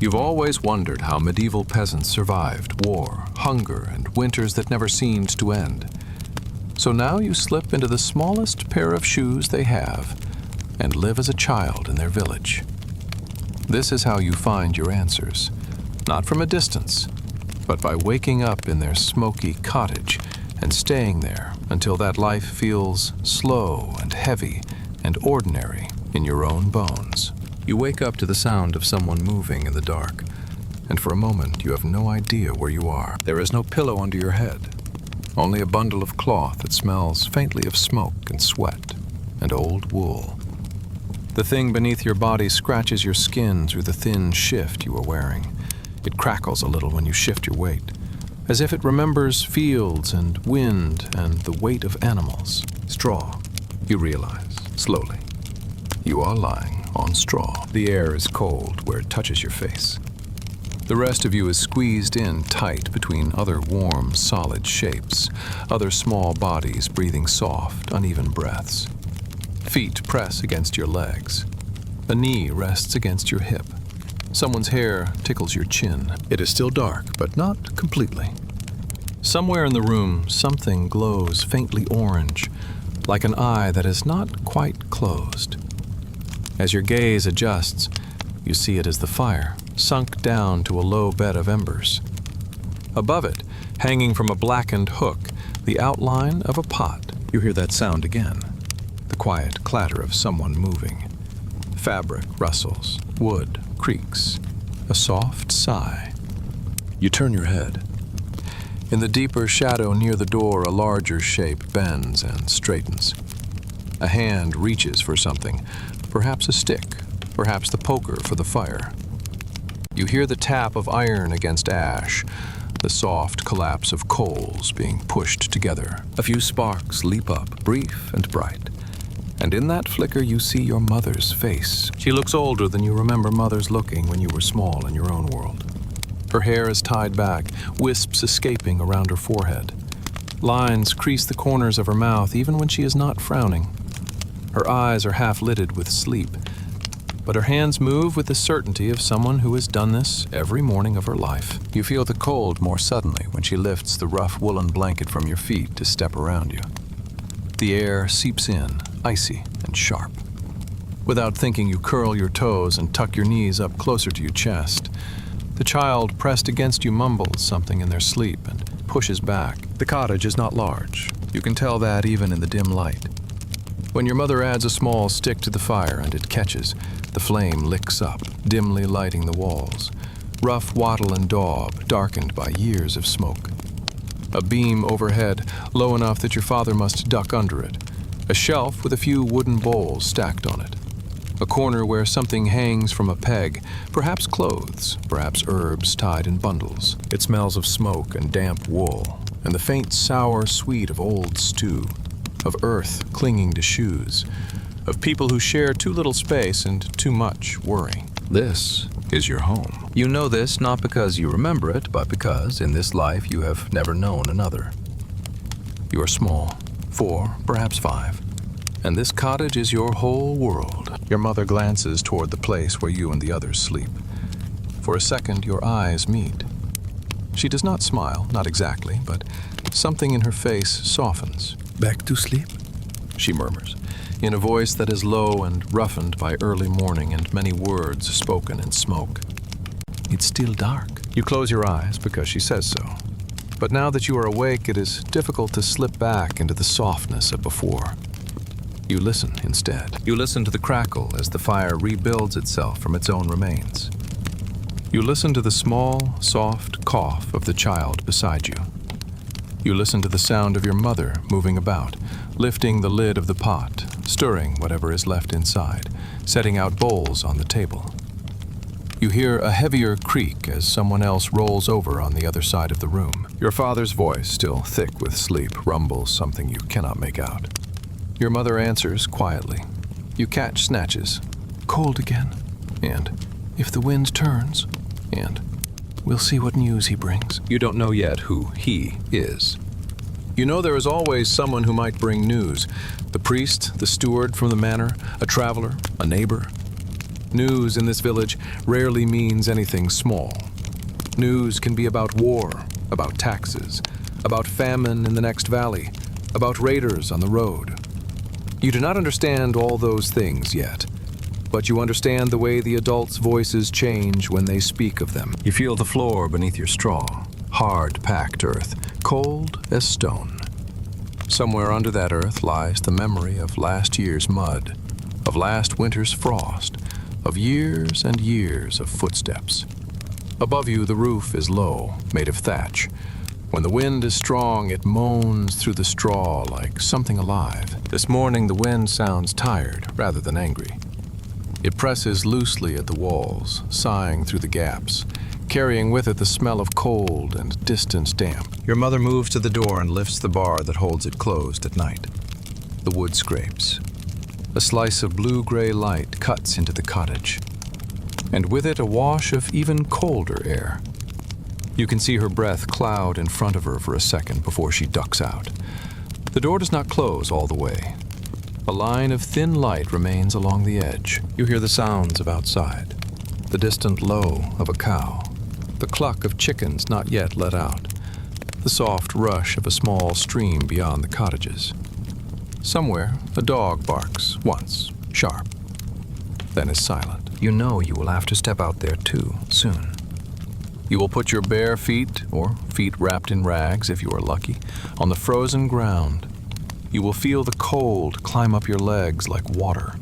You've always wondered how medieval peasants survived war, hunger, and winters that never seemed to end. So now you slip into the smallest pair of shoes they have and live as a child in their village. This is how you find your answers, not from a distance, but by waking up in their smoky cottage and staying there until that life feels slow and heavy and ordinary in your own bones. You wake up to the sound of someone moving in the dark, and for a moment you have no idea where you are. There is no pillow under your head, only a bundle of cloth that smells faintly of smoke and sweat and old wool. The thing beneath your body scratches your skin through the thin shift you are wearing. It crackles a little when you shift your weight, as if it remembers fields and wind and the weight of animals. Straw, you realize, slowly. You are lying on straw. The air is cold where it touches your face. The rest of you is squeezed in tight between other warm, solid shapes, other small bodies breathing soft, uneven breaths. Feet press against your legs. A knee rests against your hip. Someone's hair tickles your chin. It is still dark, but not completely. Somewhere in the room, something glows faintly orange, like an eye that is not quite closed. As your gaze adjusts, you see it as the fire, sunk down to a low bed of embers. Above it, hanging from a blackened hook, the outline of a pot. You hear that sound again, the quiet clatter of someone moving. Fabric rustles, wood creaks, a soft sigh. You turn your head. In the deeper shadow near the door, a larger shape bends and straightens. A hand reaches for something, perhaps a stick, perhaps the poker for the fire. You hear the tap of iron against ash, the soft collapse of coals being pushed together. A few sparks leap up, brief and bright. And in that flicker you see your mother's face. She looks older than you remember mothers looking when you were small in your own world. Her hair is tied back, wisps escaping around her forehead. Lines crease the corners of her mouth even when she is not frowning. Her eyes are half lidded with sleep, but her hands move with the certainty of someone who has done this every morning of her life. You feel the cold more suddenly when she lifts the rough woolen blanket from your feet to step around you. The air seeps in, icy and sharp. Without thinking, you curl your toes and tuck your knees up closer to your chest. The child pressed against you mumbles something in their sleep and pushes back. The cottage is not large. You can tell that even in the dim light. When your mother adds a small stick to the fire and it catches, the flame licks up, dimly lighting the walls. Rough wattle and daub, darkened by years of smoke. A beam overhead, low enough that your father must duck under it. A shelf with a few wooden bowls stacked on it. A corner where something hangs from a peg, perhaps clothes, perhaps herbs tied in bundles. It smells of smoke and damp wool, and the faint sour sweet of old stew, of earth clinging to shoes, of people who share too little space and too much worry. This is your home. You know this not because you remember it, but because in this life you have never known another. You are small, 4, perhaps 5, and this cottage is your whole world. Your mother glances toward the place where you and the others sleep. For a second, your eyes meet. She does not smile, not exactly, but something in her face softens. "Back to sleep?" she murmurs, in a voice that is low and roughened by early morning and many words spoken in smoke. "It's still dark." You close your eyes because she says so. But now that you are awake, it is difficult to slip back into the softness of before. You listen instead. You listen to the crackle as the fire rebuilds itself from its own remains. You listen to the small, soft cough of the child beside you. You listen to the sound of your mother moving about, lifting the lid of the pot, stirring whatever is left inside, setting out bowls on the table. You hear a heavier creak as someone else rolls over on the other side of the room. Your father's voice, still thick with sleep, rumbles something you cannot make out. Your mother answers quietly. You catch snatches. "Cold again," and "if the wind turns," and "we'll see what news he brings." You don't know yet who he is. You know there is always someone who might bring news. The priest, the steward from the manor, a traveler, a neighbor. News in this village rarely means anything small. News can be about war, about taxes, about famine in the next valley, about raiders on the road. You do not understand all those things yet, but you understand the way the adults' voices change when they speak of them. You feel the floor beneath your straw, hard packed earth, cold as stone. Somewhere under that earth lies the memory of last year's mud, of last winter's frost, of years and years of footsteps. Above you, the roof is low, made of thatch. When the wind is strong, it moans through the straw like something alive. This morning, the wind sounds tired rather than angry. It presses loosely at the walls, sighing through the gaps, carrying with it the smell of cold and distant damp. Your mother moves to the door and lifts the bar that holds it closed at night. The wood scrapes. A slice of blue-gray light cuts into the cottage, and with it a wash of even colder air. You can see her breath cloud in front of her for a second before she ducks out. The door does not close all the way. A line of thin light remains along the edge. You hear the sounds of outside, the distant low of a cow, the cluck of chickens not yet let out, the soft rush of a small stream beyond the cottages. Somewhere, a dog barks, once, sharp, then is silent. You know you will have to step out there too, soon. You will put your bare feet, or feet wrapped in rags if you are lucky, on the frozen ground. You will feel the cold climb up your legs like water.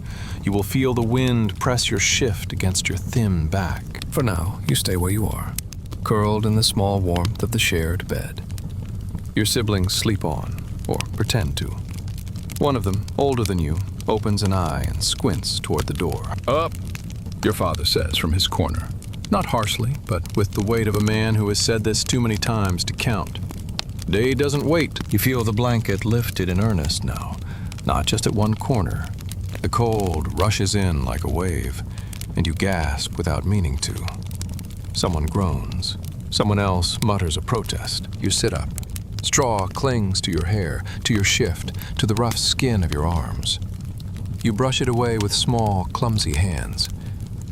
You will feel the wind press your shift against your thin back. For now, you stay where you are, curled in the small warmth of the shared bed. Your siblings sleep on, or pretend to. One of them, older than you, opens an eye and squints toward the door. "Up," your father says from his corner. Not harshly, but with the weight of a man who has said this too many times to count. Day doesn't wait. You feel the blanket lifted in earnest now, not just at one corner. The cold rushes in like a wave, and you gasp without meaning to. Someone groans. Someone else mutters a protest. You sit up. Straw clings to your hair, to your shift, to the rough skin of your arms. You brush it away with small, clumsy hands.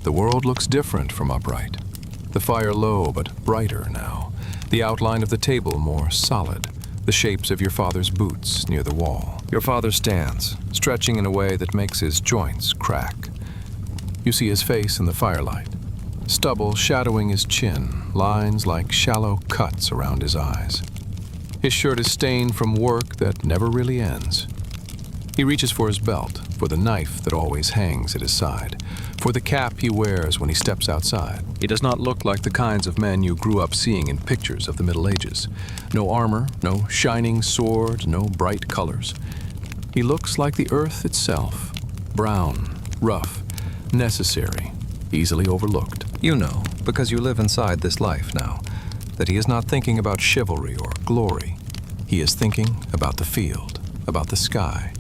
The world looks different from upright. The fire low but brighter now. The outline of the table more solid. The shapes of your father's boots near the wall. Your father stands, stretching in a way that makes his joints crack. You see his face in the firelight. Stubble shadowing his chin, lines like shallow cuts around his eyes. His shirt is stained from work that never really ends. He reaches for his belt, for the knife that always hangs at his side, for the cap he wears when he steps outside. He does not look like the kinds of men you grew up seeing in pictures of the Middle Ages. No armor, no shining sword, no bright colors. He looks like the earth itself, brown, rough, necessary, easily overlooked. You know, because you live inside this life now, that he is not thinking about chivalry or glory. He is thinking about the field, about the sky,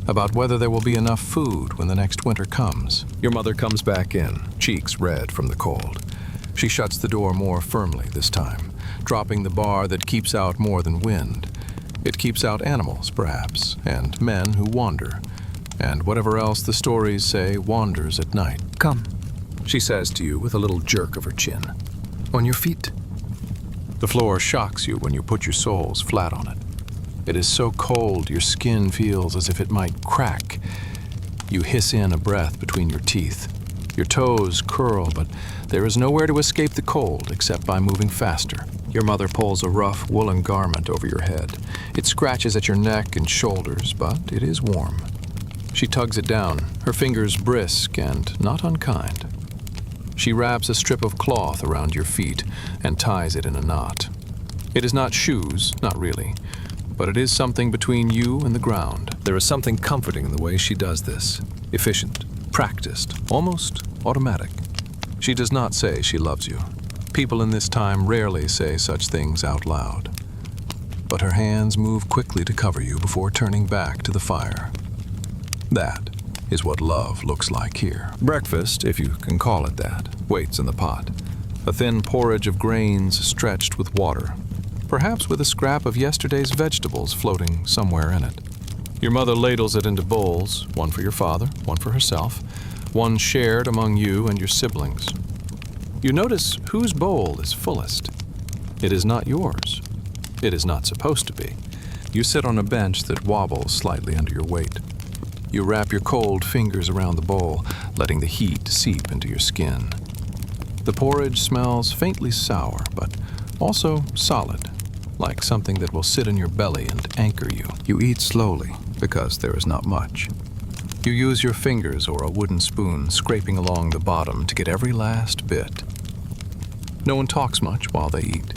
about whether there will be enough food when the next winter comes. Your mother comes back in, cheeks red from the cold. She shuts the door more firmly this time, dropping the bar that keeps out more than wind. It keeps out animals, perhaps, and men who wander, and whatever else the stories say wanders at night. "Come," she says to you with a little jerk of her chin. "On your feet." The floor shocks you when you put your soles flat on it. It is so cold your skin feels as if it might crack. You hiss in a breath between your teeth. Your toes curl, but there is nowhere to escape the cold except by moving faster. Your mother pulls a rough woolen garment over your head. It scratches at your neck and shoulders, but it is warm. She tugs it down, her fingers brisk and not unkind. She wraps a strip of cloth around your feet and ties it in a knot. It is not shoes, not really, but it is something between you and the ground. There is something comforting in the way she does this. Efficient, practiced, almost automatic. She does not say she loves you. People in this time rarely say such things out loud. But her hands move quickly to cover you before turning back to the fire. That is what love looks like here. Breakfast, if you can call it that, waits in the pot. A thin porridge of grains stretched with water, perhaps with a scrap of yesterday's vegetables floating somewhere in it. Your mother ladles it into bowls, one for your father, one for herself, one shared among you and your siblings. You notice whose bowl is fullest. It is not yours. It is not supposed to be. You sit on a bench that wobbles slightly under your weight. You wrap your cold fingers around the bowl, letting the heat seep into your skin. The porridge smells faintly sour, but also solid, like something that will sit in your belly and anchor you. You eat slowly, because there is not much. You use your fingers or a wooden spoon, scraping along the bottom to get every last bit. No one talks much while they eat.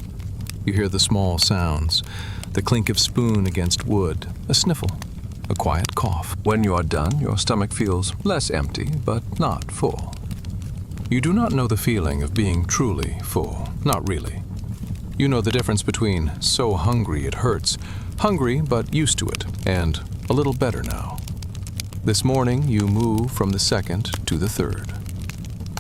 You hear the small sounds, the clink of spoon against wood, a sniffle, a quiet cough. When you are done, your stomach feels less empty, but not full. You do not know the feeling of being truly full, not really. You know the difference between so hungry it hurts, hungry but used to it, and a little better now. This morning, you move from the second to the third.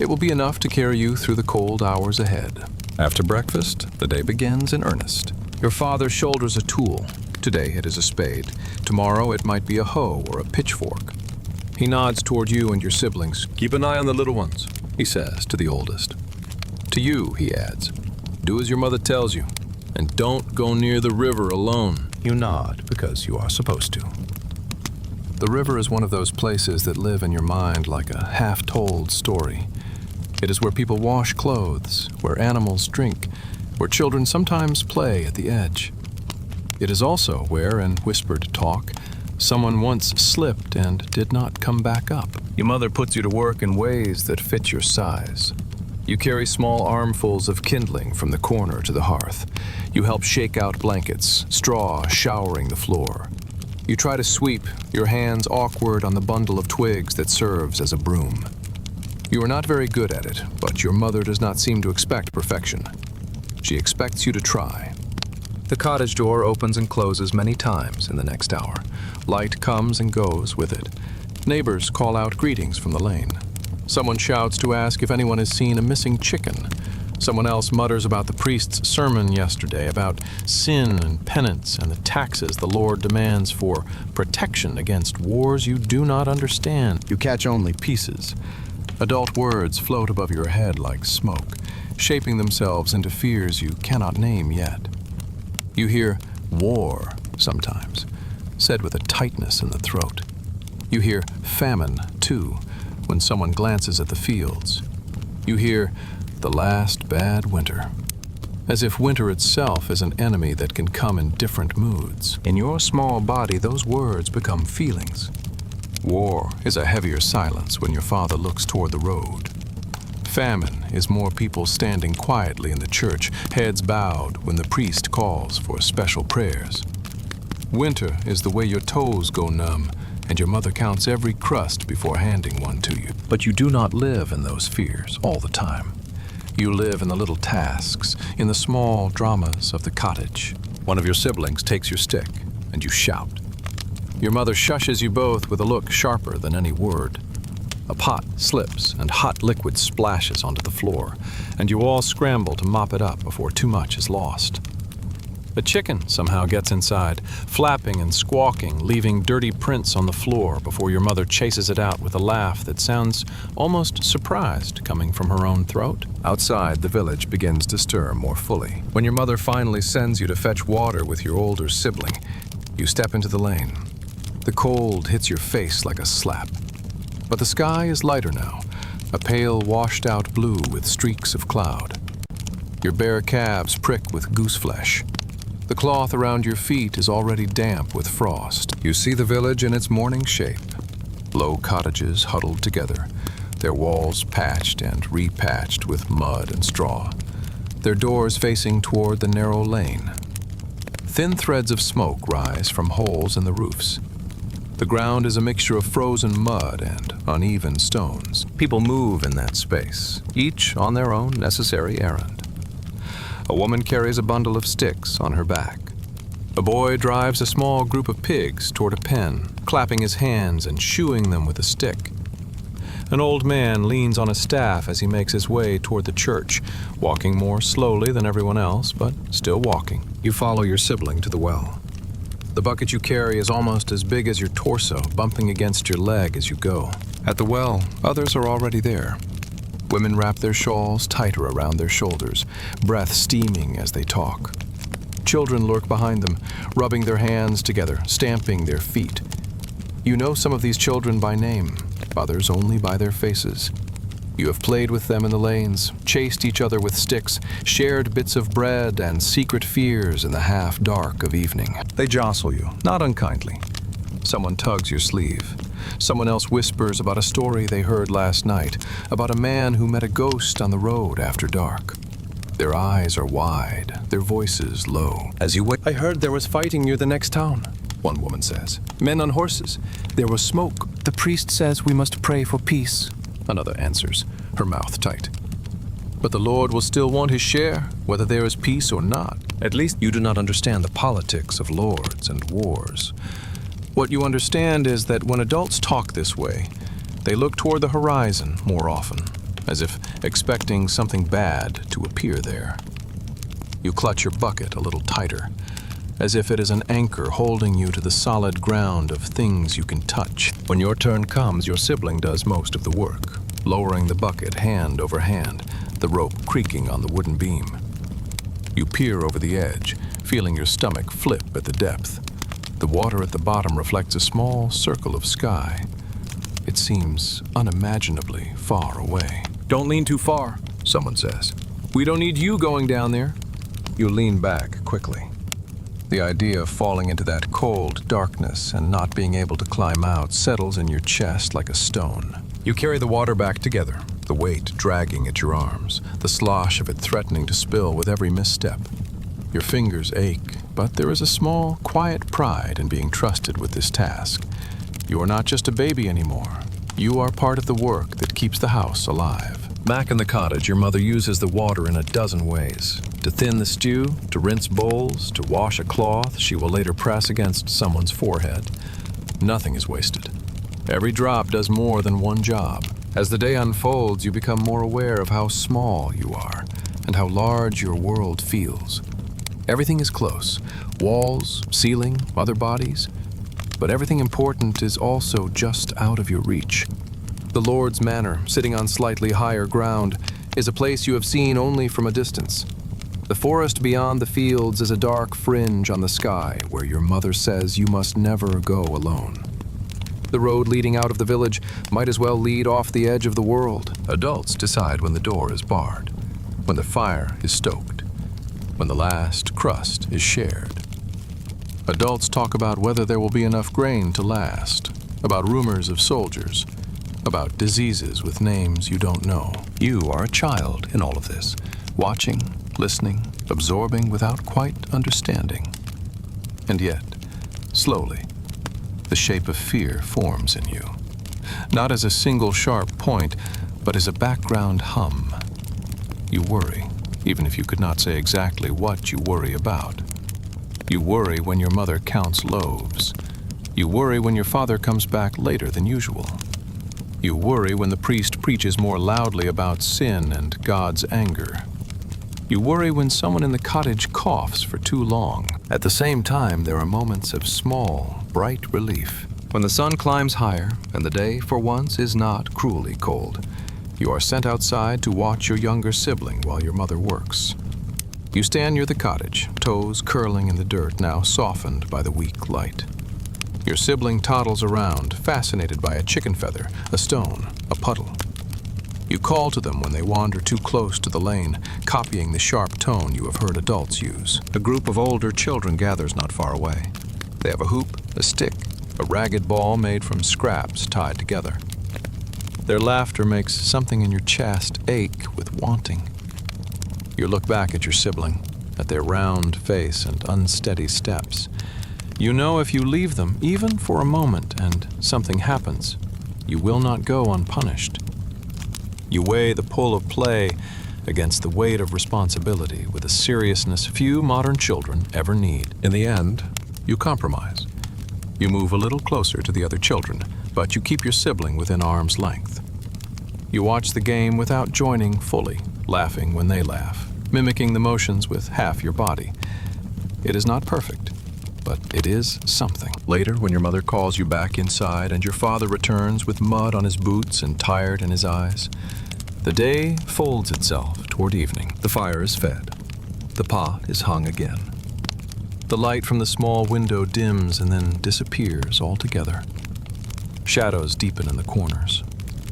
It will be enough to carry you through the cold hours ahead. After breakfast, the day begins in earnest. Your father shoulders a tool. Today it is a spade. Tomorrow it might be a hoe or a pitchfork. He nods toward you and your siblings. "Keep an eye on the little ones," he says to the oldest. To you, he adds, "Do as your mother tells you, and don't go near the river alone." You nod because you are supposed to. The river is one of those places that live in your mind like a half-told story. It is where people wash clothes, where animals drink, where children sometimes play at the edge. It is also where, in whispered talk, someone once slipped and did not come back up. Your mother puts you to work in ways that fit your size. You carry small armfuls of kindling from the corner to the hearth. You help shake out blankets, straw showering the floor. You try to sweep, your hands awkward on the bundle of twigs that serves as a broom. You are not very good at it, but your mother does not seem to expect perfection. She expects you to try. The cottage door opens and closes many times in the next hour. Light comes and goes with it. Neighbors call out greetings from the lane. Someone shouts to ask if anyone has seen a missing chicken. Someone else mutters about the priest's sermon yesterday, about sin and penance and the taxes the Lord demands for protection against wars you do not understand. You catch only pieces. Adult words float above your head like smoke, shaping themselves into fears you cannot name yet. You hear war sometimes, said with a tightness in the throat. You hear famine, too, when someone glances at the fields. You hear the last bad winter, as if winter itself is an enemy that can come in different moods. In your small body, those words become feelings. War is a heavier silence when your father looks toward the road. Famine is more people standing quietly in the church, heads bowed when the priest calls for special prayers. Winter is the way your toes go numb, and your mother counts every crust before handing one to you. But you do not live in those fears all the time. You live in the little tasks, in the small dramas of the cottage. One of your siblings takes your stick, and you shout. Your mother shushes you both with a look sharper than any word. A pot slips and hot liquid splashes onto the floor, and you all scramble to mop it up before too much is lost. A chicken somehow gets inside, flapping and squawking, leaving dirty prints on the floor before your mother chases it out with a laugh that sounds almost surprised coming from her own throat. Outside, the village begins to stir more fully. When your mother finally sends you to fetch water with your older sibling, you step into the lane. The cold hits your face like a slap. But the sky is lighter now, a pale washed-out blue with streaks of cloud. Your bare calves prick with goose flesh. The cloth around your feet is already damp with frost. You see the village in its morning shape. Low cottages huddled together, their walls patched and repatched with mud and straw, their doors facing toward the narrow lane. Thin threads of smoke rise from holes in the roofs. The ground is a mixture of frozen mud and uneven stones. People move in that space, each on their own necessary errand. A woman carries a bundle of sticks on her back. A boy drives a small group of pigs toward a pen, clapping his hands and shooing them with a stick. An old man leans on a staff as he makes his way toward the church, walking more slowly than everyone else, but still walking. You follow your sibling to the well. The bucket you carry is almost as big as your torso, bumping against your leg as you go. At the well, others are already there. Women wrap their shawls tighter around their shoulders, breath steaming as they talk. Children lurk behind them, rubbing their hands together, stamping their feet. You know some of these children by name, others only by their faces. You have played with them in the lanes, chased each other with sticks, shared bits of bread and secret fears in the half-dark of evening. They jostle you, not unkindly. Someone tugs your sleeve. Someone else whispers about a story they heard last night, about a man who met a ghost on the road after dark. Their eyes are wide, their voices low. As you wait, I heard there was fighting near the next town, one woman says. Men on horses. There was smoke. The priest says we must pray for peace, another answers, her mouth tight. But the Lord will still want his share, whether there is peace or not. At least you do not understand the politics of lords and wars. What you understand is that when adults talk this way, they look toward the horizon more often, as if expecting something bad to appear there. You clutch your bucket a little tighter, as if it is an anchor holding you to the solid ground of things you can touch. When your turn comes, your sibling does most of the work, lowering the bucket hand over hand, the rope creaking on the wooden beam. You peer over the edge, feeling your stomach flip at the depth. The water at the bottom reflects a small circle of sky. It seems unimaginably far away. Don't lean too far, someone says. We don't need you going down there. You lean back quickly. The idea of falling into that cold darkness and not being able to climb out settles in your chest like a stone. You carry the water back together, the weight dragging at your arms, the slosh of it threatening to spill with every misstep. Your fingers ache, but there is a small, quiet pride in being trusted with this task. You are not just a baby anymore. You are part of the work that keeps the house alive. Back in the cottage, your mother uses the water in a dozen ways. To thin the stew, to rinse bowls, to wash a cloth she will later press against someone's forehead. Nothing is wasted. Every drop does more than one job. As the day unfolds, you become more aware of how small you are and how large your world feels. Everything is close. Walls, ceiling, other bodies. But everything important is also just out of your reach. The Lord's Manor, sitting on slightly higher ground, is a place you have seen only from a distance. The forest beyond the fields is a dark fringe on the sky where your mother says you must never go alone. The road leading out of the village might as well lead off the edge of the world. Adults decide when the door is barred, when the fire is stoked, when the last crust is shared. Adults talk about whether there will be enough grain to last, about rumors of soldiers, about diseases with names you don't know. You are a child in all of this, watching, listening, absorbing without quite understanding. And yet, slowly, the shape of fear forms in you. Not as a single sharp point, but as a background hum. You worry, even if you could not say exactly what you worry about. You worry when your mother counts loaves. You worry when your father comes back later than usual. You worry when the priest preaches more loudly about sin and God's anger. You worry when someone in the cottage coughs for too long. At the same time, there are moments of small, bright relief. When the sun climbs higher and the day, for once, is not cruelly cold, you are sent outside to watch your younger sibling while your mother works. You stand near the cottage, toes curling in the dirt now softened by the weak light. Your sibling toddles around, fascinated by a chicken feather, a stone, a puddle. You call to them when they wander too close to the lane, copying the sharp tone you have heard adults use. A group of older children gathers not far away. They have a hoop, a stick, a ragged ball made from scraps tied together. Their laughter makes something in your chest ache with wanting. You look back at your sibling, at their round face and unsteady steps. You know if you leave them, even for a moment, and something happens, you will not go unpunished. You weigh the pull of play against the weight of responsibility with a seriousness few modern children ever need. In the end, you compromise. You move a little closer to the other children, but you keep your sibling within arm's length. You watch the game without joining fully, laughing when they laugh, mimicking the motions with half your body. It is not perfect, but it is something. Later, when your mother calls you back inside and your father returns with mud on his boots and tired in his eyes, the day folds itself toward evening. The fire is fed. The pot is hung again. The light from the small window dims and then disappears altogether. Shadows deepen in the corners.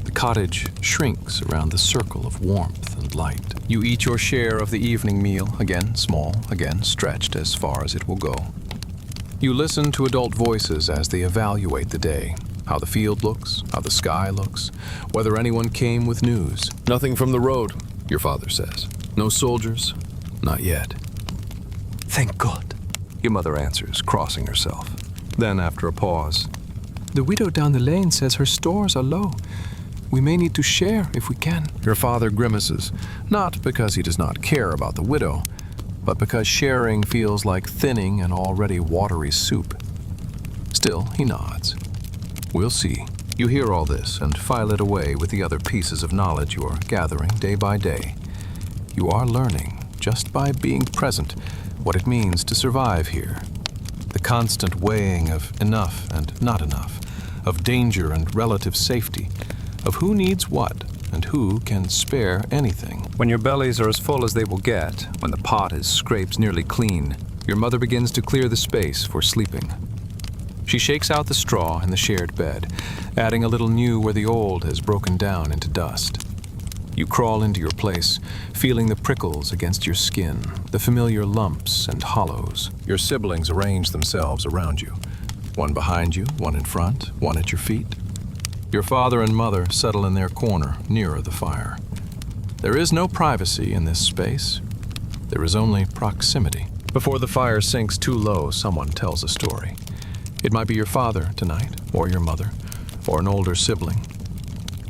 The cottage shrinks around the circle of warmth and light. You eat your share of the evening meal, again small, again stretched as far as it will go. You listen to adult voices as they evaluate the day, how the field looks, how the sky looks, whether anyone came with news. Nothing from the road, your father says. No soldiers, not yet. Thank God, your mother answers, crossing herself. Then, after a pause, the widow down the lane says her stores are low. We may need to share if we can. Your father grimaces, not because he does not care about the widow, but because sharing feels like thinning an already watery soup. Still, he nods. We'll see. You hear all this and file it away with the other pieces of knowledge you are gathering day by day. You are learning, just by being present, what it means to survive here. The constant weighing of enough and not enough, of danger and relative safety, of who needs what and who can spare anything. When your bellies are as full as they will get, when the pot is scraped nearly clean, your mother begins to clear the space for sleeping. She shakes out the straw in the shared bed, adding a little new where the old has broken down into dust. You crawl into your place, feeling the prickles against your skin, the familiar lumps and hollows. Your siblings arrange themselves around you, one behind you, one in front, one at your feet. Your father and mother settle in their corner, nearer the fire. There is no privacy in this space. There is only proximity. Before the fire sinks too low, someone tells a story. It might be your father tonight, or your mother, or an older sibling.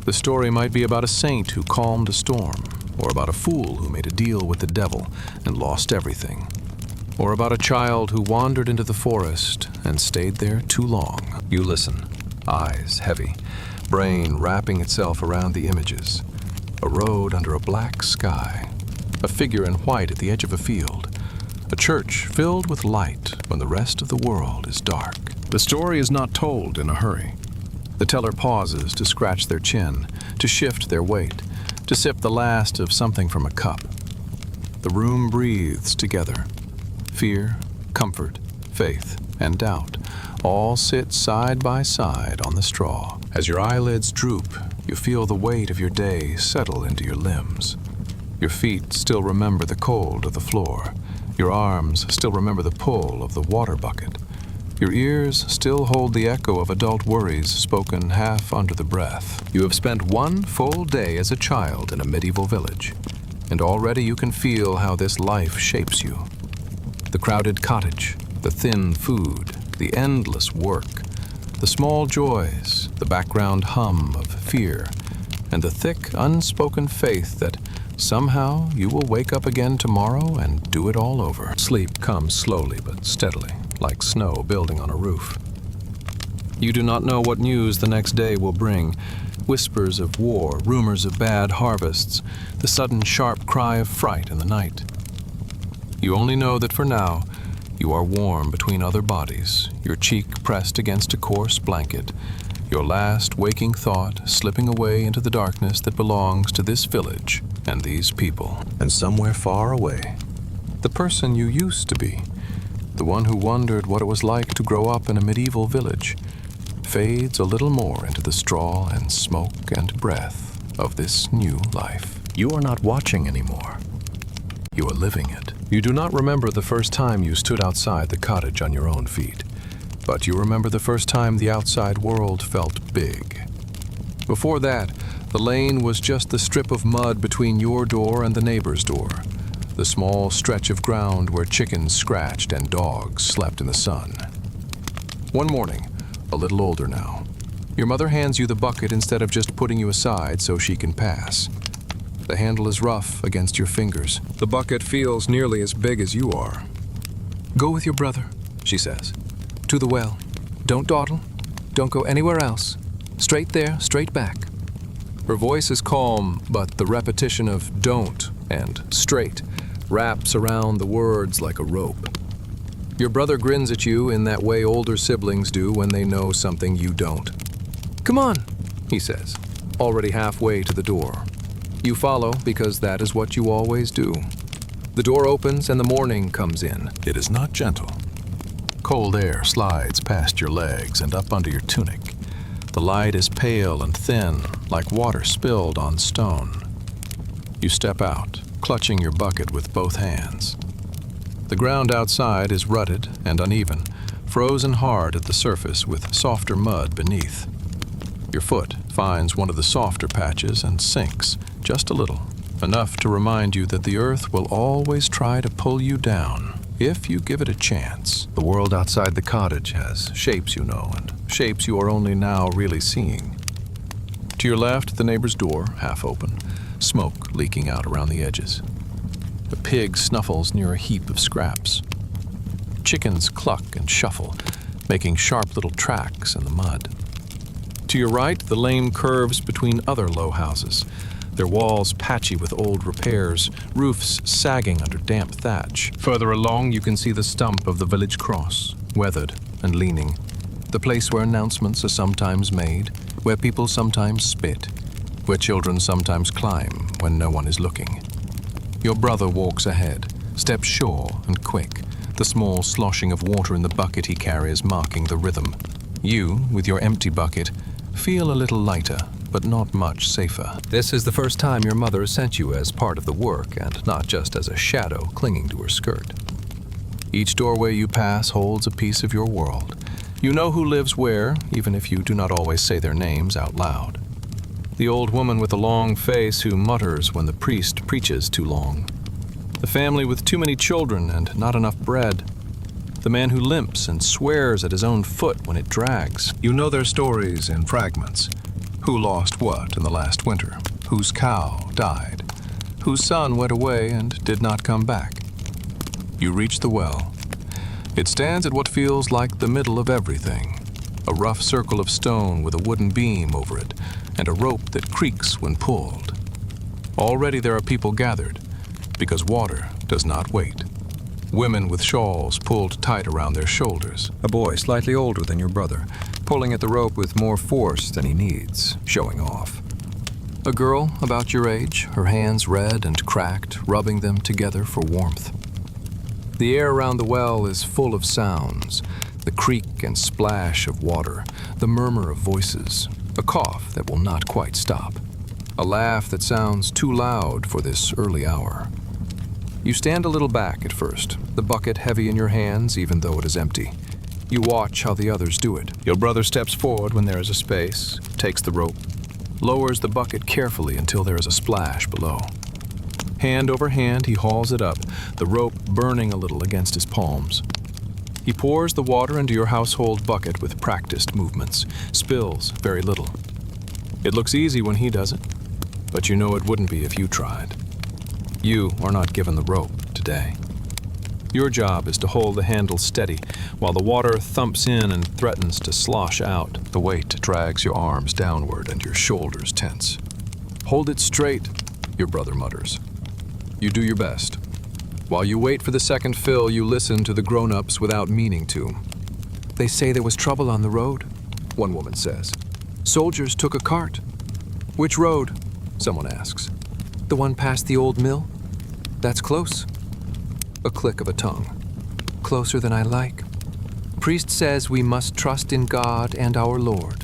The story might be about a saint who calmed a storm, or about a fool who made a deal with the devil and lost everything, or about a child who wandered into the forest and stayed there too long. You listen, eyes heavy, brain wrapping itself around the images. A road under a black sky, a figure in white at the edge of a field, a church filled with light when the rest of the world is dark. The story is not told in a hurry. The teller pauses to scratch their chin, to shift their weight, to sip the last of something from a cup. The room breathes together. Fear, comfort, faith, and doubt all sit side by side on the straw. As your eyelids droop, you feel the weight of your day settle into your limbs. Your feet still remember the cold of the floor. Your arms still remember the pull of the water bucket. Your ears still hold the echo of adult worries spoken half under the breath. You have spent one full day as a child in a medieval village, and already you can feel how this life shapes you. The crowded cottage, the thin food, the endless work, the small joys, the background hum of fear, and the thick, unspoken faith that somehow you will wake up again tomorrow and do it all over. Sleep comes slowly but steadily, like snow building on a roof. You do not know what news the next day will bring. Whispers of war, rumors of bad harvests, the sudden sharp cry of fright in the night. You only know that for now, you are warm between other bodies, your cheek pressed against a coarse blanket, your last waking thought slipping away into the darkness that belongs to this village and these people. And somewhere far away, the person you used to be, the one who wondered what it was like to grow up in a medieval village, fades a little more into the straw and smoke and breath of this new life. You are not watching anymore. You are living it. You do not remember the first time you stood outside the cottage on your own feet, but you remember the first time the outside world felt big. Before that, the lane was just the strip of mud between your door and the neighbor's door, the small stretch of ground where chickens scratched and dogs slept in the sun. One morning, a little older now, your mother hands you the bucket instead of just putting you aside so she can pass. The handle is rough against your fingers. The bucket feels nearly as big as you are. "Go with your brother," she says. "To the well. Don't dawdle. Don't go anywhere else. Straight there, straight back." Her voice is calm, but the repetition of "don't" and "straight" wraps around the words like a rope. Your brother grins at you in that way older siblings do when they know something you don't. "Come on," he says, already halfway to the door. You follow because that is what you always do. The door opens and the morning comes in. It is not gentle. Cold air slides past your legs and up under your tunic. The light is pale and thin, like water spilled on stone. You step out, clutching your bucket with both hands. The ground outside is rutted and uneven, frozen hard at the surface with softer mud beneath. Your foot finds one of the softer patches and sinks, just a little, enough to remind you that the earth will always try to pull you down, if you give it a chance. The world outside the cottage has shapes you know, and shapes you are only now really seeing. To your left, the neighbor's door, half open, smoke leaking out around the edges. A pig snuffles near a heap of scraps. Chickens cluck and shuffle, making sharp little tracks in the mud. To your right, the lane curves between other low houses, their walls patchy with old repairs, roofs sagging under damp thatch. Further along, you can see the stump of the village cross, weathered and leaning, the place where announcements are sometimes made, where people sometimes spit, where children sometimes climb when no one is looking. Your brother walks ahead, steps sure and quick, the small sloshing of water in the bucket he carries marking the rhythm. You, with your empty bucket, feel a little lighter, but not much safer. This is the first time your mother sent you as part of the work and not just as a shadow clinging to her skirt. Each doorway you pass holds a piece of your world. You know who lives where, even if you do not always say their names out loud. The old woman with the long face who mutters when the priest preaches too long. The family with too many children and not enough bread. The man who limps and swears at his own foot when it drags. You know their stories in fragments. Who lost what in the last winter? Whose cow died? Whose son went away and did not come back? You reach the well. It stands at what feels like the middle of everything. A rough circle of stone with a wooden beam over it and a rope that creaks when pulled. Already there are people gathered because water does not wait. Women with shawls pulled tight around their shoulders. A boy slightly older than your brother, pulling at the rope with more force than he needs, showing off. A girl about your age, her hands red and cracked, rubbing them together for warmth. The air around the well is full of sounds, the creak and splash of water, the murmur of voices, a cough that will not quite stop, a laugh that sounds too loud for this early hour. You stand a little back at first, the bucket heavy in your hands even though it is empty. You watch how the others do it. Your brother steps forward when there is a space, takes the rope, lowers the bucket carefully until there is a splash below. Hand over hand, he hauls it up, the rope burning a little against his palms. He pours the water into your household bucket with practiced movements, spills very little. It looks easy when he does it, but you know it wouldn't be if you tried. You are not given the rope today. Your job is to hold the handle steady while the water thumps in and threatens to slosh out. The weight drags your arms downward and your shoulders tense. "Hold it straight," your brother mutters. You do your best. While you wait for the second fill, you listen to the grown-ups without meaning to. "They say there was trouble on the road," one woman says. "Soldiers took a cart." "Which road?" someone asks. "The one past the old mill." "That's close." A click of a tongue. "Closer than I like. Priest says we must trust in God and our Lord."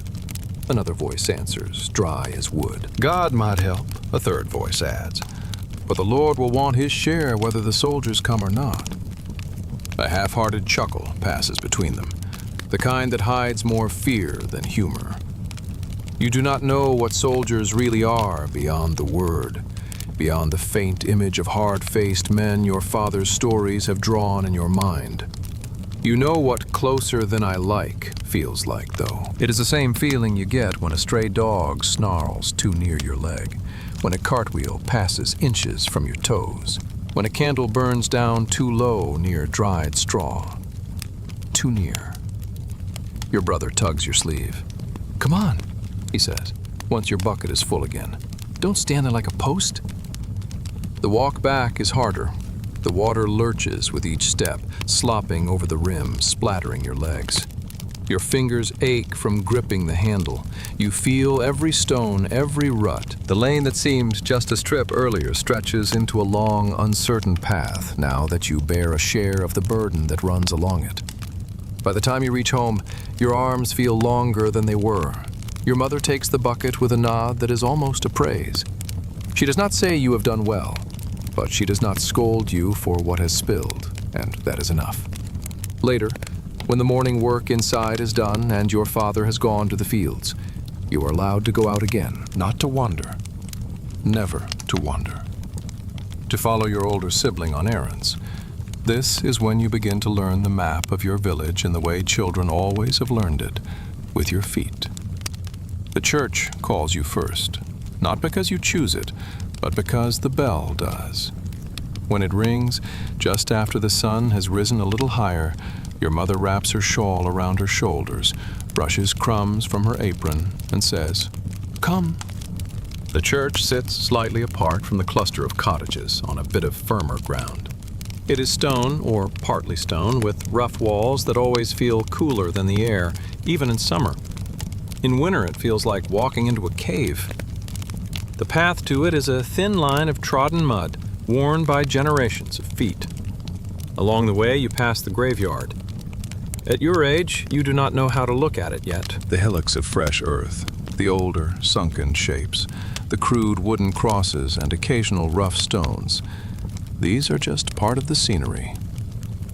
Another voice answers, dry as wood. "God might help," a third voice adds. "But the Lord will want his share whether the soldiers come or not." A half-hearted chuckle passes between them, the kind that hides more fear than humor. You do not know what soldiers really are beyond the word, beyond the faint image of hard-faced men your father's stories have drawn in your mind. You know what "closer than I like" feels like, though. It is the same feeling you get when a stray dog snarls too near your leg, when a cartwheel passes inches from your toes, when a candle burns down too low near dried straw. Too near. Your brother tugs your sleeve. "Come on," he says, once your bucket is full again. "Don't stand there like a post." The walk back is harder. The water lurches with each step, slopping over the rim, splattering your legs. Your fingers ache from gripping the handle. You feel every stone, every rut. The lane that seemed just a strip earlier stretches into a long, uncertain path now that you bear a share of the burden that runs along it. By the time you reach home, your arms feel longer than they were. Your mother takes the bucket with a nod that is almost a praise. She does not say you have done well, but she does not scold you for what has spilled, and that is enough. Later, when the morning work inside is done and your father has gone to the fields, you are allowed to go out again, not to wander, never to wander, to follow your older sibling on errands. This is when you begin to learn the map of your village in the way children always have learned it, with your feet. The church calls you first, not because you choose it, but because the bell does. When it rings, just after the sun has risen a little higher, your mother wraps her shawl around her shoulders, brushes crumbs from her apron, and says, "Come." The church sits slightly apart from the cluster of cottages on a bit of firmer ground. It is stone, or partly stone, with rough walls that always feel cooler than the air, even in summer. In winter, it feels like walking into a cave. The path to it is a thin line of trodden mud, worn by generations of feet. Along the way, you pass the graveyard. At your age, you do not know how to look at it yet. The hillocks of fresh earth, the older, sunken shapes, the crude wooden crosses and occasional rough stones. These are just part of the scenery.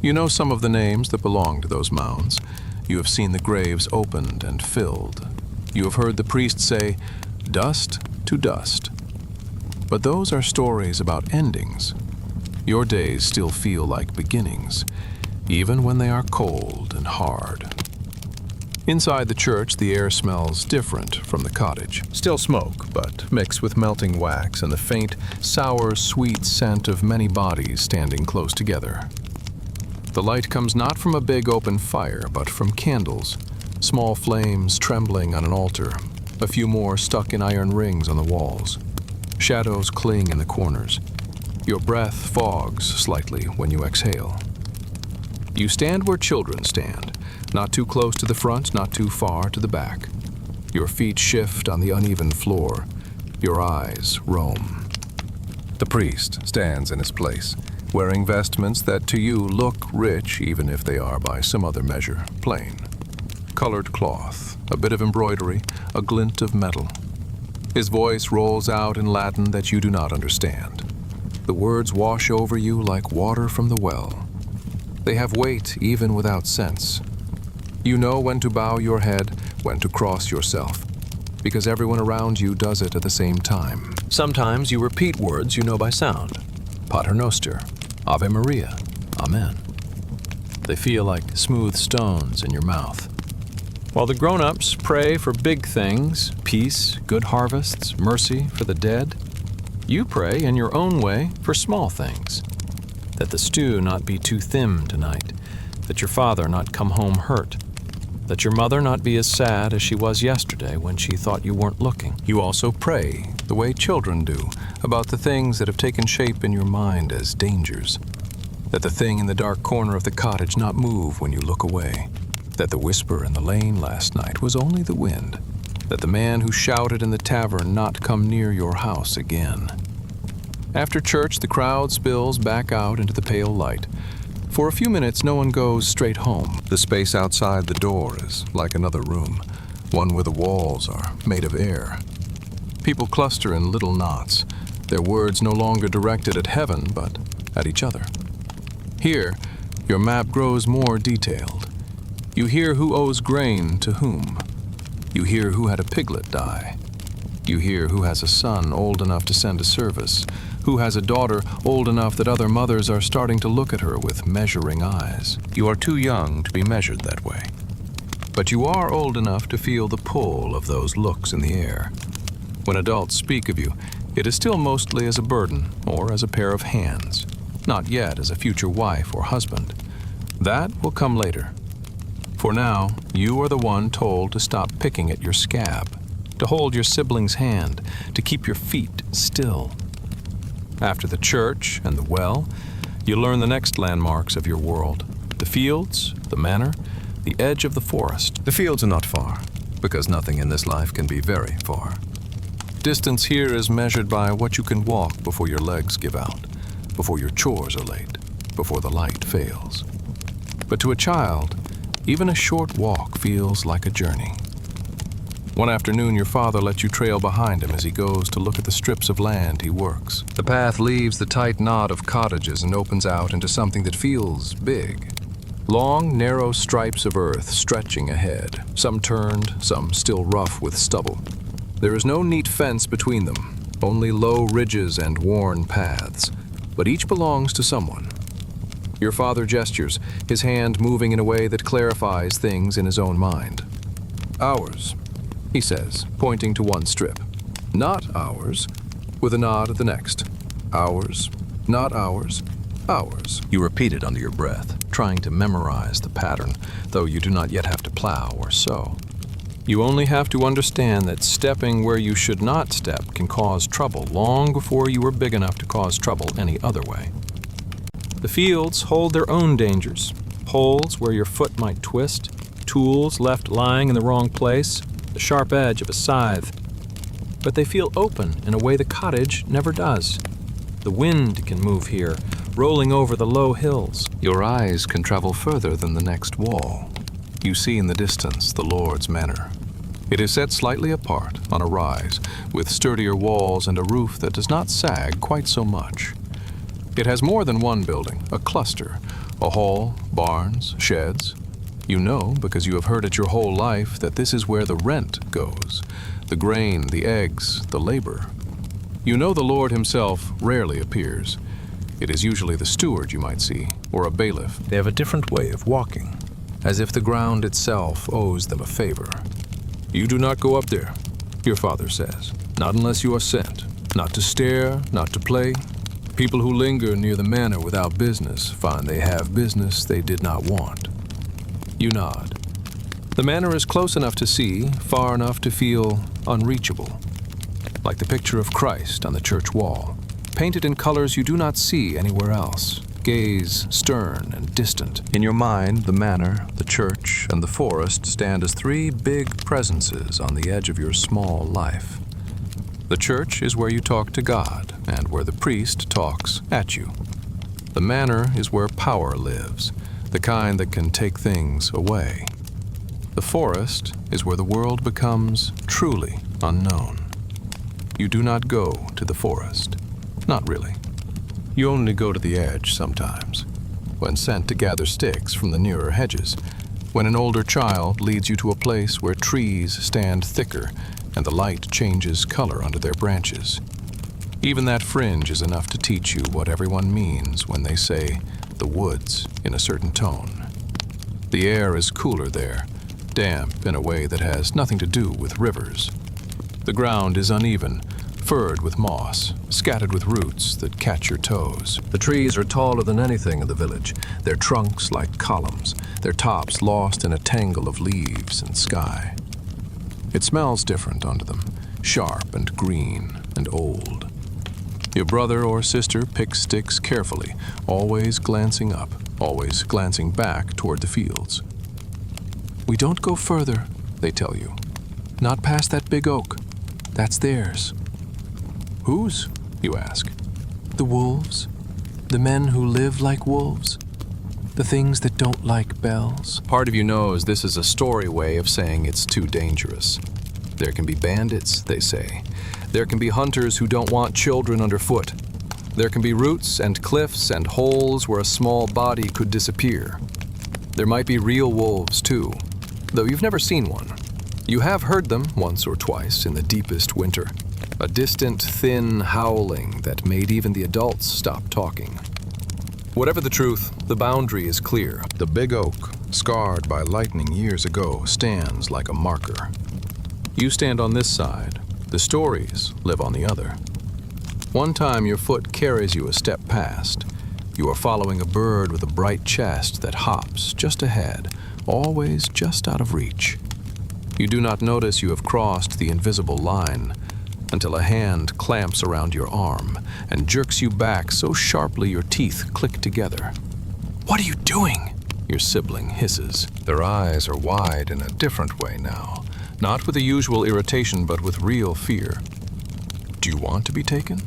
You know some of the names that belong to those mounds. You have seen the graves opened and filled. You have heard the priest say, "Dust to dust." But those are stories about endings. Your days still feel like beginnings, even when they are cold and hard. Inside the church, the air smells different from the cottage. Still smoke, but mixed with melting wax and the faint, sour, sweet scent of many bodies standing close together. The light comes not from a big open fire, but from candles, small flames trembling on an altar, a few more stuck in iron rings on the walls. Shadows cling in the corners. Your breath fogs slightly when you exhale. You stand where children stand, not too close to the front, not too far to the back. Your feet shift on the uneven floor. Your eyes roam. The priest stands in his place, wearing vestments that to you look rich even if they are by some other measure plain. Colored cloth, a bit of embroidery, a glint of metal. His voice rolls out in Latin that you do not understand. The words wash over you like water from the well. They have weight even without sense. You know when to bow your head, when to cross yourself, because everyone around you does it at the same time. Sometimes you repeat words you know by sound. Pater Noster, Ave Maria, Amen. They feel like smooth stones in your mouth. While the grown-ups pray for big things, peace, good harvests, mercy for the dead, you pray in your own way for small things. That the stew not be too thin tonight, that your father not come home hurt, that your mother not be as sad as she was yesterday when she thought you weren't looking. You also pray, the way children do, about the things that have taken shape in your mind as dangers. That the thing in the dark corner of the cottage not move when you look away. That the whisper in the lane last night was only the wind. That the man who shouted in the tavern not come near your house again. After church, the crowd spills back out into the pale light. For a few minutes, no one goes straight home. The space outside the door is like another room, one where the walls are made of air. People cluster in little knots, their words no longer directed at heaven, but at each other. Here, your map grows more detailed. You hear who owes grain to whom. You hear who had a piglet die. You hear who has a son old enough to send to service, who has a daughter old enough that other mothers are starting to look at her with measuring eyes. You are too young to be measured that way. But you are old enough to feel the pull of those looks in the air. When adults speak of you, it is still mostly as a burden or as a pair of hands, not yet as a future wife or husband. That will come later. For now, you are the one told to stop picking at your scab, to hold your sibling's hand, to keep your feet still. After the church and the well, You learn the next landmarks of your world: the fields, the manor, the edge of the forest. The fields are not far, because nothing in this life can be very far. Distance here is measured by what you can walk before your legs give out, before your chores are late, before the light fails. But to a child, even a short walk feels like a journey. One afternoon, your father lets you trail behind him as he goes to look at the strips of land he works. The path leaves the tight knot of cottages and opens out into something that feels big. Long, narrow stripes of earth stretching ahead, some turned, some still rough with stubble. There is no neat fence between them, only low ridges and worn paths, but each belongs to someone. Your father gestures, his hand moving in a way that clarifies things in his own mind. Ours, he says, pointing to one strip. Not ours, with a nod at the next. Ours, not ours, ours. You repeat it under your breath, Trying to memorize the pattern, though you do not yet have to plow or sow. You only have to understand that stepping where you should not step can cause trouble long before you are big enough to cause trouble any other way. The fields hold their own dangers: holes where your foot might twist, tools left lying in the wrong place, the sharp edge of a scythe. But they feel open in a way the cottage never does. The wind can move here, rolling over the low hills. Your eyes can travel further than the next wall. You see in the distance the Lord's Manor. It is set slightly apart on a rise, with sturdier walls and a roof that does not sag quite so much. It has more than one building, a cluster, a hall, barns, sheds. You know, because you have heard it your whole life, that this is where the rent goes, the grain, the eggs, the labor. You know the Lord himself rarely appears. It is usually the steward you might see, or a bailiff. They have a different way of walking, as if the ground itself owes them a favor. You do not go up there, your father says, not unless you are sent, not to stare, not to play. People who linger near the manor without business find they have business they did not want. You nod. The manor is close enough to see, far enough to feel unreachable, like the picture of Christ on the church wall, painted in colors you do not see anywhere else. Gaze stern and distant. In your mind, the manor, the church, and the forest stand as three big presences on the edge of your small life. The church is where you talk to God, and where the priest talks at you. The manor is where power lives, the kind that can take things away. The forest is where the world becomes truly unknown. You do not go to the forest. Not really. You only go to the edge sometimes, when sent to gather sticks from the nearer hedges, when an older child leads you to a place where trees stand thicker and the light changes color under their branches. Even that fringe is enough to teach you what everyone means when they say the woods in a certain tone. The air is cooler there, damp in a way that has nothing to do with rivers. The ground is uneven, furred with moss, scattered with roots that catch your toes. The trees are taller than anything in the village, their trunks like columns, their tops lost in a tangle of leaves and sky. It smells different under them, sharp and green and old. Your brother or sister picks sticks carefully, always glancing up, always glancing back toward the fields. We don't go further, they tell you. Not past that big oak. That's theirs. Whose? You ask. The wolves. The men who live like wolves. The things that don't like bells. Part of you knows this is a story way of saying it's too dangerous. There can be bandits, they say. There can be hunters who don't want children underfoot. There can be roots and cliffs and holes where a small body could disappear. There might be real wolves, too, though you've never seen one. You have heard them once or twice in the deepest winter. A distant, thin howling that made even the adults stop talking. Whatever the truth, the boundary is clear. The big oak, scarred by lightning years ago, stands like a marker. You stand on this side. The stories live on the other. One time your foot carries you a step past. You are following a bird with a bright chest that hops just ahead, always just out of reach. You do not notice you have crossed the invisible line, until a hand clamps around your arm and jerks you back so sharply your teeth click together. "What are you doing?" your sibling hisses. Their eyes are wide in a different way now, not with the usual irritation but with real fear. Do you want to be taken?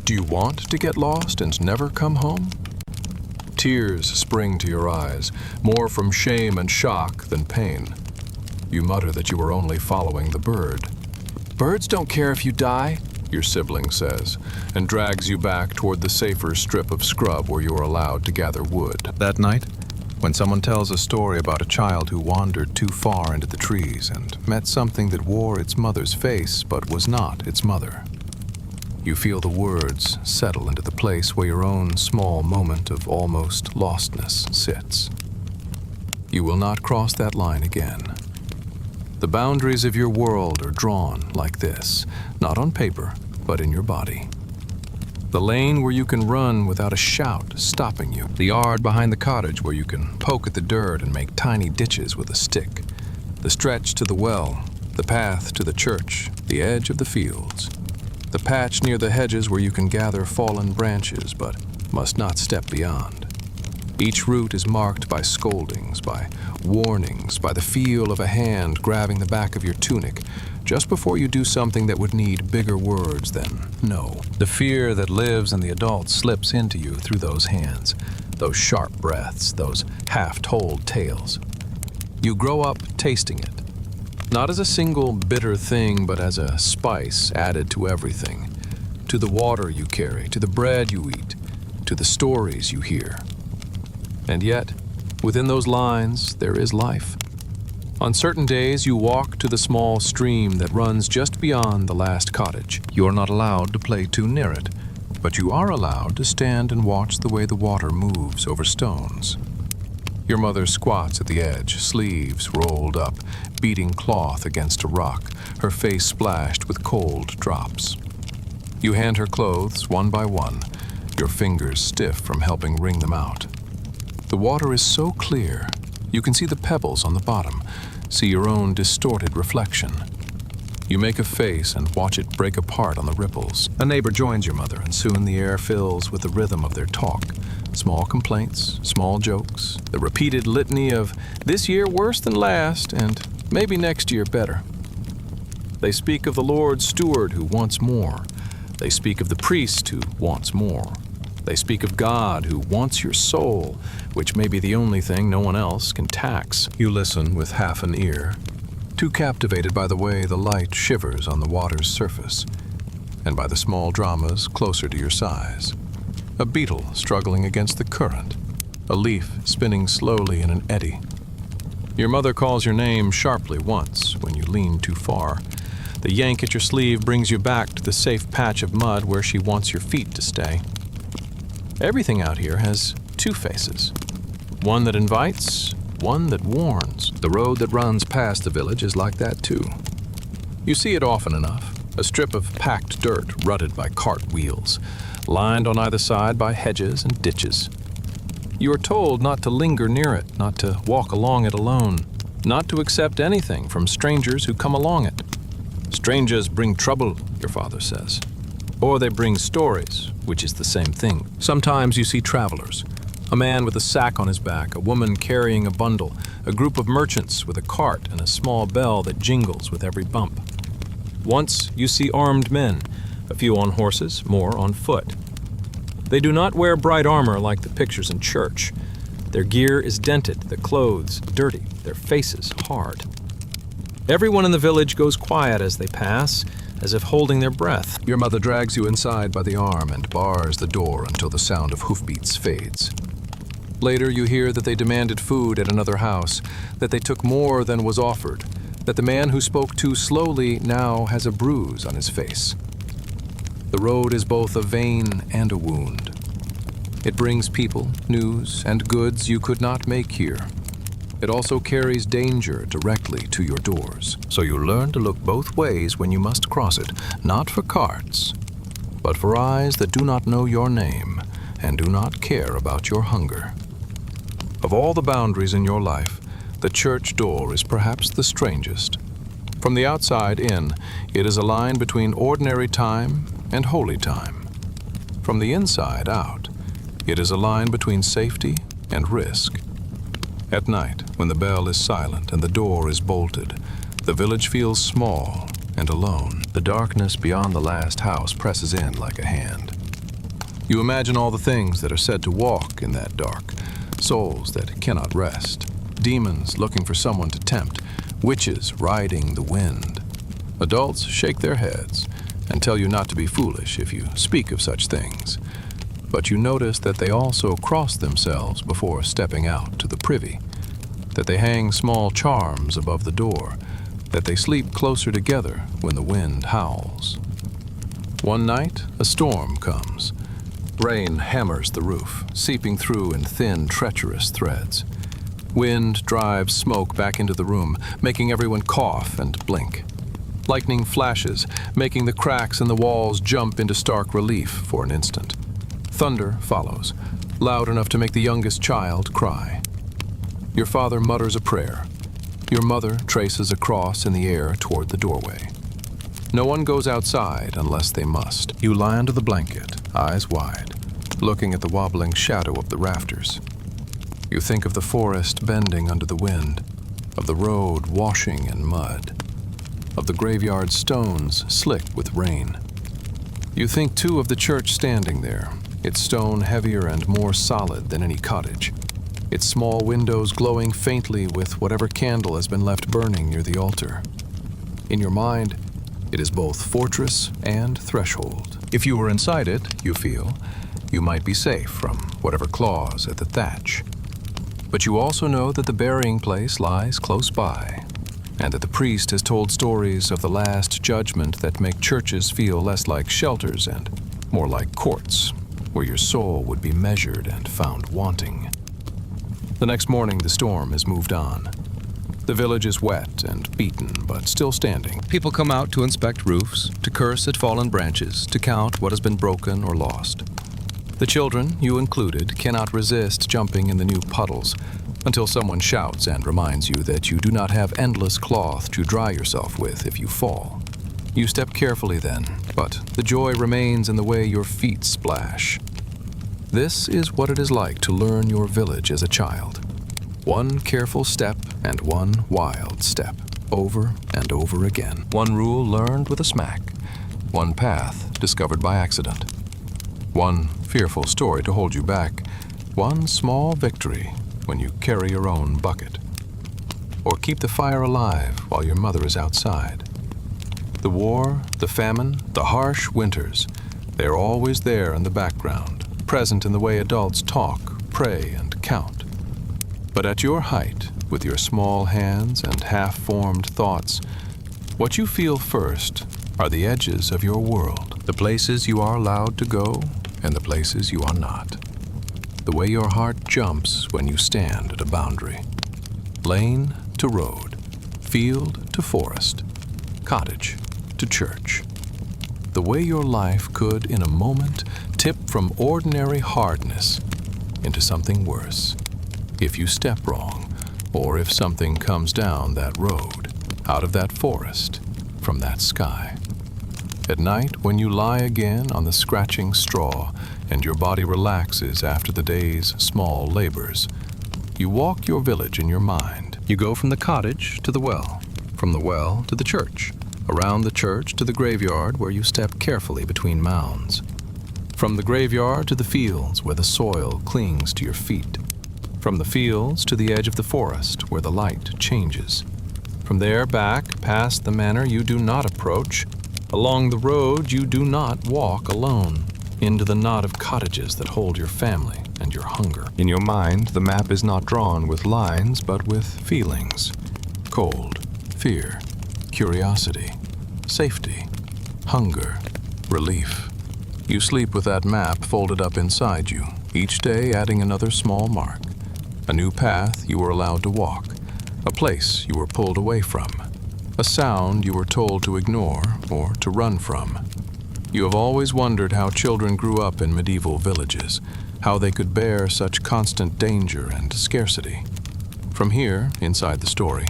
Do you want to get lost and never come home? Tears spring to your eyes, more from shame and shock than pain. You mutter that you are only following the bird. "Birds don't care if you die," your sibling says, and drags you back toward the safer strip of scrub where you are allowed to gather wood. That night, when someone tells a story about a child who wandered too far into the trees and met something that wore its mother's face but was not its mother, you feel the words settle into the place where your own small moment of almost lostness sits. You will not cross that line again. The boundaries of your world are drawn like this, not on paper, but in your body. The lane where you can run without a shout stopping you. The yard behind the cottage where you can poke at the dirt and make tiny ditches with a stick. The stretch to the well, the path to the church, the edge of the fields. The patch near the hedges where you can gather fallen branches but must not step beyond. Each route is marked by scoldings, by warnings, by the feel of a hand grabbing the back of your tunic just before you do something that would need bigger words than no. The fear that lives in the adult slips into you through those hands, those sharp breaths, those half-told tales. You grow up tasting it, not as a single bitter thing, but as a spice added to everything, to the water you carry, to the bread you eat, to the stories you hear. And yet, within those lines, there is life. On certain days, you walk to the small stream that runs just beyond the last cottage. You're not allowed to play too near it, but you are allowed to stand and watch the way the water moves over stones. Your mother squats at the edge, sleeves rolled up, beating cloth against a rock, her face splashed with cold drops. You hand her clothes one by one, your fingers stiff from helping wring them out. The water is so clear, you can see the pebbles on the bottom, see your own distorted reflection. You make a face and watch it break apart on the ripples. A neighbor joins your mother, and soon the air fills with the rhythm of their talk. Small complaints, small jokes, the repeated litany of "this year worse than last" and "maybe next year better." They speak of the Lord's steward who wants more. They speak of the priest who wants more. They speak of God who wants your soul, which may be the only thing no one else can tax. You listen with half an ear, too captivated by the way the light shivers on the water's surface, and by the small dramas closer to your size. A beetle struggling against the current, a leaf spinning slowly in an eddy. Your mother calls your name sharply once when you lean too far. The yank at your sleeve brings you back to the safe patch of mud where she wants your feet to stay. Everything out here has two faces. One that invites, one that warns. The road that runs past the village is like that too. You see it often enough, a strip of packed dirt rutted by cart wheels, lined on either side by hedges and ditches. You are told not to linger near it, not to walk along it alone, not to accept anything from strangers who come along it. Strangers bring trouble, your father says. Or they bring stories, which is the same thing. Sometimes you see travelers, a man with a sack on his back, a woman carrying a bundle, a group of merchants with a cart and a small bell that jingles with every bump. Once you see armed men, a few on horses, more on foot. They do not wear bright armor like the pictures in church. Their gear is dented, the clothes dirty, their faces hard. Everyone in the village goes quiet as they pass, as if holding their breath. Your mother drags you inside by the arm and bars the door until the sound of hoofbeats fades. Later, you hear that they demanded food at another house, that they took more than was offered, that the man who spoke too slowly now has a bruise on his face. The road is both a vein and a wound. It brings people, news, and goods you could not make here. It also carries danger directly to your doors. So you learn to look both ways when you must cross it, not for carts, but for eyes that do not know your name and do not care about your hunger. Of all the boundaries in your life, the church door is perhaps the strangest. From the outside in, it is a line between ordinary time and holy time. From the inside out, it is a line between safety and risk. At night, when the bell is silent and the door is bolted, the village feels small and alone. The darkness beyond the last house presses in like a hand. You imagine all the things that are said to walk in that dark, souls that cannot rest, demons looking for someone to tempt, witches riding the wind. Adults shake their heads and tell you not to be foolish if you speak of such things. But you notice that they also cross themselves before stepping out to the privy, that they hang small charms above the door, that they sleep closer together when the wind howls. One night, a storm comes. Rain hammers the roof, seeping through in thin, treacherous threads. Wind drives smoke back into the room, making everyone cough and blink. Lightning flashes, making the cracks in the walls jump into stark relief for an instant. Thunder follows, loud enough to make the youngest child cry. Your father mutters a prayer. Your mother traces a cross in the air toward the doorway. No one goes outside unless they must. You lie under the blanket, eyes wide, looking at the wobbling shadow of the rafters. You think of the forest bending under the wind, of the road washing in mud, of the graveyard stones slick with rain. You think, too, of the church standing there, its stone heavier and more solid than any cottage, its small windows glowing faintly with whatever candle has been left burning near the altar. In your mind, it is both fortress and threshold. If you were inside it, you feel, you might be safe from whatever claws at the thatch. But you also know that the burying place lies close by, and that the priest has told stories of the last judgment that make churches feel less like shelters and more like courts, where your soul would be measured and found wanting. The next morning, the storm has moved on. The village is wet and beaten, but still standing. People come out to inspect roofs, to curse at fallen branches, to count what has been broken or lost. The children, you included, cannot resist jumping in the new puddles until someone shouts and reminds you that you do not have endless cloth to dry yourself with if you fall. You step carefully then, but the joy remains in the way your feet splash. This is what it is like to learn your village as a child. One careful step and one wild step, over and over again. One rule learned with a smack, one path discovered by accident. One fearful story to hold you back, one small victory when you carry your own bucket. Or keep the fire alive while your mother is outside. The war, the famine, the harsh winters, they are always there in the background, present in the way adults talk, pray, and count. But at your height, with your small hands and half-formed thoughts, what you feel first are the edges of your world, the places you are allowed to go and the places you are not. The way your heart jumps when you stand at a boundary. Lane to road, field to forest, cottage to church. The way your life could, in a moment, tip from ordinary hardness into something worse, if you step wrong, or if something comes down that road, out of that forest, from that sky. At night, when you lie again on the scratching straw and your body relaxes after the day's small labors, you walk your village in your mind. You go from the cottage to the well, from the well to the church, around the church to the graveyard where you step carefully between mounds, from the graveyard to the fields where the soil clings to your feet, from the fields to the edge of the forest where the light changes. From there back past the manor you do not approach, along the road you do not walk alone, into the knot of cottages that hold your family and your hunger. In your mind, the map is not drawn with lines, but with feelings. Cold, fear, curiosity, safety, hunger, relief. You sleep with that map folded up inside you, each day adding another small mark. A new path you were allowed to walk, a place you were pulled away from, a sound you were told to ignore or to run from. You have always wondered how children grew up in medieval villages, how they could bear such constant danger and scarcity. From here, inside the story,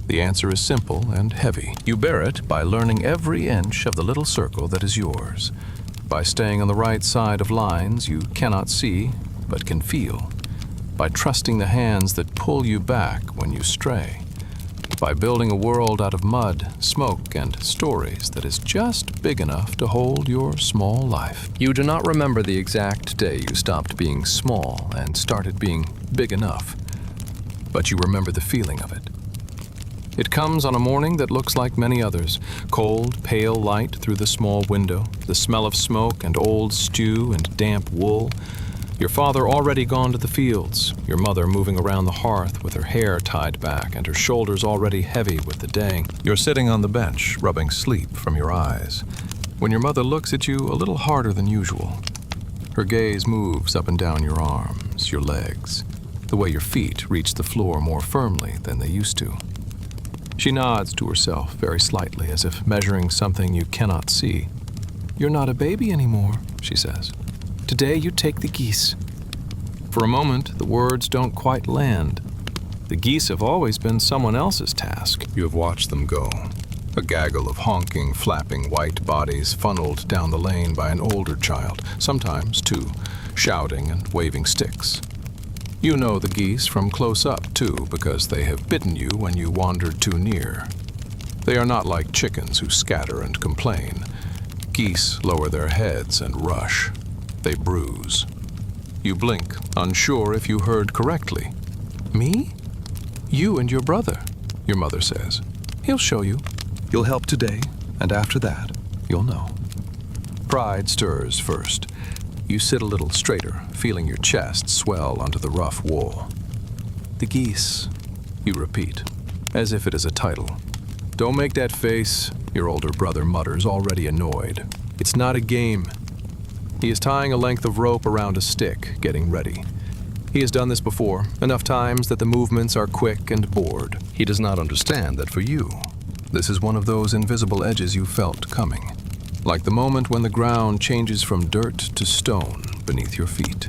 The answer is simple and heavy. You bear it by learning every inch of the little circle that is yours, by staying on the right side of lines you cannot see but can feel, by trusting the hands that pull you back when you stray, by building a world out of mud, smoke, and stories that is just big enough to hold your small life. You do not remember the exact day you stopped being small and started being big enough, but you remember the feeling of it. It comes on a morning that looks like many others, cold, pale light through the small window, the smell of smoke and old stew and damp wool, your father already gone to the fields, your mother moving around the hearth with her hair tied back and her shoulders already heavy with the day. You're sitting on the bench, rubbing sleep from your eyes, when your mother looks at you a little harder than usual. Her gaze moves up and down your arms, your legs, the way your feet reach the floor more firmly than they used to. She nods to herself very slightly, as if measuring something you cannot see. "You're not a baby anymore," she says. "Today you take the geese." For a moment, the words don't quite land. The geese have always been someone else's task. You have watched them go. A gaggle of honking, flapping white bodies funneled down the lane by an older child, sometimes two, shouting and waving sticks. You know the geese from close up, too, because they have bitten you when you wandered too near. They are not like chickens who scatter and complain. Geese lower their heads and rush. They bruise. You blink, unsure if you heard correctly. "Me? You and your brother," your mother says. "He'll show you. You'll help today, and after that, you'll know." Pride stirs first. You sit a little straighter, feeling your chest swell under the rough wool. "The geese," you repeat, as if it is a title. "Don't make that face," your older brother mutters, already annoyed. "It's not a game." He is tying a length of rope around a stick, getting ready. He has done this before, enough times that the movements are quick and bored. He does not understand that for you, this is one of those invisible edges you felt coming, like the moment when the ground changes from dirt to stone beneath your feet.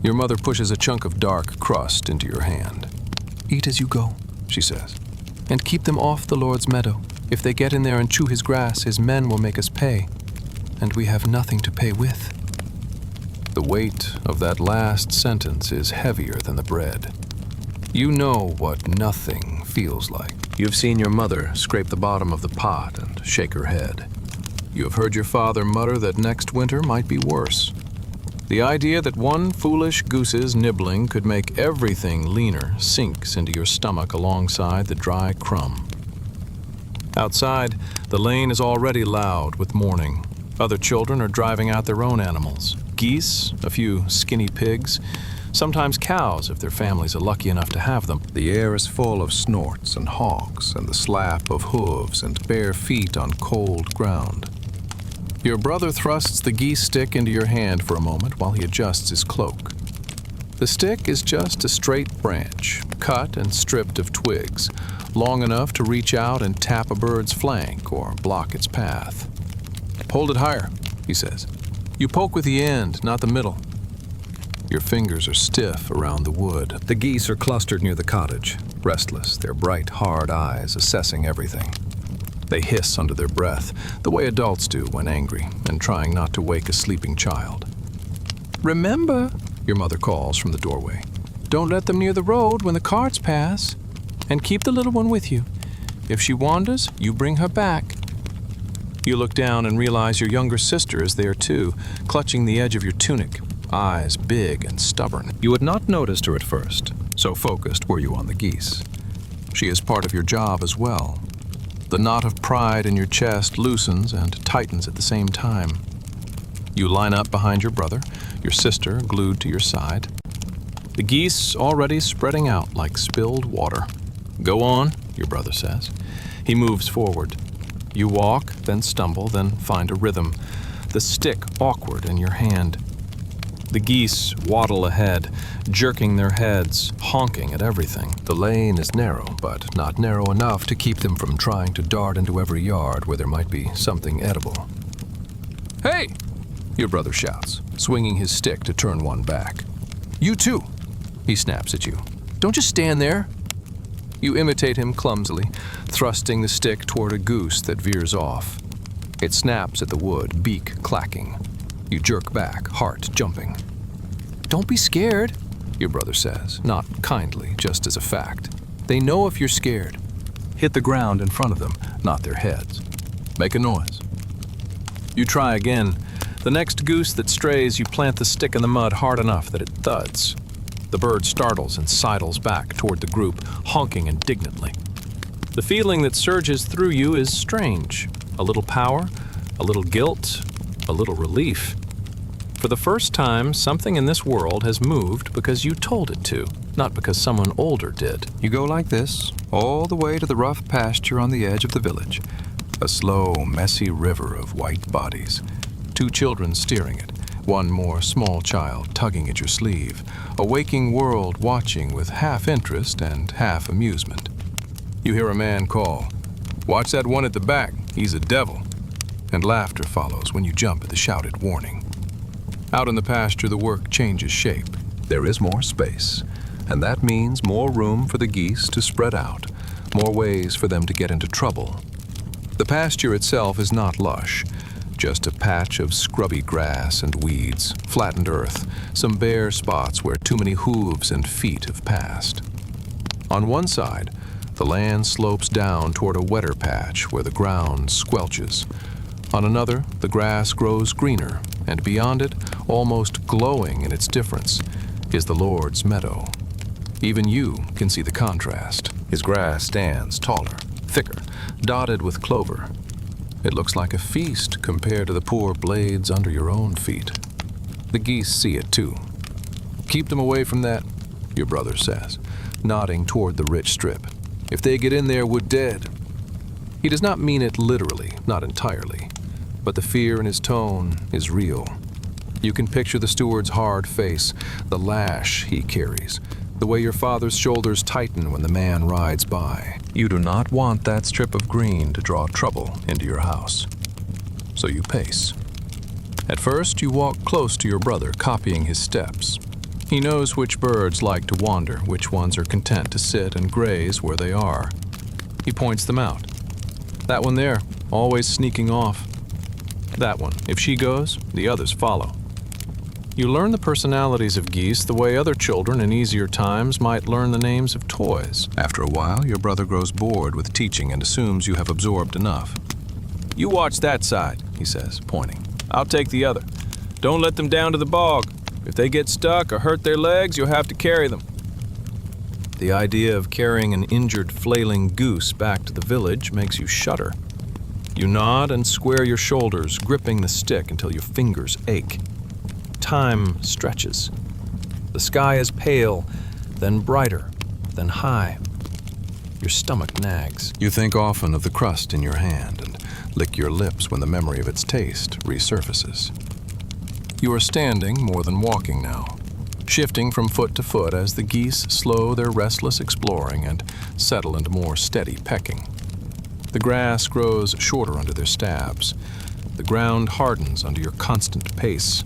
Your mother pushes a chunk of dark crust into your hand. "Eat as you go," she says, "and keep them off the Lord's meadow. If they get in there and chew his grass, his men will make us pay, and we have nothing to pay with." The weight of that last sentence is heavier than the bread. You know what nothing feels like. You've seen your mother scrape the bottom of the pot and shake her head. You have heard your father mutter that next winter might be worse. The idea that one foolish goose's nibbling could make everything leaner sinks into your stomach alongside the dry crumb. Outside, the lane is already loud with mourning. Other children are driving out their own animals. Geese, a few skinny pigs, sometimes cows if their families are lucky enough to have them. The air is full of snorts and honks and the slap of hooves and bare feet on cold ground. Your brother thrusts the geese stick into your hand for a moment while he adjusts his cloak. The stick is just a straight branch, cut and stripped of twigs, long enough to reach out and tap a bird's flank or block its path. "Hold it higher," he says. "You poke with the end, not the middle." Your fingers are stiff around the wood. The geese are clustered near the cottage, restless, their bright, hard eyes assessing everything. They hiss under their breath, the way adults do when angry and trying not to wake a sleeping child. "Remember," your mother calls from the doorway, "don't let them near the road when the carts pass. And keep the little one with you. If she wanders, you bring her back." You look down and realize your younger sister is there too, clutching the edge of your tunic, eyes big and stubborn. You had not noticed her at first, so focused were you on the geese. She is part of your job as well. The knot of pride in your chest loosens and tightens at the same time. You line up behind your brother, your sister glued to your side. The geese already spreading out like spilled water. "Go on," your brother says. He moves forward. You walk, then stumble, then find a rhythm, the stick awkward in your hand. The geese waddle ahead, jerking their heads, honking at everything. The lane is narrow, but not narrow enough to keep them from trying to dart into every yard where there might be something edible. "Hey!" your brother shouts, swinging his stick to turn one back. "You too!" he snaps at you. "Don't just stand there." You imitate him clumsily, thrusting the stick toward a goose that veers off. It snaps at the wood, beak clacking. You jerk back, heart jumping. "Don't be scared," your brother says, not kindly, just as a fact. They know if you're scared. Hit the ground in front of them, not their heads. Make a noise. You try again. The next goose that strays, you plant the stick in the mud hard enough that it thuds. The bird startles and sidles back toward the group, honking indignantly. The feeling that surges through you is strange. A little power, a little guilt, a little relief. For the first time, something in this world has moved because you told it to, not because someone older did. You go like this, all the way to the rough pasture on the edge of the village. A slow, messy river of white bodies. 2 children steering it, one more small child tugging at your sleeve. A waking world watching with half interest and half amusement. You hear a man call, "Watch that one at the back, he's a devil." And laughter follows when you jump at the shouted warning. Out in the pasture, the work changes shape. There is more space, and that means more room for the geese to spread out, more ways for them to get into trouble. The pasture itself is not lush, just a patch of scrubby grass and weeds, flattened earth, some bare spots where too many hooves and feet have passed. On one side, the land slopes down toward a wetter patch where the ground squelches. On another, the grass grows greener, and beyond it, almost glowing in its difference, is the Lord's meadow. Even you can see the contrast. His grass stands taller, thicker, dotted with clover. It looks like a feast compared to the poor blades under your own feet. The geese see it too. "Keep them away from that," your brother says, nodding toward the rich strip. "If they get in there, we're dead." He does not mean it literally, not entirely, but the fear in his tone is real. You can picture the steward's hard face, the lash he carries, the way your father's shoulders tighten when the man rides by. You do not want that strip of green to draw trouble into your house. So you pace. At first, you walk close to your brother, copying his steps. He knows which birds like to wander, which ones are content to sit and graze where they are. He points them out. "That one there, always sneaking off. That one, if she goes, the others follow." You learn the personalities of geese the way other children in easier times might learn the names of toys. After a while, your brother grows bored with teaching and assumes you have absorbed enough. "You watch that side," he says, pointing. "I'll take the other. Don't let them down to the bog. If they get stuck or hurt their legs, you'll have to carry them." The idea of carrying an injured, flailing goose back to the village makes you shudder. You nod and square your shoulders, gripping the stick until your fingers ache. Time stretches. The sky is pale, then brighter, then high. Your stomach nags. You think often of the crust in your hand and lick your lips when the memory of its taste resurfaces. You are standing more than walking now, shifting from foot to foot as the geese slow their restless exploring and settle into more steady pecking. The grass grows shorter under their stabs. The ground hardens under your constant pace.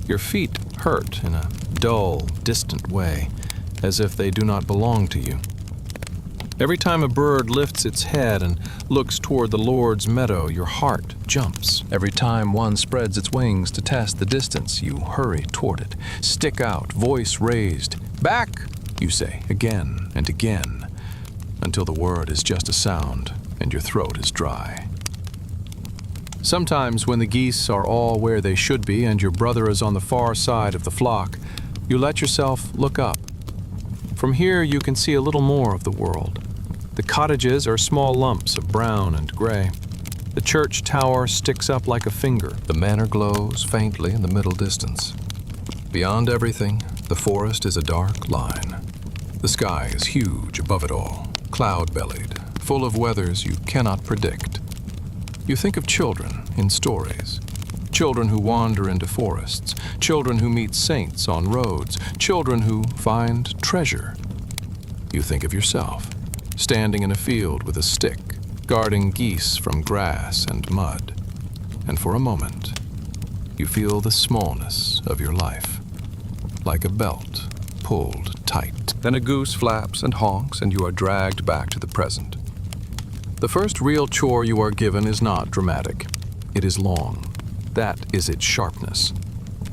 Your feet hurt in a dull, distant way, as if they do not belong to you. Every time a bird lifts its head and looks toward the Lord's meadow, your heart jumps. Every time one spreads its wings to test the distance, you hurry toward it, stick out, voice raised. "Back!" you say again and again, until the word is just a sound and your throat is dry. Sometimes when the geese are all where they should be and your brother is on the far side of the flock, you let yourself look up. From here you can see a little more of the world. The cottages are small lumps of brown and gray. The church tower sticks up like a finger. The manor glows faintly in the middle distance. Beyond everything, the forest is a dark line. The sky is huge above it all, cloud-bellied, full of weathers you cannot predict. You think of children in stories. Children who wander into forests. Children who meet saints on roads. Children who find treasure. You think of yourself, standing in a field with a stick, guarding geese from grass and mud. And for a moment, you feel the smallness of your life, like a belt pulled tight. tight. Then a goose flaps and honks, and you are dragged back to the present. The first real chore you are given is not dramatic. It is long. That is its sharpness.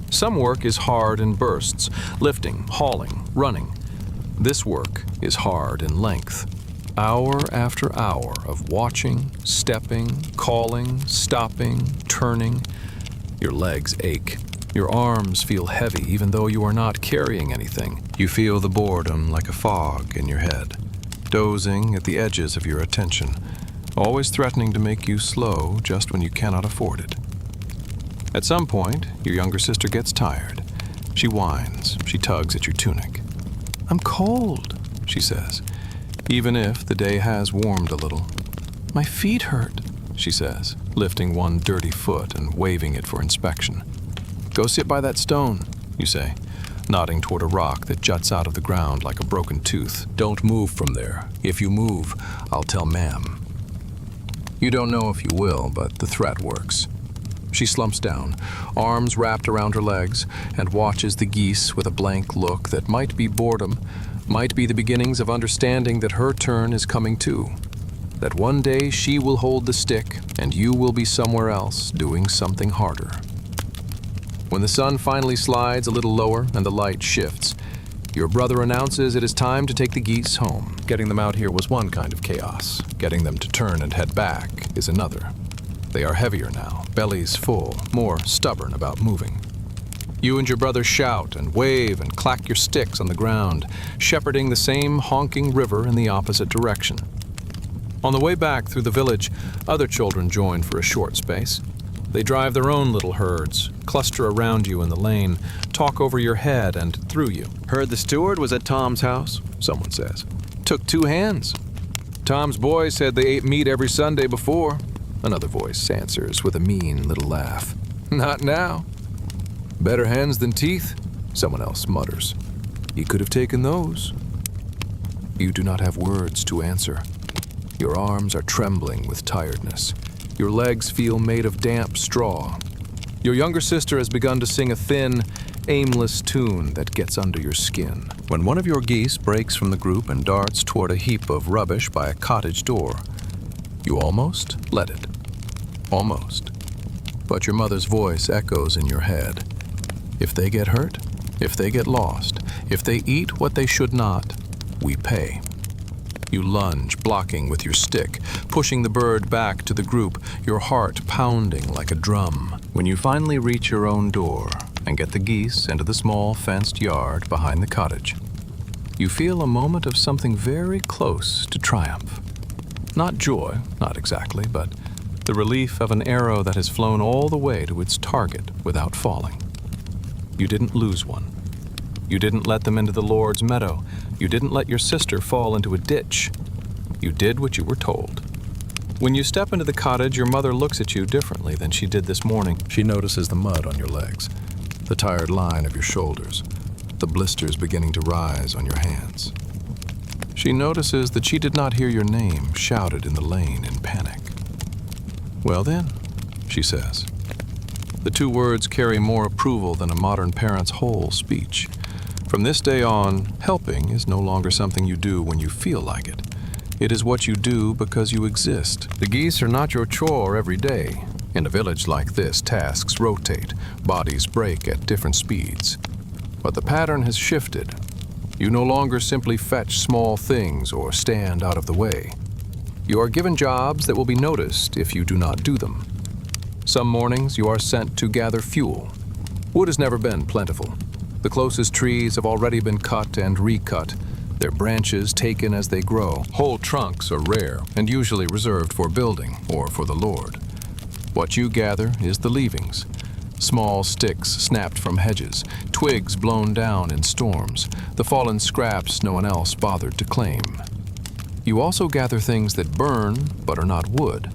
Some work is hard in bursts, lifting, hauling, running. This work is hard in length. Hour after hour of watching, stepping, calling, stopping, turning. Your legs ache. Your arms feel heavy even though you are not carrying anything. You feel the boredom like a fog in your head, dozing at the edges of your attention, always threatening to make you slow just when you cannot afford it. At some point, your younger sister gets tired. She whines. She tugs at your tunic. "I'm cold," she says, even if the day has warmed a little. "My feet hurt," she says, lifting one dirty foot and waving it for inspection. "Go sit by that stone," you say, nodding toward a rock that juts out of the ground like a broken tooth. "Don't move from there. If you move, I'll tell Ma'am." You don't know if you will, but the threat works. She slumps down, arms wrapped around her legs, and watches the geese with a blank look that might be boredom, might be the beginnings of understanding that her turn is coming too. That one day she will hold the stick and you will be somewhere else doing something harder. When the sun finally slides a little lower and the light shifts, your brother announces it is time to take the geese home. Getting them out here was one kind of chaos. Getting them to turn and head back is another. They are heavier now, bellies full, more stubborn about moving. You and your brother shout and wave and clack your sticks on the ground, shepherding the same honking river in the opposite direction. On the way back through the village, other children join for a short space. They drive their own little herds, cluster around you in the lane, talk over your head and through you. "Heard the steward was at Tom's house," someone says. "Took 2 hands. Tom's boys said they ate meat every Sunday before." Another voice answers with a mean little laugh. "Not now." "Better hands than teeth," someone else mutters. "He could have taken those." You do not have words to answer. Your arms are trembling with tiredness. Your legs feel made of damp straw. Your younger sister has begun to sing a thin, aimless tune that gets under your skin. When one of your geese breaks from the group and darts toward a heap of rubbish by a cottage door, you almost let it. Almost. But your mother's voice echoes in your head. If they get hurt, if they get lost, if they eat what they should not, we pay. You lunge, blocking with your stick, pushing the bird back to the group, your heart pounding like a drum. When you finally reach your own door and get the geese into the small fenced yard behind the cottage, you feel a moment of something very close to triumph. Not joy, not exactly, but the relief of an arrow that has flown all the way to its target without falling. You didn't lose one. You didn't let them into the Lord's meadow. You didn't let your sister fall into a ditch. You did what you were told. When you step into the cottage, your mother looks at you differently than she did this morning. She notices the mud on your legs, the tired line of your shoulders, the blisters beginning to rise on your hands. She notices that she did not hear your name shouted in the lane in panic. "Well then," she says. The 2 words carry more approval than a modern parent's whole speech. From this day on, helping is no longer something you do when you feel like it. It is what you do because you exist. The geese are not your chore every day. In a village like this, tasks rotate, bodies break at different speeds. But the pattern has shifted. You no longer simply fetch small things or stand out of the way. You are given jobs that will be noticed if you do not do them. Some mornings you are sent to gather fuel. Wood has never been plentiful. The closest trees have already been cut and recut, their branches taken as they grow. Whole trunks are rare and usually reserved for building or for the Lord. What you gather is the leavings. Small sticks snapped from hedges, twigs blown down in storms, the fallen scraps no one else bothered to claim. You also gather things that burn but are not wood.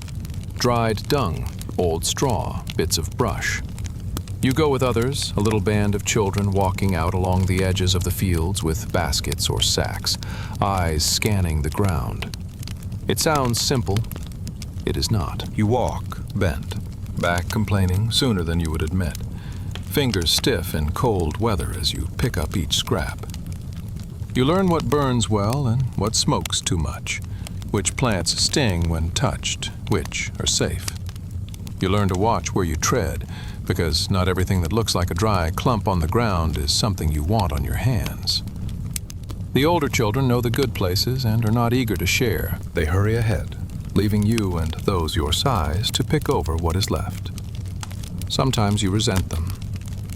Dried dung, old straw, bits of brush. You go with others, a little band of children walking out along the edges of the fields with baskets or sacks, eyes scanning the ground. It sounds simple. It is not. You walk, bent, back complaining sooner than you would admit, fingers stiff in cold weather as you pick up each scrap. You learn what burns well and what smokes too much, which plants sting when touched, which are safe. You learn to watch where you tread, because not everything that looks like a dry clump on the ground is something you want on your hands. The older children know the good places and are not eager to share. They hurry ahead, leaving you and those your size to pick over what is left. Sometimes you resent them.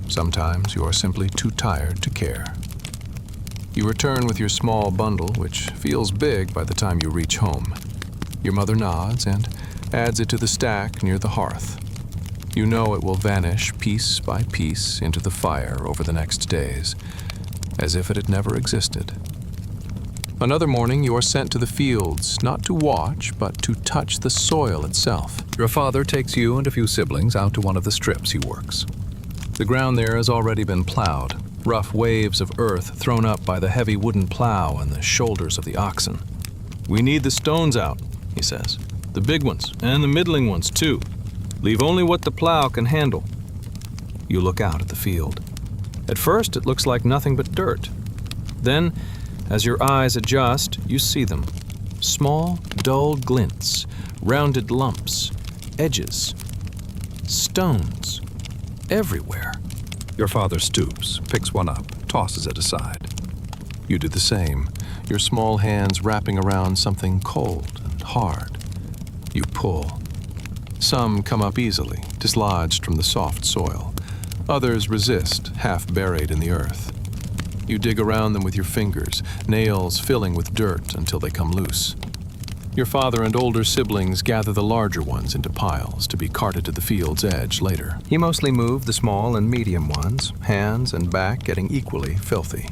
Sometimes you are simply too tired to care. You return with your small bundle, which feels big by the time you reach home. Your mother nods and adds it to the stack near the hearth. You know it will vanish piece by piece into the fire over the next days, as if it had never existed. Another morning, you are sent to the fields, not to watch, but to touch the soil itself. Your father takes you and a few siblings out to one of the strips he works. The ground there has already been plowed, rough waves of earth thrown up by the heavy wooden plow and the shoulders of the oxen. "We need the stones out," he says. "The big ones, and the middling ones, too. Leave only what the plow can handle." You look out at the field. At first, it looks like nothing but dirt. Then, as your eyes adjust, you see them. Small, dull glints, rounded lumps, edges, stones, everywhere. Your father stoops, picks one up, tosses it aside. You do the same, your small hands wrapping around something cold and hard. You pull. Some come up easily, dislodged from the soft soil. Others resist, half buried in the earth. You dig around them with your fingers, nails filling with dirt until they come loose. Your father and older siblings gather the larger ones into piles to be carted to the field's edge later. He mostly moved the small and medium ones, hands and back getting equally filthy.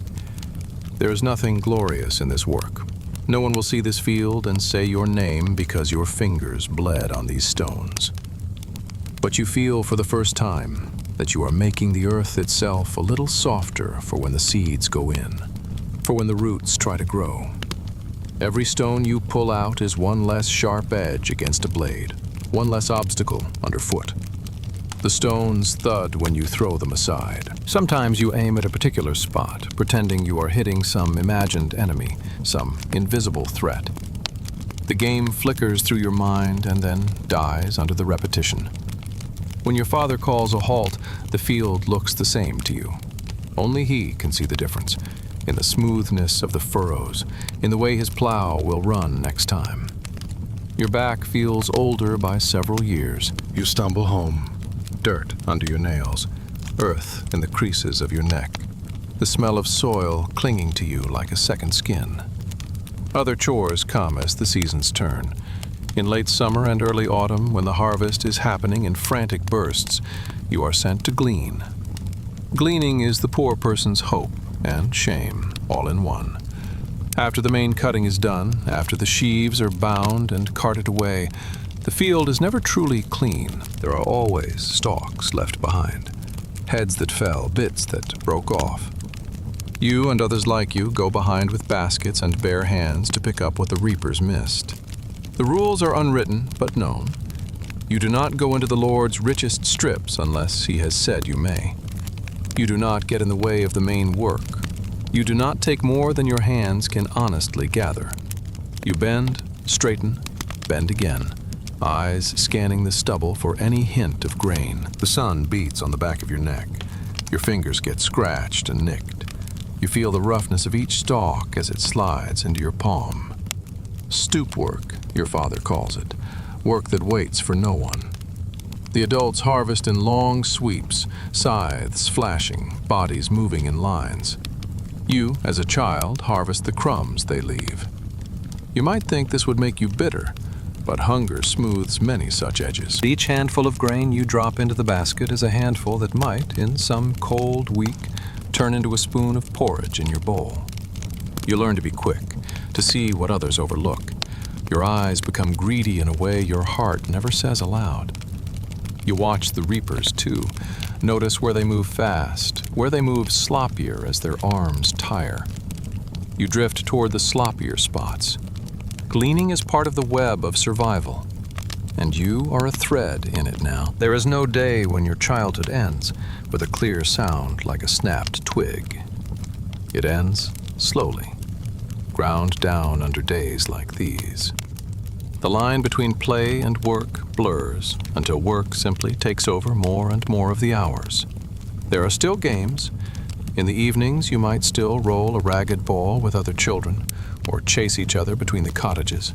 There is nothing glorious in this work. No one will see this field and say your name because your fingers bled on these stones. But you feel for the first time that you are making the earth itself a little softer for when the seeds go in, for when the roots try to grow. Every stone you pull out is one less sharp edge against a blade, one less obstacle underfoot. The stones thud when you throw them aside. Sometimes you aim at a particular spot, pretending you are hitting some imagined enemy, some invisible threat. The game flickers through your mind and then dies under the repetition. When your father calls a halt, the field looks the same to you. Only he can see the difference, in the smoothness of the furrows, in the way his plow will run next time. Your back feels older by several years. You stumble home. Dirt under your nails, earth in the creases of your neck, the smell of soil clinging to you like a second skin. Other chores come as the seasons turn. In late summer and early autumn, when the harvest is happening in frantic bursts, you are sent to glean. Gleaning is the poor person's hope and shame, all in one. After the main cutting is done, after the sheaves are bound and carted away, the field is never truly clean. There are always stalks left behind, heads that fell, bits that broke off. You and others like you go behind with baskets and bare hands to pick up what the reapers missed. The rules are unwritten, but known. You do not go into the Lord's richest strips unless he has said you may. You do not get in the way of the main work. You do not take more than your hands can honestly gather. You bend, straighten, bend again, eyes scanning the stubble for any hint of grain. The sun beats on the back of your neck. Your fingers get scratched and nicked. You feel the roughness of each stalk as it slides into your palm. Stoop work, your father calls it, work that waits for no one. The adults harvest in long sweeps, scythes flashing, bodies moving in lines. You, as a child, harvest the crumbs they leave. You might think this would make you bitter, but hunger smooths many such edges. Each handful of grain you drop into the basket is a handful that might, in some cold week, turn into a spoon of porridge in your bowl. You learn to be quick, to see what others overlook. Your eyes become greedy in a way your heart never says aloud. You watch the reapers, too. Notice where they move fast, where they move sloppier as their arms tire. You drift toward the sloppier spots. Gleaning is part of the web of survival, and you are a thread in it now. There is no day when your childhood ends with a clear sound like a snapped twig. It ends slowly, ground down under days like these. The line between play and work blurs until work simply takes over more and more of the hours. There are still games. In the evenings, you might still roll a ragged ball with other children or chase each other between the cottages.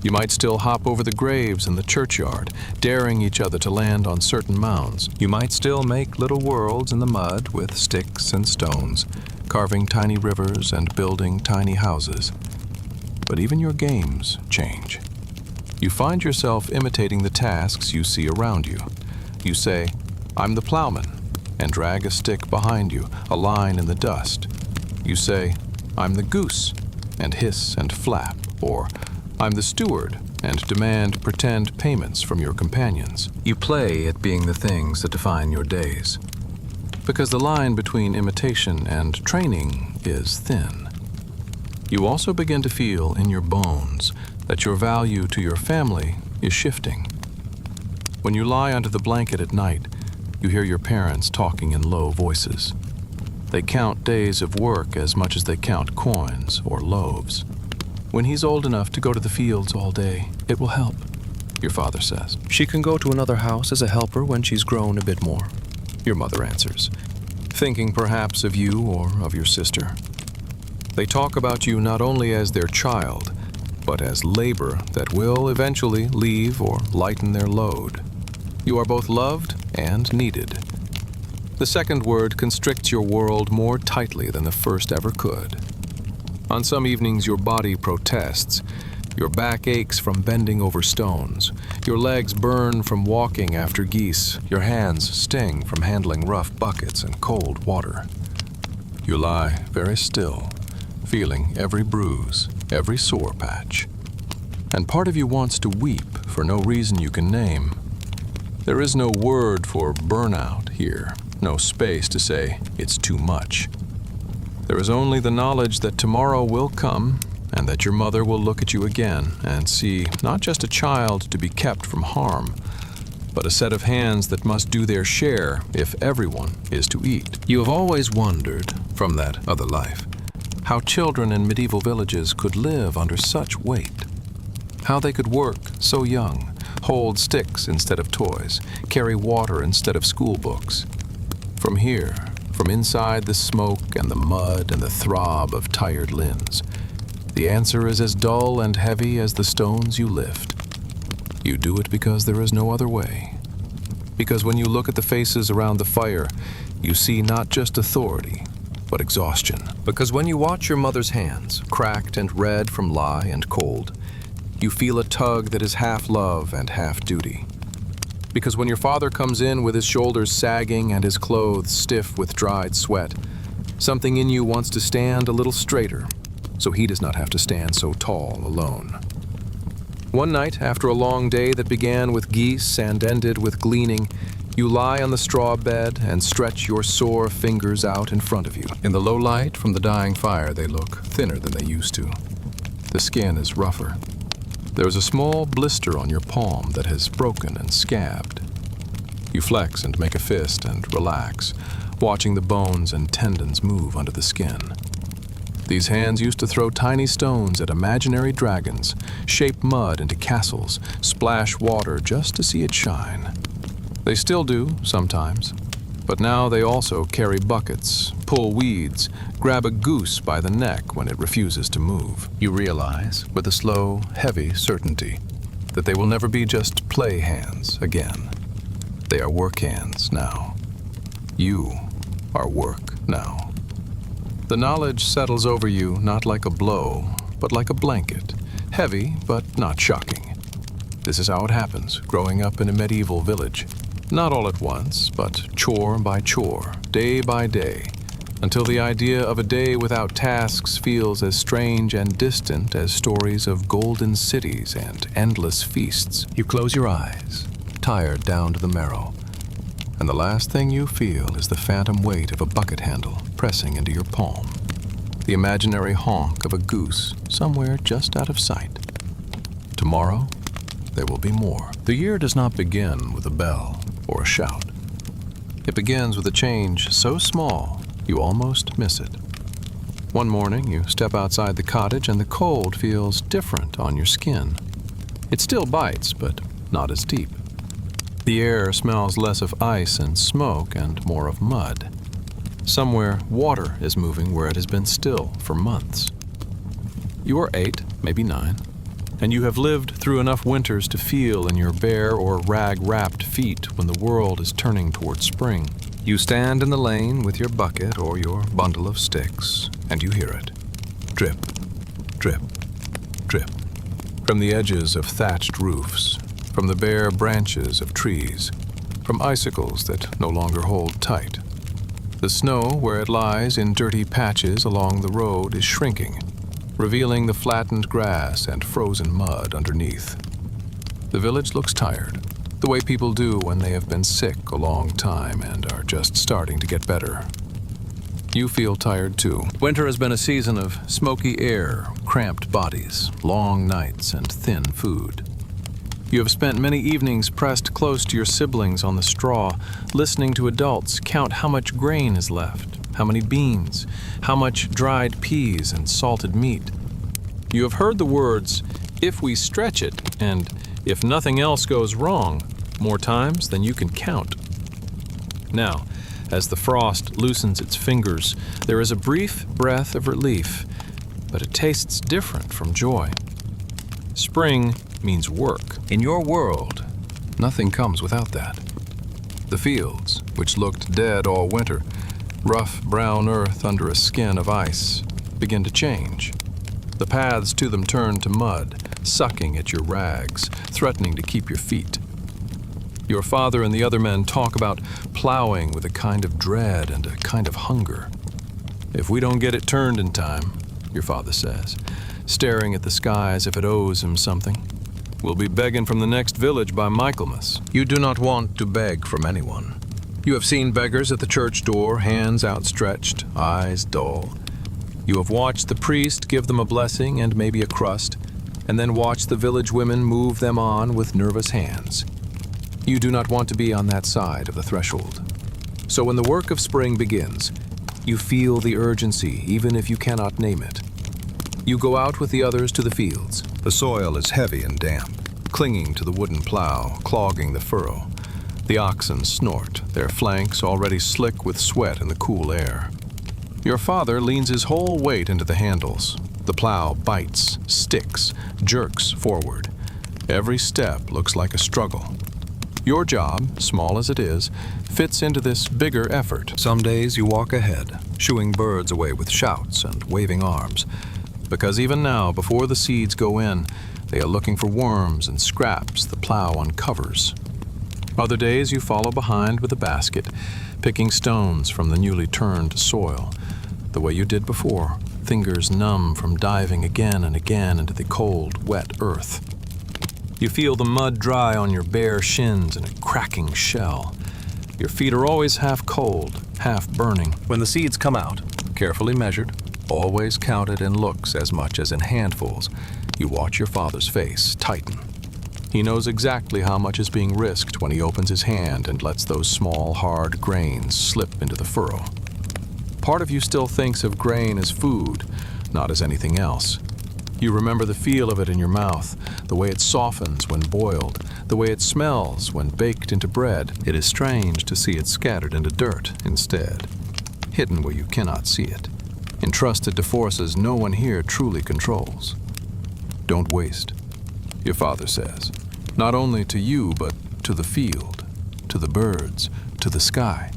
You might still hop over the graves in the churchyard, daring each other to land on certain mounds. You might still make little worlds in the mud with sticks and stones, carving tiny rivers and building tiny houses. But even your games change. You find yourself imitating the tasks you see around you. You say, "I'm the plowman," and drag a stick behind you, a line in the dust. You say, "I'm the goose," and hiss and flap, or "I'm the steward," and demand pretend payments from your companions. You play at being the things that define your days. Because the line between imitation and training is thin. You also begin to feel in your bones that your value to your family is shifting. When you lie under the blanket at night, you hear your parents talking in low voices. They count days of work as much as they count coins or loaves. "When he's old enough to go to the fields all day, it will help," your father says. "She can go to another house as a helper when she's grown a bit more," your mother answers, thinking perhaps of you or of your sister. They talk about you not only as their child, but as labor that will eventually leave or lighten their load. You are both loved and needed. The second word constricts your world more tightly than the first ever could. On some evenings, your body protests. Your back aches from bending over stones. Your legs burn from walking after geese. Your hands sting from handling rough buckets and cold water. You lie very still, feeling every bruise, every sore patch. And part of you wants to weep for no reason you can name. There is no word for burnout here, no space to say it's too much. There is only the knowledge that tomorrow will come and that your mother will look at you again and see not just a child to be kept from harm, but a set of hands that must do their share if everyone is to eat. You have always wondered, from that other life, how children in medieval villages could live under such weight. How they could work so young, hold sticks instead of toys, carry water instead of school books. From here, from inside the smoke and the mud and the throb of tired limbs, the answer is as dull and heavy as the stones you lift. You do it because there is no other way. Because when you look at the faces around the fire, you see not just authority, but exhaustion. Because when you watch your mother's hands, cracked and red from lie and cold, you feel a tug that is half love and half duty. Because when your father comes in with his shoulders sagging and his clothes stiff with dried sweat, something in you wants to stand a little straighter, so he does not have to stand so tall alone. One night, after a long day that began with geese and ended with gleaning, you lie on the straw bed and stretch your sore fingers out in front of you. In the low light from the dying fire, they look thinner than they used to. The skin is rougher. There is a small blister on your palm that has broken and scabbed. You flex and make a fist and relax, watching the bones and tendons move under the skin. These hands used to throw tiny stones at imaginary dragons, shape mud into castles, splash water just to see it shine. They still do, sometimes. But now they also carry buckets, pull weeds, grab a goose by the neck when it refuses to move. You realize, with a slow, heavy certainty, that they will never be just play hands again. They are work hands now. You are work now. The knowledge settles over you not like a blow, but like a blanket, heavy but not shocking. This is how it happens, growing up in a medieval village. Not all at once, but chore by chore, day by day, until the idea of a day without tasks feels as strange and distant as stories of golden cities and endless feasts. You close your eyes, tired down to the marrow, and the last thing you feel is the phantom weight of a bucket handle pressing into your palm, the imaginary honk of a goose somewhere just out of sight. Tomorrow, there will be more. The year does not begin with a bell or a shout. It begins with a change so small you almost miss it. One morning, you step outside the cottage and the cold feels different on your skin. It still bites, but not as deep. The air smells less of ice and smoke and more of mud. Somewhere, water is moving where it has been still for months. You are 8, maybe 9, and you have lived through enough winters to feel in your bare or rag-wrapped feet when the world is turning toward spring. You stand in the lane with your bucket or your bundle of sticks, and you hear it. Drip, drip, drip. From the edges of thatched roofs, from the bare branches of trees, from icicles that no longer hold tight. The snow, where it lies in dirty patches along the road, is shrinking, revealing the flattened grass and frozen mud underneath. The village looks tired, the way people do when they have been sick a long time and are just starting to get better. You feel tired too. Winter has been a season of smoky air, cramped bodies, long nights, and thin food. You have spent many evenings pressed close to your siblings on the straw, listening to adults count how much grain is left, how many beans, how much dried peas and salted meat. You have heard the words, "if we stretch it," and "if nothing else goes wrong," more times than you can count. Now, as the frost loosens its fingers, there is a brief breath of relief, but it tastes different from joy. Spring means work. In your world, nothing comes without that. The fields, which looked dead all winter, rough brown earth under a skin of ice, begin to change. The paths to them turn to mud, sucking at your rags, threatening to keep your feet. Your father and the other men talk about plowing with a kind of dread and a kind of hunger. "If we don't get it turned in time," your father says, staring at the sky as if it owes him something, "we'll be begging from the next village by Michaelmas." You do not want to beg from anyone. You have seen beggars at the church door, hands outstretched, eyes dull. You have watched the priest give them a blessing and maybe a crust, and then watched the village women move them on with nervous hands. You do not want to be on that side of the threshold. So when the work of spring begins, you feel the urgency even if you cannot name it. You go out with the others to the fields. The soil is heavy and damp, clinging to the wooden plow, clogging the furrow. The oxen snort, their flanks already slick with sweat in the cool air. Your father leans his whole weight into the handles. The plow bites, sticks, jerks forward. Every step looks like a struggle. Your job, small as it is, fits into this bigger effort. Some days you walk ahead, shooing birds away with shouts and waving arms, because even now, before the seeds go in, they are looking for worms and scraps the plow uncovers. Other days you follow behind with a basket, picking stones from the newly turned soil, the way you did before, fingers numb from diving again and again into the cold, wet earth. You feel the mud dry on your bare shins in a cracking shell. Your feet are always half cold, half burning. When the seeds come out, carefully measured, always counted in looks as much as in handfuls, you watch your father's face tighten. He knows exactly how much is being risked when he opens his hand and lets those small, hard grains slip into the furrow. Part of you still thinks of grain as food, not as anything else. You remember the feel of it in your mouth, the way it softens when boiled, the way it smells when baked into bread. It is strange to see it scattered into dirt instead, hidden where you cannot see it, entrusted to forces no one here truly controls. Don't waste, your father says, not only to you, but to the field, to the birds, to the sky.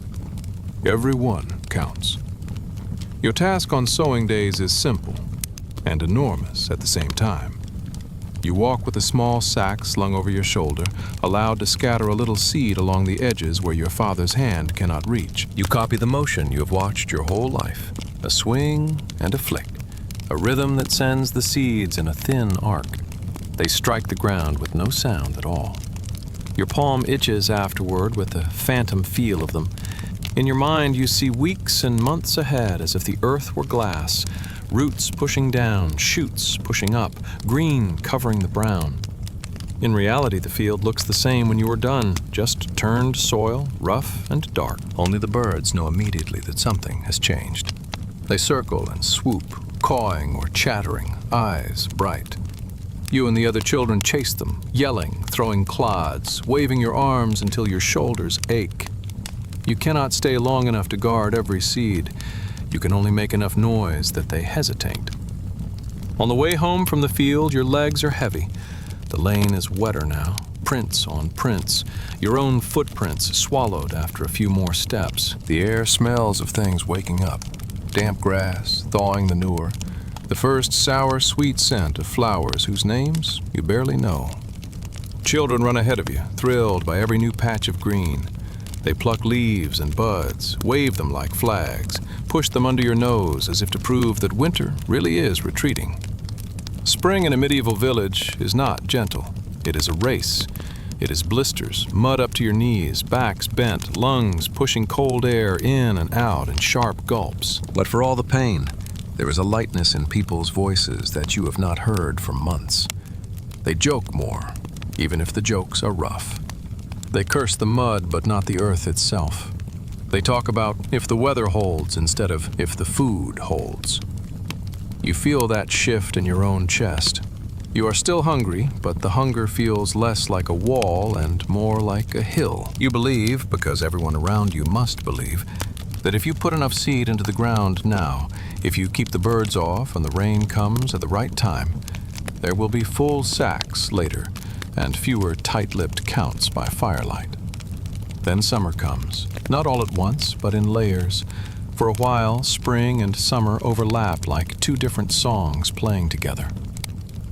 Every one counts. Your task on sowing days is simple and enormous at the same time. You walk with a small sack slung over your shoulder, allowed to scatter a little seed along the edges where your father's hand cannot reach. You copy the motion you have watched your whole life, a swing and a flick, a rhythm that sends the seeds in a thin arc. They strike the ground with no sound at all. Your palm itches afterward with the phantom feel of them. In your mind, you see weeks and months ahead as if the earth were glass, roots pushing down, shoots pushing up, green covering the brown. In reality, the field looks the same when you are done, just turned soil, rough and dark. Only the birds know immediately that something has changed. They circle and swoop, cawing or chattering, eyes bright. You and the other children chase them, yelling, throwing clods, waving your arms until your shoulders ache. You cannot stay long enough to guard every seed. You can only make enough noise that they hesitate. On the way home from the field, your legs are heavy. The lane is wetter now, prints on prints, your own footprints swallowed after a few more steps. The air smells of things waking up. Damp grass, thawing manure, the first sour, sweet scent of flowers whose names you barely know. Children run ahead of you, thrilled by every new patch of green. They pluck leaves and buds, wave them like flags, push them under your nose as if to prove that winter really is retreating. Spring in a medieval village is not gentle. It is a race. It is blisters, mud up to your knees, backs bent, lungs pushing cold air in and out in sharp gulps. But for all the pain, there is a lightness in people's voices that you have not heard for months. They joke more, even if the jokes are rough. They curse the mud, but not the earth itself. They talk about if the weather holds instead of if the food holds. You feel that shift in your own chest. You are still hungry, but the hunger feels less like a wall and more like a hill. You believe, because everyone around you must believe, that if you put enough seed into the ground now, if you keep the birds off and the rain comes at the right time, there will be full sacks later and fewer tight-lipped counts by firelight. Then summer comes, not all at once, but in layers. For a while, spring and summer overlap like two different songs playing together.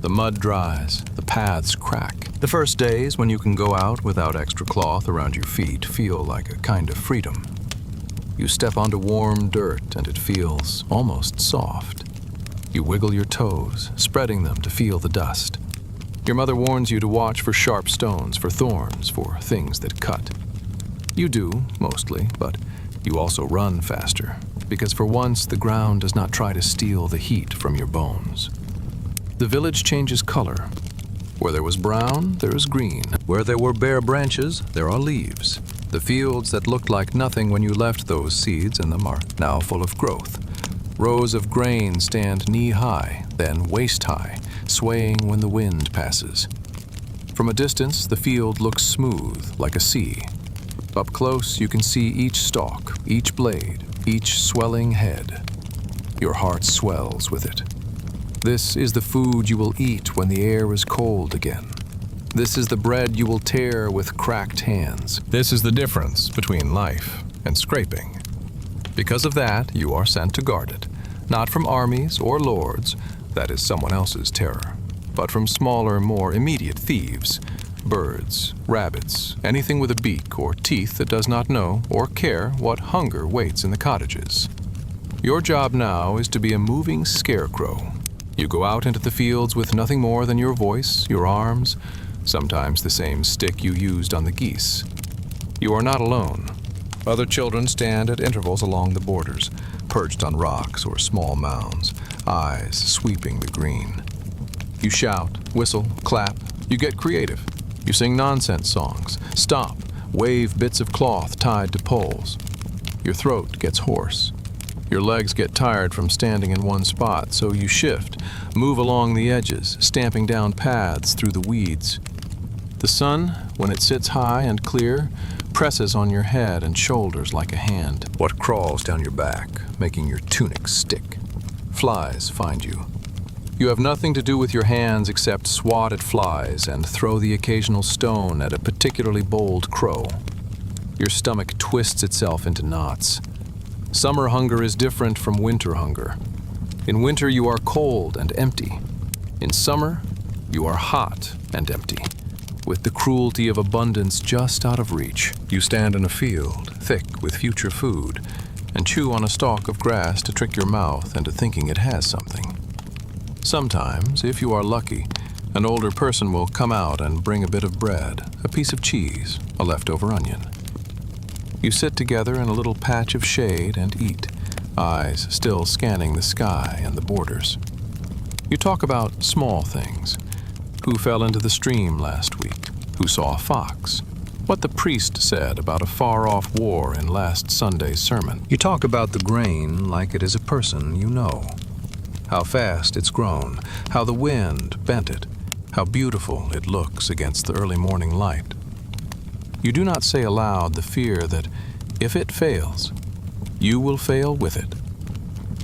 The mud dries, the paths crack. The first days when you can go out without extra cloth around your feet feel like a kind of freedom. You step onto warm dirt and it feels almost soft. You wiggle your toes, spreading them to feel the dust. Your mother warns you to watch for sharp stones, for thorns, for things that cut. You do, mostly, but you also run faster, because for once the ground does not try to steal the heat from your bones. The village changes color. Where there was brown, there is green. Where there were bare branches, there are leaves. The fields that looked like nothing when you left those seeds in them are now full of growth. Rows of grain stand knee-high, then waist-high, swaying when the wind passes. From a distance, the field looks smooth, like a sea. Up close, you can see each stalk, each blade, each swelling head. Your heart swells with it. This is the food you will eat when the air is cold again. This is the bread you will tear with cracked hands. This is the difference between life and scraping. Because of that, you are sent to guard it, not from armies or lords, that is someone else's terror, but from smaller, more immediate thieves, birds, rabbits, anything with a beak or teeth that does not know or care what hunger waits in the cottages. Your job now is to be a moving scarecrow. You go out into the fields with nothing more than your voice, your arms, sometimes the same stick you used on the geese. You are not alone. Other children stand at intervals along the borders, perched on rocks or small mounds, eyes sweeping the green. You shout, whistle, clap. You get creative. You sing nonsense songs, stomp, wave bits of cloth tied to poles. Your throat gets hoarse. Your legs get tired from standing in one spot, so you shift, move along the edges, stamping down paths through the weeds. The sun, when it sits high and clear, presses on your head and shoulders like a hand. What crawls down your back, making your tunic stick? Flies find you. You have nothing to do with your hands except swat at flies and throw the occasional stone at a particularly bold crow. Your stomach twists itself into knots. Summer hunger is different from winter hunger. In winter, you are cold and empty. In summer, you are hot and empty, with the cruelty of abundance just out of reach. You stand in a field, thick with future food, and chew on a stalk of grass to trick your mouth into thinking it has something. Sometimes, if you are lucky, an older person will come out and bring a bit of bread, a piece of cheese, a leftover onion. You sit together in a little patch of shade and eat, eyes still scanning the sky and the borders. You talk about small things. Who fell into the stream last week? Who saw a fox? What the priest said about a far-off war in last Sunday's sermon. You talk about the grain like it is a person you know. How fast it's grown, how the wind bent it, how beautiful it looks against the early morning light. You do not say aloud the fear that, if it fails, you will fail with it.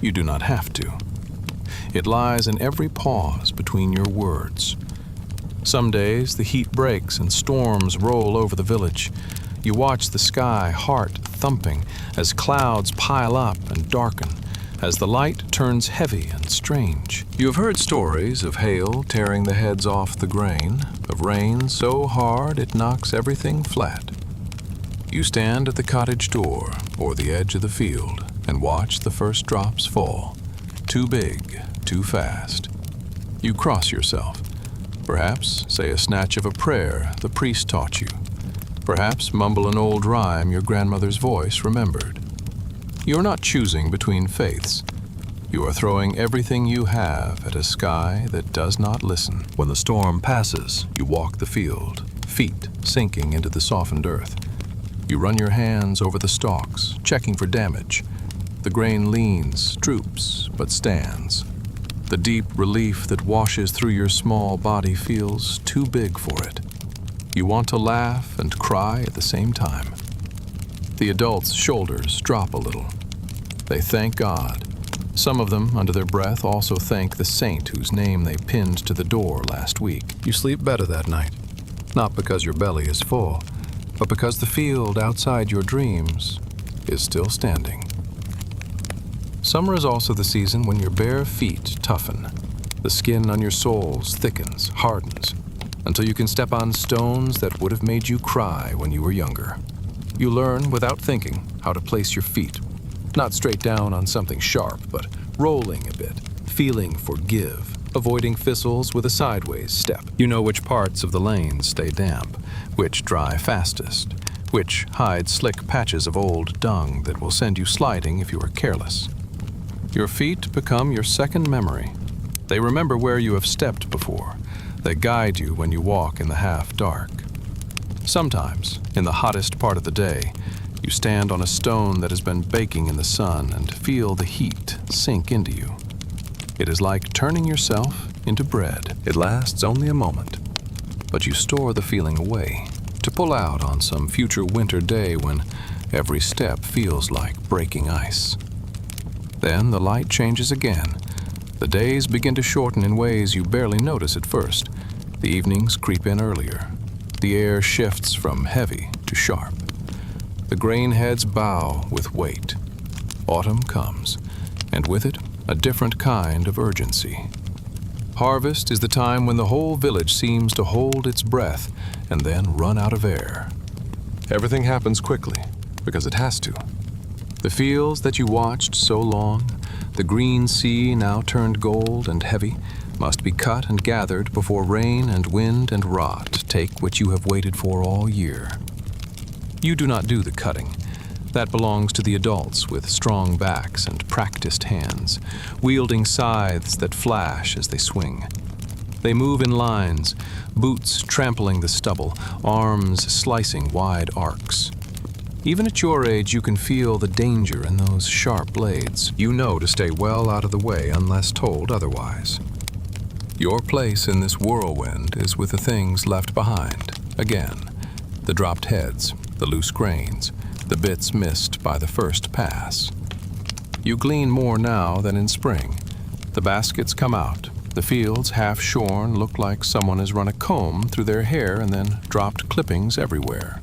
You do not have to. It lies in every pause between your words. Some days the heat breaks and storms roll over the village. You watch the sky, heart thumping, as clouds pile up and darken, as the light turns heavy and strange. You have heard stories of hail tearing the heads off the grain, of rain so hard it knocks everything flat. You stand at the cottage door or the edge of the field and watch the first drops fall. Too big, too fast. You cross yourself. Perhaps say a snatch of a prayer the priest taught you. Perhaps mumble an old rhyme your grandmother's voice remembered. You are not choosing between faiths. You are throwing everything you have at a sky that does not listen. When the storm passes, you walk the field, feet sinking into the softened earth. You run your hands over the stalks, checking for damage. The grain leans, droops, but stands. The deep relief that washes through your small body feels too big for it. You want to laugh and cry at the same time. The adults' shoulders drop a little. They thank God. Some of them, under their breath, also thank the saint whose name they pinned to the door last week. You sleep better that night, not because your belly is full, but because the field outside your dreams is still standing. Summer is also the season when your bare feet toughen. The skin on your soles thickens, hardens, until you can step on stones that would have made you cry when you were younger. You learn, without thinking, how to place your feet, not straight down on something sharp, but rolling a bit, feeling for give, avoiding thistles with a sideways step. You know which parts of the lane stay damp, which dry fastest, which hide slick patches of old dung that will send you sliding if you are careless. Your feet become your second memory. They remember where you have stepped before. They guide you when you walk in the half-dark. Sometimes, in the hottest part of the day, you stand on a stone that has been baking in the sun and feel the heat sink into you. It is like turning yourself into bread. It lasts only a moment, but you store the feeling away to pull out on some future winter day when every step feels like breaking ice. Then the light changes again. The days begin to shorten in ways you barely notice at first. The evenings creep in earlier. The air shifts from heavy to sharp. The grain heads bow with weight. Autumn comes, and with it, a different kind of urgency. Harvest is the time when the whole village seems to hold its breath and then run out of air. Everything happens quickly, because it has to. The fields that you watched so long, the green sea now turned gold and heavy, must be cut and gathered before rain and wind and rot take what you have waited for all year. You do not do the cutting. That belongs to the adults with strong backs and practiced hands, wielding scythes that flash as they swing. They move in lines, boots trampling the stubble, arms slicing wide arcs. Even at your age, you can feel the danger in those sharp blades. You know to stay well out of the way unless told otherwise. Your place in this whirlwind is with the things left behind. Again, the dropped heads, the loose grains, the bits missed by the first pass. You glean more now than in spring. The baskets come out. The fields, half shorn, look like someone has run a comb through their hair and then dropped clippings everywhere.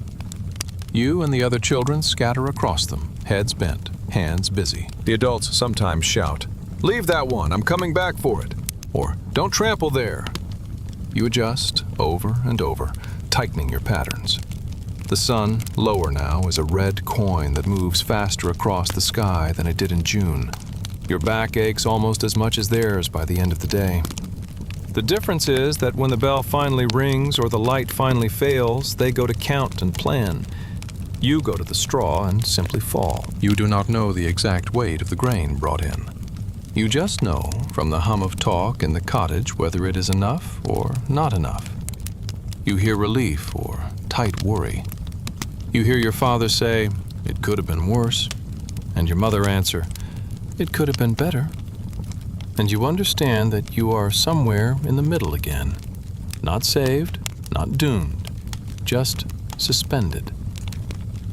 You and the other children scatter across them, heads bent, hands busy. The adults sometimes shout, "Leave that one, I'm coming back for it," or "Don't trample there." You adjust over and over, tightening your patterns. The sun, lower now, is a red coin that moves faster across the sky than it did in June. Your back aches almost as much as theirs by the end of the day. The difference is that when the bell finally rings or the light finally fails, they go to count and plan. You go to the straw and simply fall. You do not know the exact weight of the grain brought in. You just know from the hum of talk in the cottage whether it is enough or not enough. You hear relief or tight worry. You hear your father say, "It could have been worse," and your mother answer, "It could have been better." And you understand that you are somewhere in the middle again, not saved, not doomed, just suspended.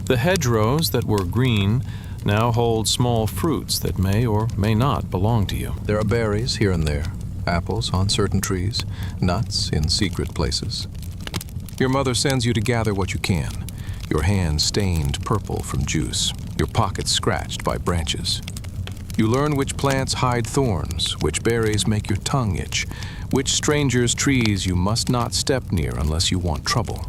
The hedgerows that were green now hold small fruits that may or may not belong to you. There are berries here and there, apples on certain trees, nuts in secret places. Your mother sends you to gather what you can, your hands stained purple from juice, your pockets scratched by branches. You learn which plants hide thorns, which berries make your tongue itch, which strangers' trees you must not step near unless you want trouble.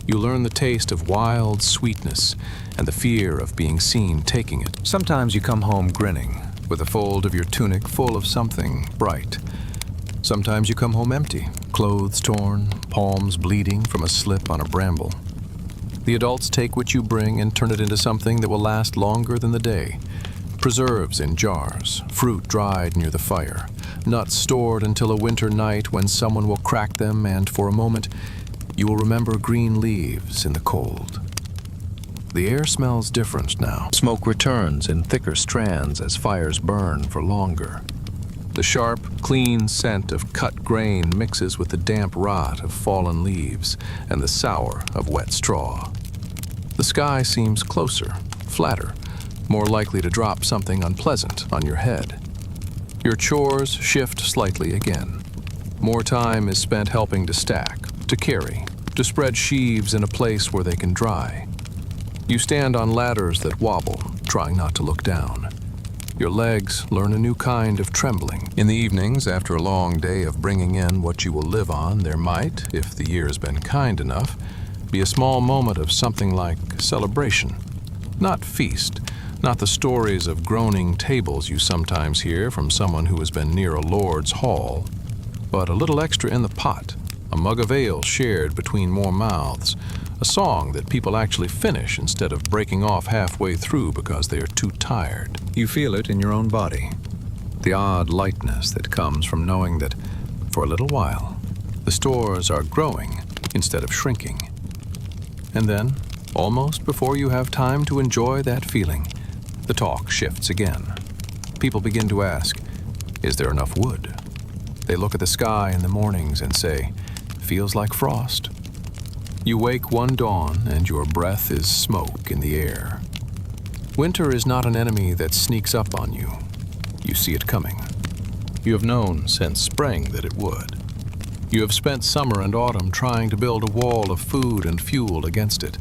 You learn the taste of wild sweetness and the fear of being seen taking it. Sometimes you come home grinning, with a fold of your tunic full of something bright. Sometimes you come home empty, clothes torn, palms bleeding from a slip on a bramble. The adults take what you bring and turn it into something that will last longer than the day. Preserves in jars, fruit dried near the fire, nuts stored until a winter night when someone will crack them and, for a moment, you will remember green leaves in the cold. The air smells different now. Smoke returns in thicker strands as fires burn for longer. The sharp, clean scent of cut grain mixes with the damp rot of fallen leaves and the sour of wet straw. The sky seems closer, flatter, more likely to drop something unpleasant on your head. Your chores shift slightly again. More time is spent helping to stack, to carry, to spread sheaves in a place where they can dry. You stand on ladders that wobble, trying not to look down. Your legs learn a new kind of trembling. In the evenings, after a long day of bringing in what you will live on, there might, if the year has been kind enough, be a small moment of something like celebration. Not feast, not the stories of groaning tables you sometimes hear from someone who has been near a lord's hall, but a little extra in the pot, a mug of ale shared between more mouths, a song that people actually finish instead of breaking off halfway through because they are too tired. You feel it in your own body, the odd lightness that comes from knowing that, for a little while, the stores are growing instead of shrinking. And then, almost before you have time to enjoy that feeling, the talk shifts again. People begin to ask, is there enough wood? They look at the sky in the mornings and say, feels like frost. You wake one dawn and your breath is smoke in the air. Winter is not an enemy that sneaks up on you. You see it coming. You have known since spring that it would. You have spent summer and autumn trying to build a wall of food and fuel against it.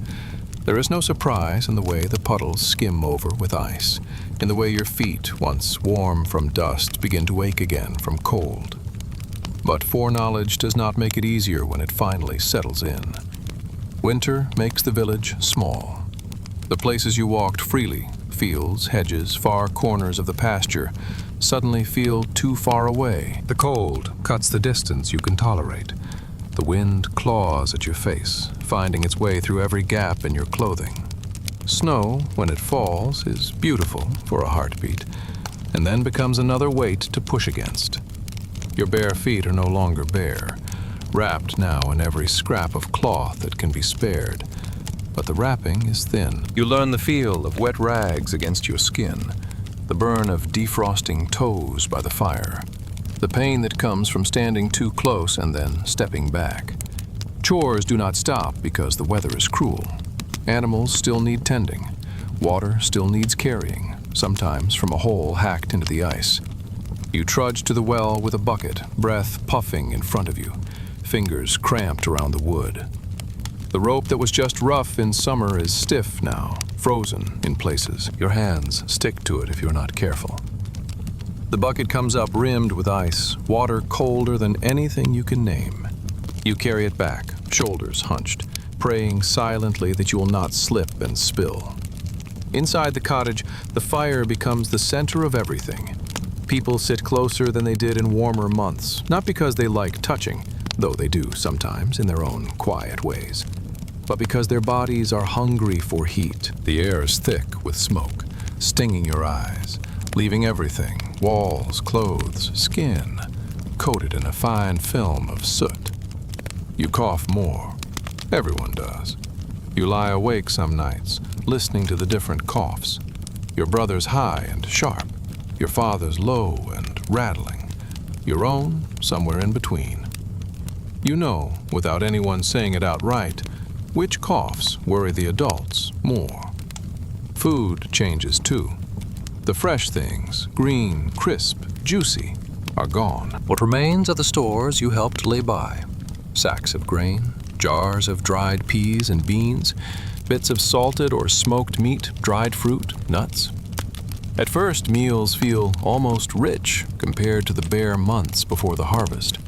There is no surprise in the way the puddles skim over with ice, in the way your feet, once warm from dust, begin to ache again from cold. But foreknowledge does not make it easier when it finally settles in. Winter makes the village small. The places you walked freely, fields, hedges, far corners of the pasture, suddenly feel too far away. The cold cuts the distance you can tolerate. The wind claws at your face, finding its way through every gap in your clothing. Snow, when it falls, is beautiful for a heartbeat, and then becomes another weight to push against. Your bare feet are no longer bare, wrapped now in every scrap of cloth that can be spared. But the wrapping is thin. You learn the feel of wet rags against your skin, the burn of defrosting toes by the fire, the pain that comes from standing too close and then stepping back. Chores do not stop because the weather is cruel. Animals still need tending. Water still needs carrying, sometimes from a hole hacked into the ice. You trudge to the well with a bucket, breath puffing in front of you, fingers cramped around the wood. The rope that was just rough in summer is stiff now, frozen in places. Your hands stick to it if you're not careful. The bucket comes up rimmed with ice, water colder than anything you can name. You carry it back, shoulders hunched, praying silently that you will not slip and spill. Inside the cottage, the fire becomes the center of everything. People sit closer than they did in warmer months, not because they like touching, though they do sometimes in their own quiet ways, but because their bodies are hungry for heat. The air is thick with smoke, stinging your eyes, leaving everything, walls, clothes, skin, coated in a fine film of soot. You cough more. Everyone does. You lie awake some nights, listening to the different coughs. Your brother's high and sharp, your father's low and rattling, your own somewhere in between. You know, without anyone saying it outright, which coughs worry the adults more. Food changes too. The fresh things, green, crisp, juicy, are gone. What remains are the stores you helped lay by. Sacks of grain, jars of dried peas and beans, bits of salted or smoked meat, dried fruit, nuts. At first, meals feel almost rich compared to the bare months before the harvest.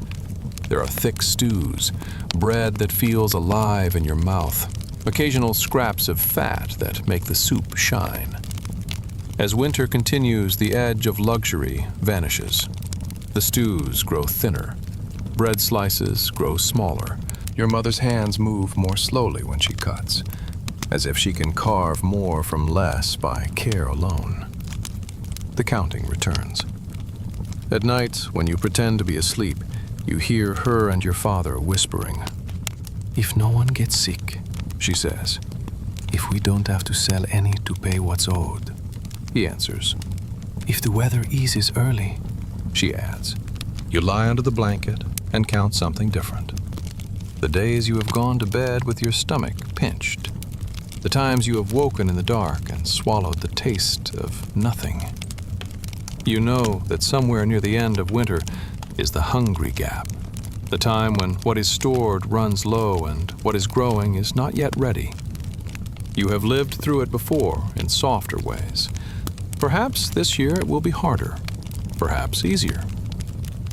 There are thick stews, bread that feels alive in your mouth, occasional scraps of fat that make the soup shine. As winter continues, the edge of luxury vanishes. The stews grow thinner. Bread slices grow smaller. Your mother's hands move more slowly when she cuts, as if she can carve more from less by care alone. The counting returns. At night, when you pretend to be asleep, you hear her and your father whispering. "If no one gets sick," she says. "If we don't have to sell any to pay what's owed," he answers. "If the weather eases early," she adds. You lie under the blanket and count something different. The days you have gone to bed with your stomach pinched. The times you have woken in the dark and swallowed the taste of nothing. You know that somewhere near the end of winter is the hungry gap, the time when what is stored runs low and what is growing is not yet ready. You have lived through it before in softer ways. Perhaps this year it will be harder, perhaps easier.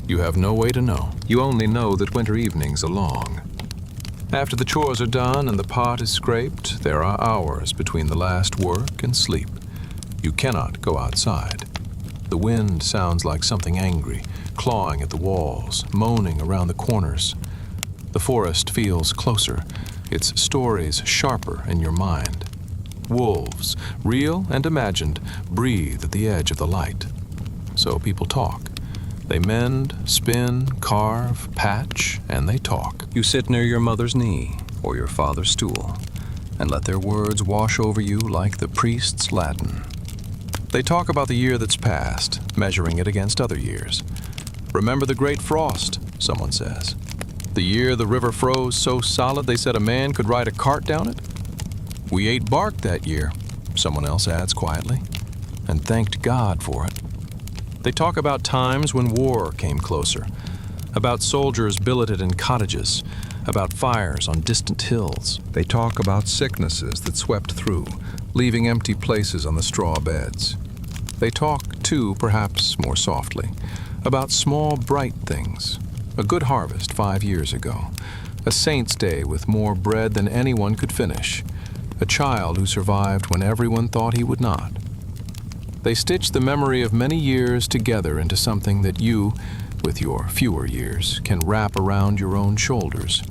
You have no way to know. You only know that winter evenings are long. After the chores are done and the pot is scraped, there are hours between the last work and sleep. You cannot go outside. The wind sounds like something angry, clawing at the walls, moaning around the corners. The forest feels closer, its stories sharper in your mind. Wolves, real and imagined, breathe at the edge of the light. So people talk. They mend, spin, carve, patch, and they talk. You sit near your mother's knee or your father's stool and let their words wash over you like the priest's Latin. They talk about the year that's passed, measuring it against other years. "Remember the great frost," someone says. "The year the river froze so solid they said a man could ride a cart down it?" "We ate bark that year," someone else adds quietly, and thanked God for it. They talk about times when war came closer, about soldiers billeted in cottages, about fires on distant hills. They talk about sicknesses that swept through, leaving empty places on the straw beds. They talk, too, perhaps more softly, about small, bright things. A good harvest 5 years ago, a saint's day with more bread than anyone could finish, a child who survived when everyone thought he would not. They stitch the memory of many years together into something that you, with your fewer years, can wrap around your own shoulders.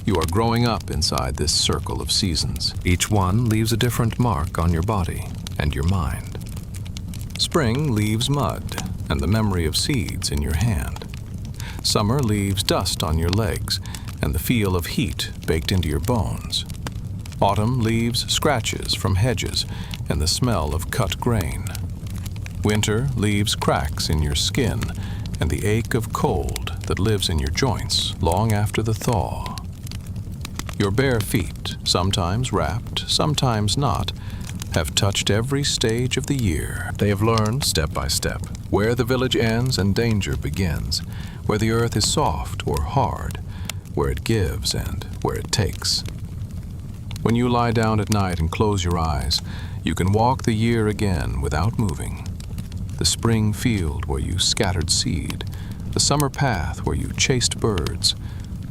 You are growing up inside this circle of seasons. Each one leaves a different mark on your body and your mind. Spring leaves mud and the memory of seeds in your hand. Summer leaves dust on your legs and the feel of heat baked into your bones. Autumn leaves scratches from hedges and the smell of cut grain. Winter leaves cracks in your skin and the ache of cold that lives in your joints long after the thaw. Your bare feet, sometimes wrapped, sometimes not, have touched every stage of the year. They have learned, step by step, where the village ends and danger begins, where the earth is soft or hard, where it gives and where it takes. When you lie down at night and close your eyes, you can walk the year again without moving. The spring field where you scattered seed, the summer path where you chased birds,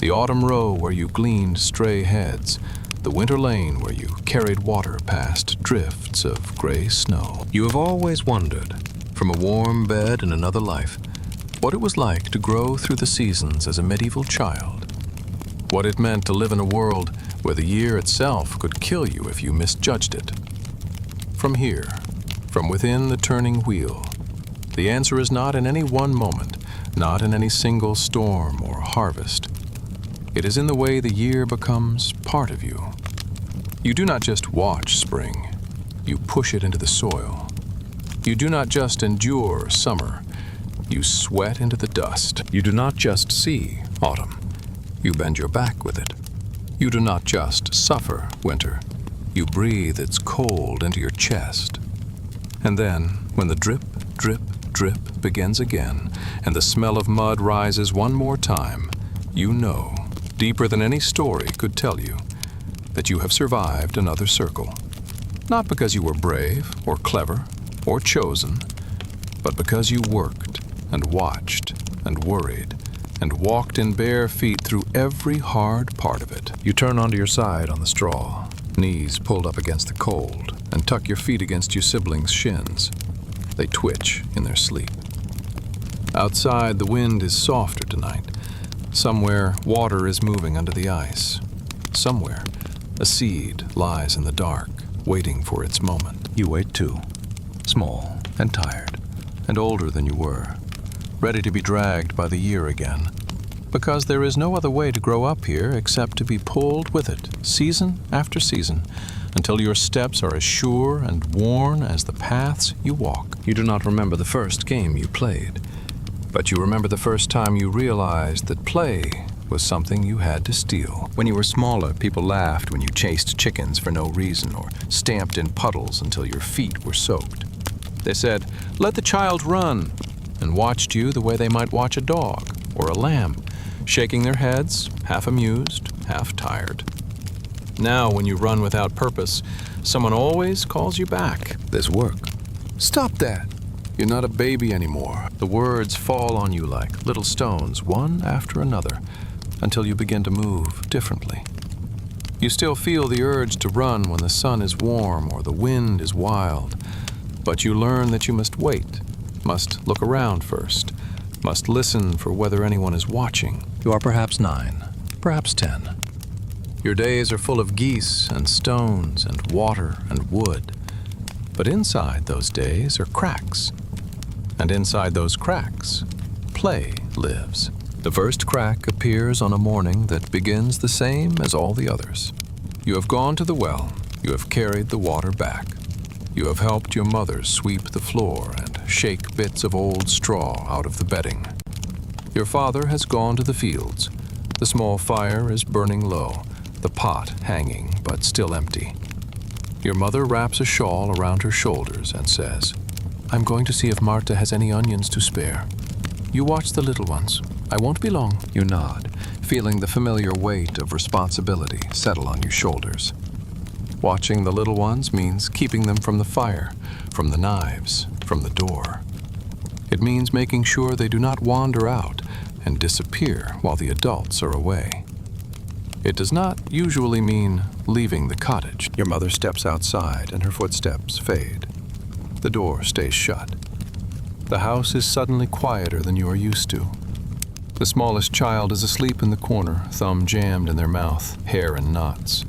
the autumn row where you gleaned stray heads, the winter lane where you carried water past drifts of gray snow. You have always wondered, from a warm bed in another life, what it was like to grow through the seasons as a medieval child. What it meant to live in a world where the year itself could kill you if you misjudged it. From here, from within the turning wheel, the answer is not in any one moment, not in any single storm or harvest. It is in the way the year becomes part of you. You do not just watch spring, you push it into the soil. You do not just endure summer, you sweat into the dust. You do not just see autumn, you bend your back with it. You do not just suffer winter, you breathe its cold into your chest. And then, when the drip, drip, drip begins again, and the smell of mud rises one more time, you know, deeper than any story could tell you, that you have survived another circle. Not because you were brave, or clever, or chosen, but because you worked, and watched, and worried, and walked in bare feet through every hard part of it. You turn onto your side on the straw, knees pulled up against the cold, and tuck your feet against your siblings' shins. They twitch in their sleep. Outside, the wind is softer tonight. Somewhere, water is moving under the ice. Somewhere, a seed lies in the dark, waiting for its moment. You wait too, small and tired, and older than you were, ready to be dragged by the year again, because there is no other way to grow up here except to be pulled with it, season after season, until your steps are as sure and worn as the paths you walk. You do not remember the first game you played, but you remember the first time you realized that play was something you had to steal. When you were smaller, people laughed when you chased chickens for no reason or stamped in puddles until your feet were soaked. They said, "Let the child run," and watched you the way they might watch a dog or a lamb, shaking their heads, half amused, half tired. Now, when you run without purpose, someone always calls you back. This work. Stop that. You're not a baby anymore. The words fall on you like little stones, one after another, until you begin to move differently. You still feel the urge to run when the sun is warm or the wind is wild, but you learn that you must wait, must look around first, must listen for whether anyone is watching. You are perhaps 9, perhaps 10. Your days are full of geese and stones and water and wood. But inside those days are cracks. And inside those cracks, play lives. The first crack appears on a morning that begins the same as all the others. You have gone to the well. You have carried the water back. You have helped your mother sweep the floor and shake bits of old straw out of the bedding. Your father has gone to the fields. The small fire is burning low, the pot hanging but still empty. Your mother wraps a shawl around her shoulders and says, "I'm going to see if Marta has any onions to spare. You watch the little ones. I won't be long." You nod, feeling the familiar weight of responsibility settle on your shoulders. Watching the little ones means keeping them from the fire, from the knives, from the door. It means making sure they do not wander out and disappear while the adults are away. It does not usually mean leaving the cottage. Your mother steps outside and her footsteps fade. The door stays shut. The house is suddenly quieter than you are used to. The smallest child is asleep in the corner, thumb jammed in their mouth, hair in knots.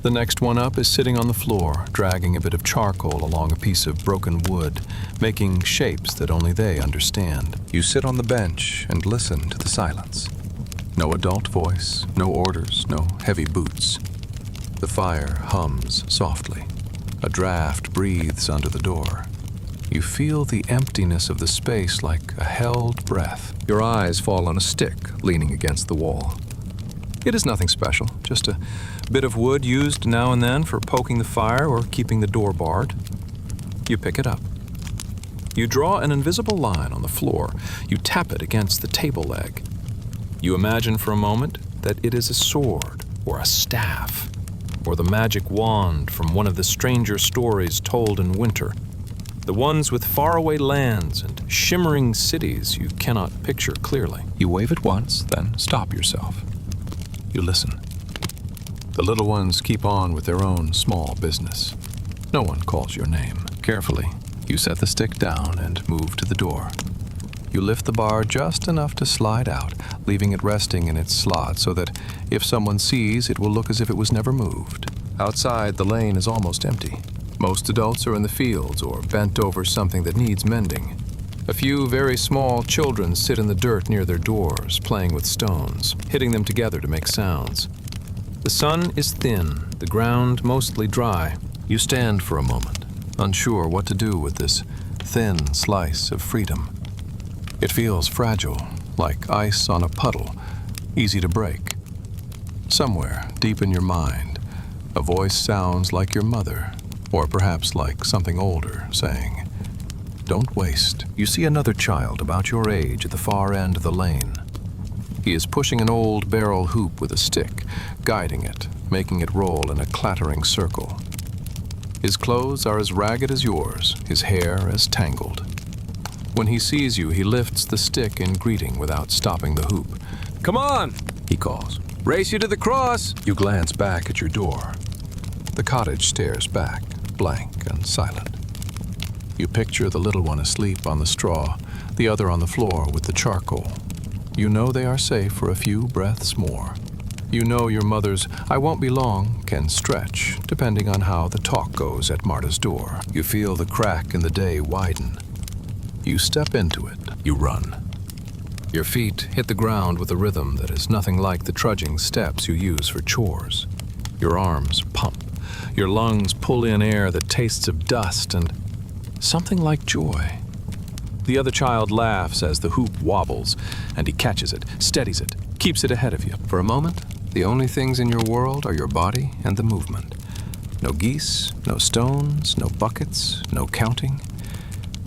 The next one up is sitting on the floor, dragging a bit of charcoal along a piece of broken wood, making shapes that only they understand. You sit on the bench and listen to the silence. No adult voice, no orders, no heavy boots. The fire hums softly. A draft breathes under the door. You feel the emptiness of the space like a held breath. Your eyes fall on a stick leaning against the wall. It is nothing special, just a bit of wood used now and then for poking the fire or keeping the door barred. You pick it up. You draw an invisible line on the floor. You tap it against the table leg. You imagine for a moment that it is a sword or a staff or the magic wand from one of the stranger stories told in winter, the ones with faraway lands and shimmering cities you cannot picture clearly. You wave it once, then stop yourself. You listen. The little ones keep on with their own small business. No one calls your name. Carefully, you set the stick down and move to the door. You lift the bar just enough to slide out, leaving it resting in its slot so that if someone sees, it will look as if it was never moved. Outside, the lane is almost empty. Most adults are in the fields or bent over something that needs mending. A few very small children sit in the dirt near their doors, playing with stones, hitting them together to make sounds. The sun is thin, the ground mostly dry. You stand for a moment, unsure what to do with this thin slice of freedom. It feels fragile, like ice on a puddle, easy to break. Somewhere, deep in your mind, a voice sounds like your mother, or perhaps like something older, saying, "Don't waste." You see another child about your age at the far end of the lane. He is pushing an old barrel hoop with a stick, guiding it, making it roll in a clattering circle. His clothes are as ragged as yours, his hair as tangled. When he sees you, he lifts the stick in greeting without stopping the hoop. "Come on," He calls. "race you to the cross." You glance back at your door. The cottage stares back, blank and silent. You picture the little one asleep on the straw, the other on the floor with the charcoal. You know they are safe for a few breaths more. You know your mother's "I won't be long" can stretch, depending on how the talk goes at Marta's door. You feel the crack in the day widen. You step into it. You run. Your feet hit the ground with a rhythm that is nothing like the trudging steps you use for chores. Your arms pump. Your lungs pull in air that tastes of dust and something like joy. The other child laughs as the hoop wobbles, and he catches it, steadies it, keeps it ahead of you. For a moment, the only things in your world are your body and the movement. No geese, no stones, no buckets, no counting.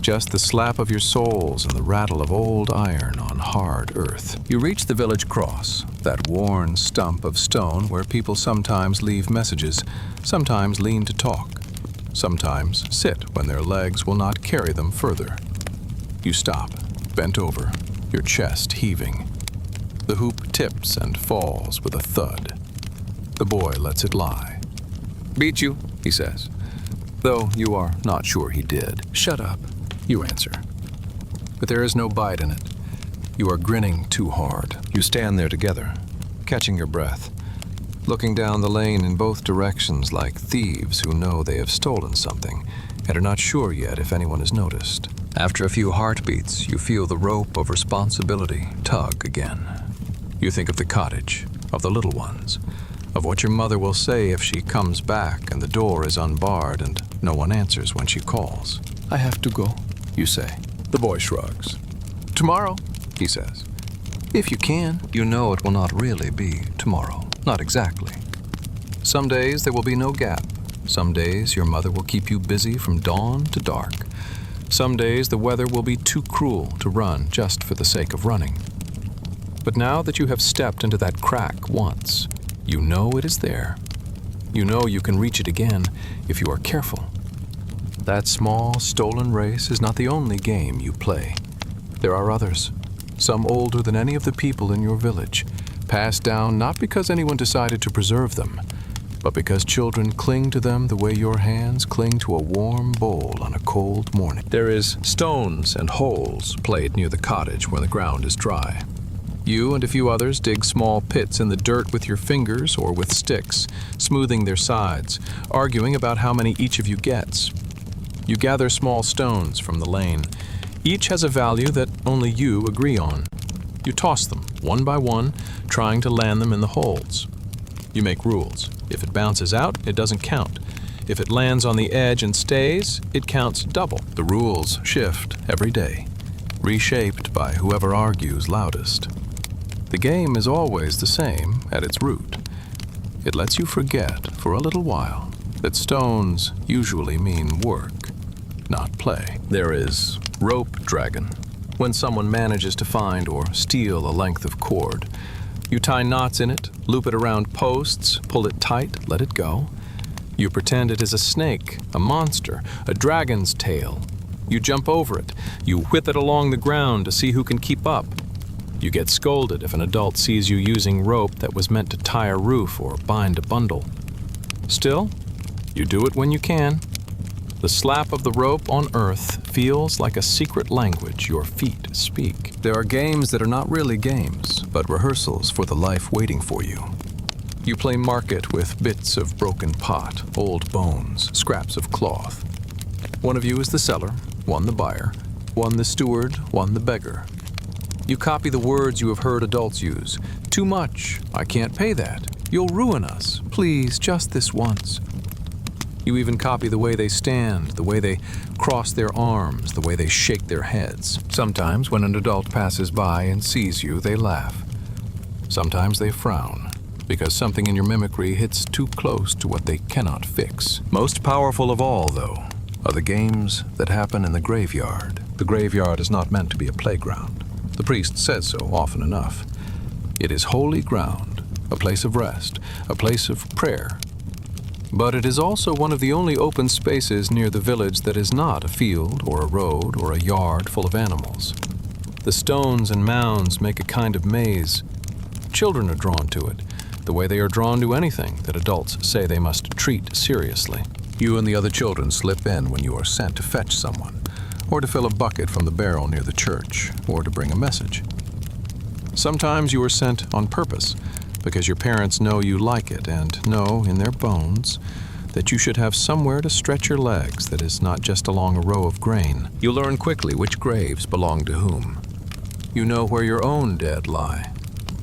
Just the slap of your soles and the rattle of old iron on hard earth. You reach the village cross, that worn stump of stone where people sometimes leave messages, sometimes lean to talk, sometimes sit when their legs will not carry them further. You stop, bent over, your chest heaving. The hoop tips and falls with a thud. The boy lets it lie. "Beat you," He says, though you are not sure he did. "Shut up," you answer. But there is no bite in it. You are grinning too hard. You stand there together, catching your breath, looking down the lane in both directions like thieves who know they have stolen something and are not sure yet if anyone has noticed. After a few heartbeats, you feel the rope of responsibility tug again. You think of the cottage, of the little ones, of what your mother will say if she comes back and the door is unbarred and no one answers when she calls. "I have to go," you say. The boy shrugs. "Tomorrow," he says. "If you can." You know it will not really be tomorrow. Not exactly. Some days there will be no gap. Some days your mother will keep you busy from dawn to dark. Some days the weather will be too cruel to run just for the sake of running. But now that you have stepped into that crack once, you know it is there. You know you can reach it again if you are careful. That small, stolen race is not the only game you play. There are others, some older than any of the people in your village, passed down not because anyone decided to preserve them, but because children cling to them the way your hands cling to a warm bowl on a cold morning. There is stones and holes played near the cottage where the ground is dry. You and a few others dig small pits in the dirt with your fingers or with sticks, smoothing their sides, arguing about how many each of you gets. You gather small stones from the lane. Each has a value that only you agree on. You toss them, one by one, trying to land them in the holes. You make rules. If it bounces out, it doesn't count. If it lands on the edge and stays, it counts double. The rules shift every day, reshaped by whoever argues loudest. The game is always the same at its root. It lets you forget for a little while that stones usually mean work, not play. There is rope dragon, when someone manages to find or steal a length of cord. You tie knots in it, loop it around posts, pull it tight, let it go. You pretend it is a snake, a monster, a dragon's tail. You jump over it. You whip it along the ground to see who can keep up. You get scolded if an adult sees you using rope that was meant to tie a roof or bind a bundle. Still, you do it when you can. The slap of the rope on earth feels like a secret language your feet speak. There are games that are not really games, but rehearsals for the life waiting for you. You play market with bits of broken pot, old bones, scraps of cloth. One of you is the seller, one the buyer, one the steward, one the beggar. You copy the words you have heard adults use. Too much. I can't pay that. You'll ruin us. Please, just this once. You even copy the way they stand, the way they cross their arms, the way they shake their heads. Sometimes when an adult passes by and sees you, they laugh. Sometimes they frown, because something in your mimicry hits too close to what they cannot fix. Most powerful of all, though, are the games that happen in the graveyard. The graveyard is not meant to be a playground. The priest says so often enough. It is holy ground, a place of rest, a place of prayer. But it is also one of the only open spaces near the village that is not a field or a road or a yard full of animals. The stones and mounds make a kind of maze. Children are drawn to it, the way they are drawn to anything that adults say they must treat seriously. You and the other children slip in when you are sent to fetch someone, or to fill a bucket from the barrel near the church, or to bring a message. Sometimes you are sent on purpose, because your parents know you like it and know in their bones that you should have somewhere to stretch your legs that is not just along a row of grain. You learn quickly which graves belong to whom. You know where your own dead lie,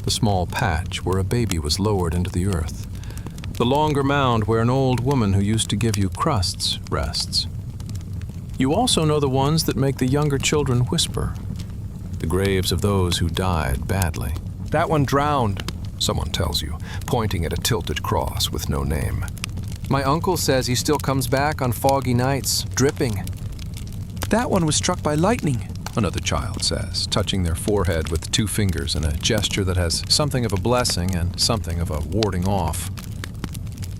the small patch where a baby was lowered into the earth, the longer mound where an old woman who used to give you crusts rests. You also know the ones that make the younger children whisper, the graves of those who died badly. That one drowned, someone tells you, pointing at a tilted cross with no name. My uncle says he still comes back on foggy nights, dripping. That one was struck by lightning, Another child says, touching their forehead with 2 fingers in a gesture that has something of a blessing and something of a warding off.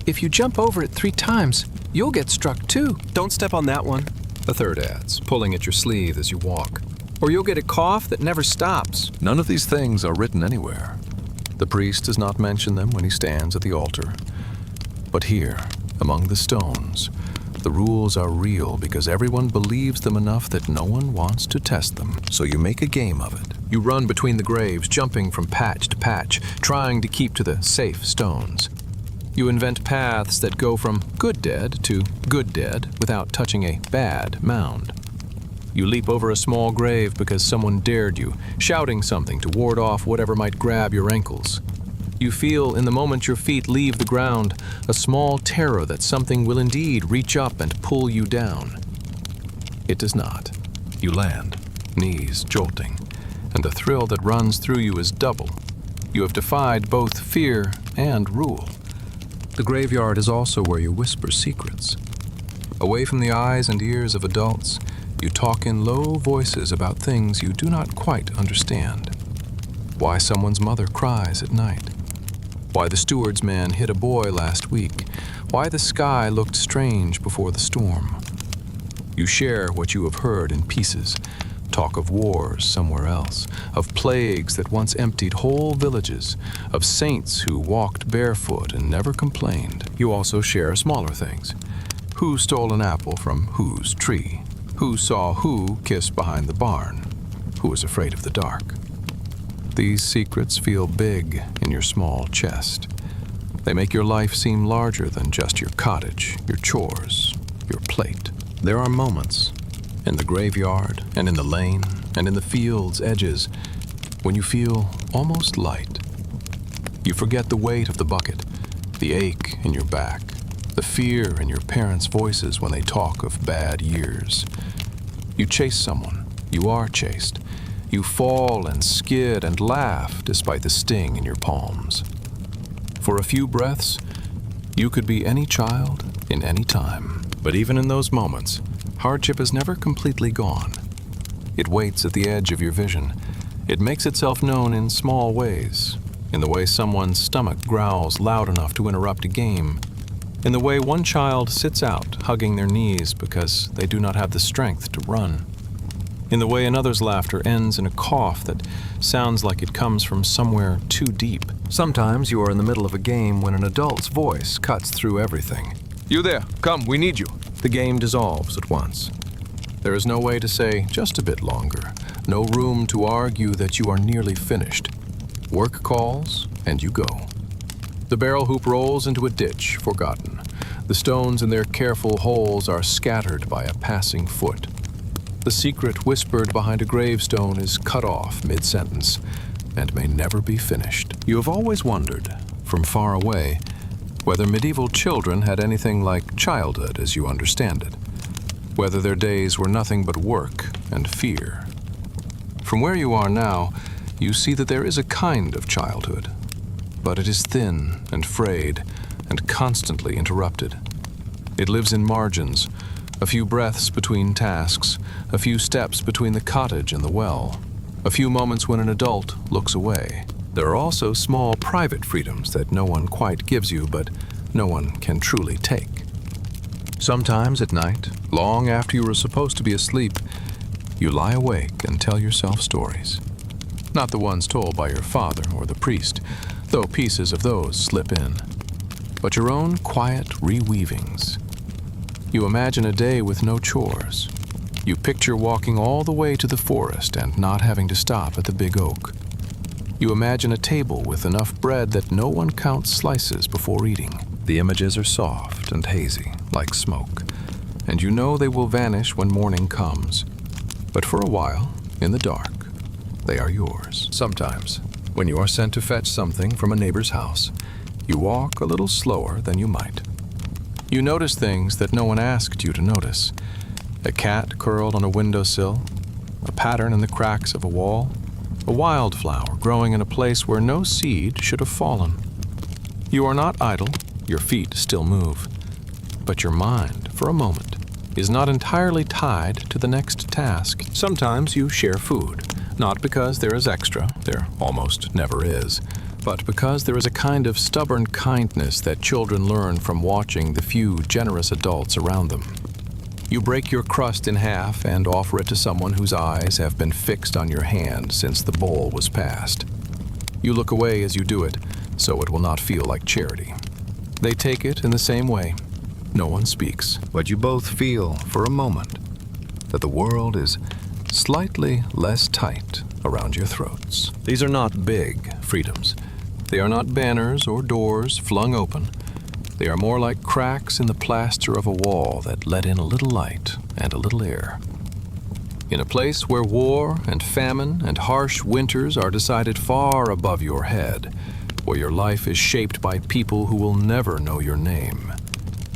If you jump over it 3 times, you'll get struck too. Don't step on that one, A third adds, pulling at your sleeve as you walk. Or you'll get a cough that never stops. None of these things are written anywhere. The priest does not mention them when he stands at the altar. But here, among the stones, the rules are real because everyone believes them enough that no one wants to test them. So you make a game of it. You run between the graves, jumping from patch to patch, trying to keep to the safe stones. You invent paths that go from good dead to good dead without touching a bad mound. You leap over a small grave because someone dared you, shouting something to ward off whatever might grab your ankles. You feel, in the moment your feet leave the ground, a small terror that something will indeed reach up and pull you down. It does not. You land, knees jolting, and the thrill that runs through you is double. You have defied both fear and rule. The graveyard is also where you whisper secrets. Away from the eyes and ears of adults, you talk in low voices about things you do not quite understand. Why someone's mother cries at night. Why the steward's man hit a boy last week. Why the sky looked strange before the storm. You share what you have heard in pieces. Talk of wars somewhere else, of plagues that once emptied whole villages, of saints who walked barefoot and never complained. You also share smaller things. Who stole an apple from whose tree? Who saw who kiss behind the barn? Who was afraid of the dark? These secrets feel big in your small chest. They make your life seem larger than just your cottage, your chores, your plate. There are moments, in the graveyard, and in the lane, and in the field's edges, when you feel almost light. You forget the weight of the bucket, the ache in your back, the fear in your parents' voices when they talk of bad years. You chase someone, you are chased. You fall and skid and laugh despite the sting in your palms. For a few breaths, you could be any child in any time. But even in those moments, hardship is never completely gone. It waits at the edge of your vision. It makes itself known in small ways, in the way someone's stomach growls loud enough to interrupt a game, in the way one child sits out hugging their knees because they do not have the strength to run, in the way another's laughter ends in a cough that sounds like it comes from somewhere too deep. Sometimes you are in the middle of a game when an adult's voice cuts through everything. You there, come, we need you. The game dissolves at once. There is no way to say just a bit longer, no room to argue that you are nearly finished. Work calls, and you go. The barrel hoop rolls into a ditch, forgotten. The stones in their careful holes are scattered by a passing foot. The secret whispered behind a gravestone is cut off mid-sentence and may never be finished. You have always wondered, from far away, whether medieval children had anything like childhood as you understand it, whether their days were nothing but work and fear. From where you are now, you see that there is a kind of childhood, but it is thin and frayed and constantly interrupted. It lives in margins, a few breaths between tasks, a few steps between the cottage and the well, a few moments when an adult looks away. There are also small private freedoms that no one quite gives you, but no one can truly take. Sometimes at night, long after you are supposed to be asleep, you lie awake and tell yourself stories. Not the ones told by your father or the priest, though pieces of those slip in, but your own quiet reweavings. You imagine a day with no chores. You picture walking all the way to the forest and not having to stop at the big oak. You imagine a table with enough bread that no one counts slices before eating. The images are soft and hazy, like smoke, and you know they will vanish when morning comes. But for a while, in the dark, they are yours. Sometimes, when you are sent to fetch something from a neighbor's house, you walk a little slower than you might. You notice things that no one asked you to notice. A cat curled on a windowsill, a pattern in the cracks of a wall, a wildflower growing in a place where no seed should have fallen. You are not idle, your feet still move, but your mind, for a moment, is not entirely tied to the next task. Sometimes you share food, not because there is extra, there almost never is, but because there is a kind of stubborn kindness that children learn from watching the few generous adults around them. You break your crust in half and offer it to someone whose eyes have been fixed on your hand since the bowl was passed. You look away as you do it, so it will not feel like charity. They take it in the same way. No one speaks, but you both feel, for a moment, that the world is slightly less tight around your throats. These are not big freedoms. They are not banners or doors flung open. They are more like cracks in the plaster of a wall that let in a little light and a little air. In a place where war and famine and harsh winters are decided far above your head, where your life is shaped by people who will never know your name,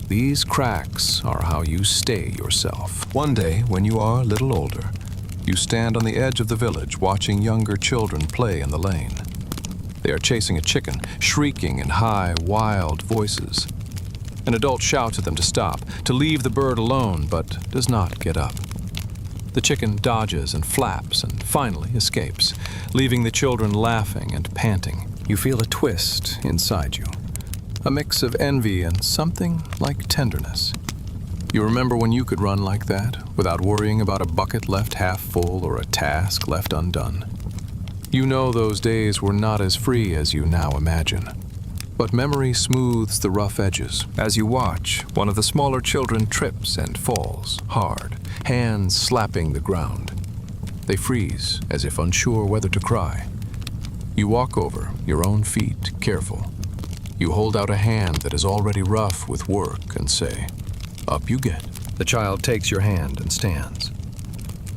these cracks are how you stay yourself. One day, when you are a little older, you stand on the edge of the village watching younger children play in the lane. They are chasing a chicken, shrieking in high, wild voices. An adult shouts at them to stop, to leave the bird alone, but does not get up. The chicken dodges and flaps and finally escapes, leaving the children laughing and panting. You feel a twist inside you, a mix of envy and something like tenderness. You remember when you could run like that, without worrying about a bucket left half full or a task left undone. You know those days were not as free as you now imagine. But memory smooths the rough edges as you watch one of the smaller children trips and falls hard, hands slapping the ground. They freeze as if unsure whether to cry. You walk over, your own feet careful. You hold out a hand that is already rough with work and say, "Up you get." The child takes your hand and stands.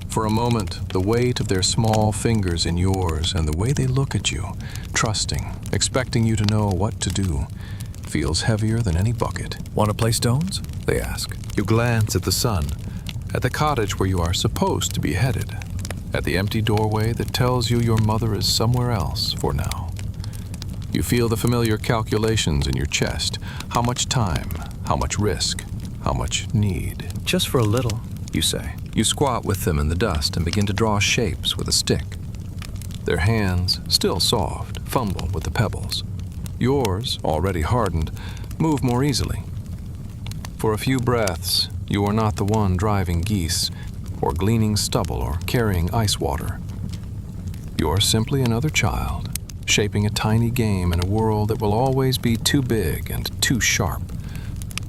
For a moment, the weight of their small fingers in yours and the way they look at you, trusting, expecting you to know what to do, feels heavier than any bucket. "Want to play stones?" they ask. You glance at the sun, at the cottage where you are supposed to be headed, at the empty doorway that tells you your mother is somewhere else for now. You feel the familiar calculations in your chest. How much time, how much risk, how much need. "Just for a little," you say. You squat with them in the dust and begin to draw shapes with a stick. Their hands, still soft, fumble with the pebbles. Yours, already hardened, move more easily. For a few breaths, you are not the one driving geese, or gleaning stubble, or carrying ice water. You are simply another child, shaping a tiny game in a world that will always be too big and too sharp,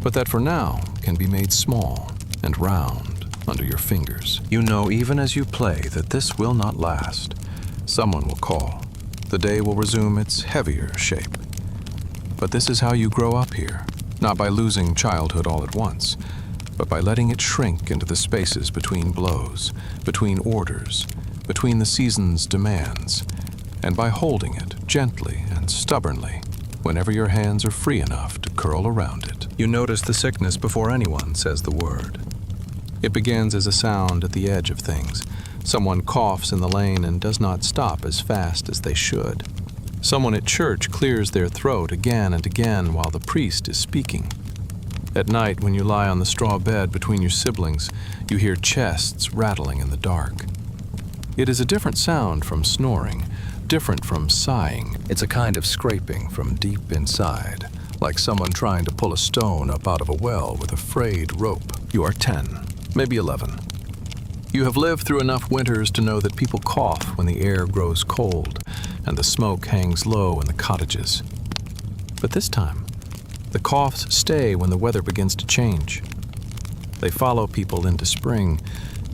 but that for now can be made small and round under your fingers. You know even as you play that this will not last. Someone will call. The day will resume its heavier shape. But this is how you grow up here, not by losing childhood all at once, but by letting it shrink into the spaces between blows, between orders, between the season's demands, and by holding it gently and stubbornly whenever your hands are free enough to curl around it. You notice the sickness before anyone says the word. It begins as a sound at the edge of things. Someone coughs in the lane and does not stop as fast as they should. Someone at church clears their throat again and again while the priest is speaking. At night, when you lie on the straw bed between your siblings, you hear chests rattling in the dark. It is a different sound from snoring, different from sighing. It's a kind of scraping from deep inside, like someone trying to pull a stone up out of a well with a frayed rope. You are 10, maybe 11. You have lived through enough winters to know that people cough when the air grows cold and the smoke hangs low in the cottages. But this time, the coughs stay when the weather begins to change. They follow people into spring.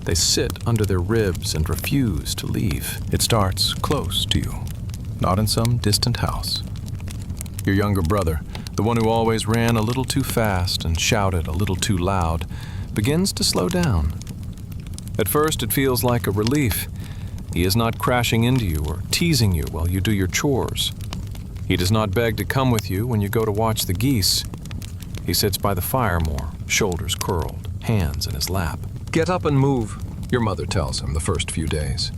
They sit under their ribs and refuse to leave. It starts close to you, not in some distant house. Your younger brother, the one who always ran a little too fast and shouted a little too loud, begins to slow down. At first, it feels like a relief. He is not crashing into you or teasing you while you do your chores. He does not beg to come with you when you go to watch the geese. He sits by the fire more, shoulders curled, hands in his lap. Get up and move, your mother tells him the first few days.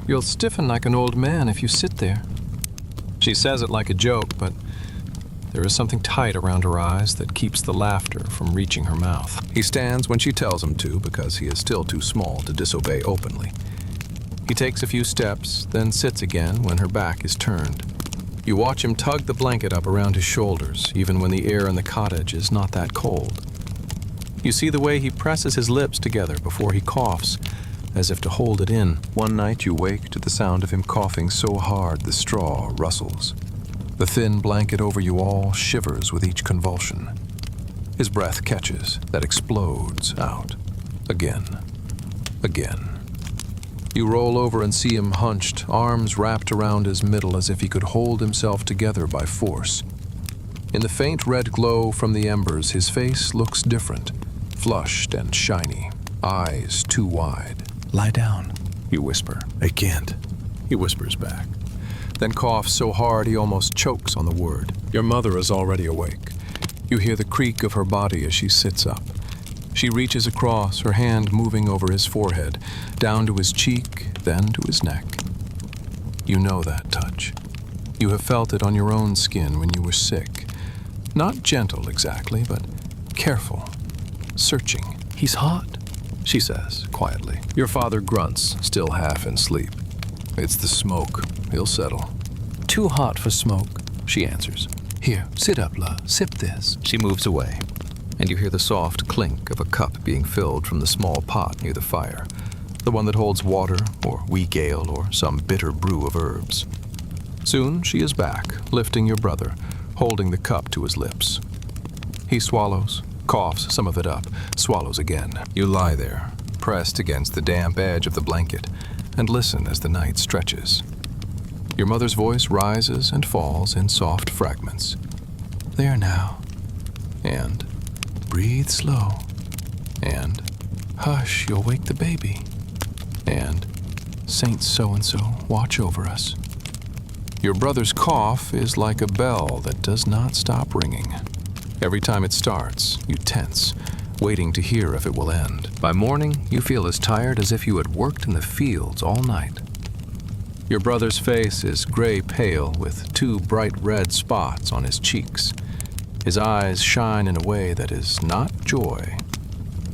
You'll stiffen like an old man if you sit there. She says it like a joke, but there is something tight around her eyes that keeps the laughter from reaching her mouth. He stands when she tells him to because he is still too small to disobey openly. He takes a few steps, then sits again when her back is turned. You watch him tug the blanket up around his shoulders, even when the air in the cottage is not that cold. You see the way he presses his lips together before he coughs, as if to hold it in. One night you wake to the sound of him coughing so hard the straw rustles. The thin blanket over you all shivers with each convulsion. His breath catches, that explodes out. Again. Again. You roll over and see him hunched, arms wrapped around his middle as if he could hold himself together by force. In the faint red glow from the embers, his face looks different, flushed and shiny, eyes too wide. "Lie down," you whisper. "I can't," he whispers back, then coughs so hard he almost chokes on the word. Your mother is already awake. You hear the creak of her body as she sits up. She reaches across, her hand moving over his forehead, down to his cheek, then to his neck. You know that touch. You have felt it on your own skin when you were sick. Not gentle exactly, but careful, searching. "He's hot," she says quietly. Your father grunts, still half in sleep. "It's the smoke. He'll settle." "Too hot for smoke," she answers. "Here, sit up, love. Sip this." She moves away, and you hear the soft clink of a cup being filled from the small pot near the fire, the one that holds water or weak ale or some bitter brew of herbs. Soon she is back, lifting your brother, holding the cup to his lips. He swallows, coughs some of it up, swallows again. You lie there, pressed against the damp edge of the blanket, and listen as the night stretches. Your mother's voice rises and falls in soft fragments. "There now. And, Breathe slow. and, Hush, you'll wake the baby. and, Saint so-and-so, watch over us." your brother's cough is like a bell that does not stop ringing. Every time it starts, you tense, waiting to hear if it will end. By morning, you feel as tired as if you had worked in the fields all night. Your brother's face is gray pale with 2 bright red spots on his cheeks. His eyes shine in a way that is not joy.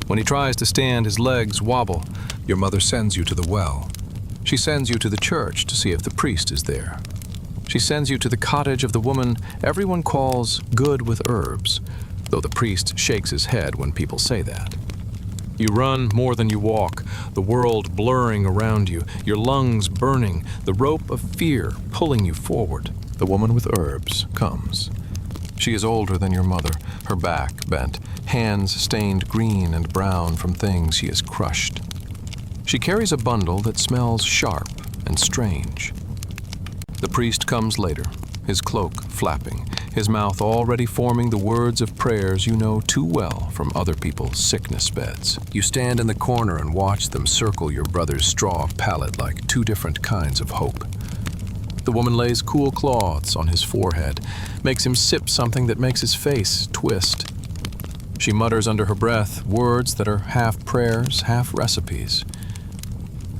When he tries to stand, his legs wobble. Your mother sends you to the well. She sends you to the church to see if the priest is there. She sends you to the cottage of the woman everyone calls good with herbs, though the priest shakes his head when people say that. You run more than you walk, the world blurring around you, your lungs burning, the rope of fear pulling you forward. The woman with herbs comes. She is older than your mother, her back bent, hands stained green and brown from things she has crushed. She carries a bundle that smells sharp and strange. The priest comes later, his cloak flapping, his mouth already forming the words of prayers you know too well from other people's sickness beds. You stand in the corner and watch them circle your brother's straw pallet like two different kinds of hope. The woman lays cool cloths on his forehead, makes him sip something that makes his face twist. She mutters under her breath words that are half prayers, half recipes.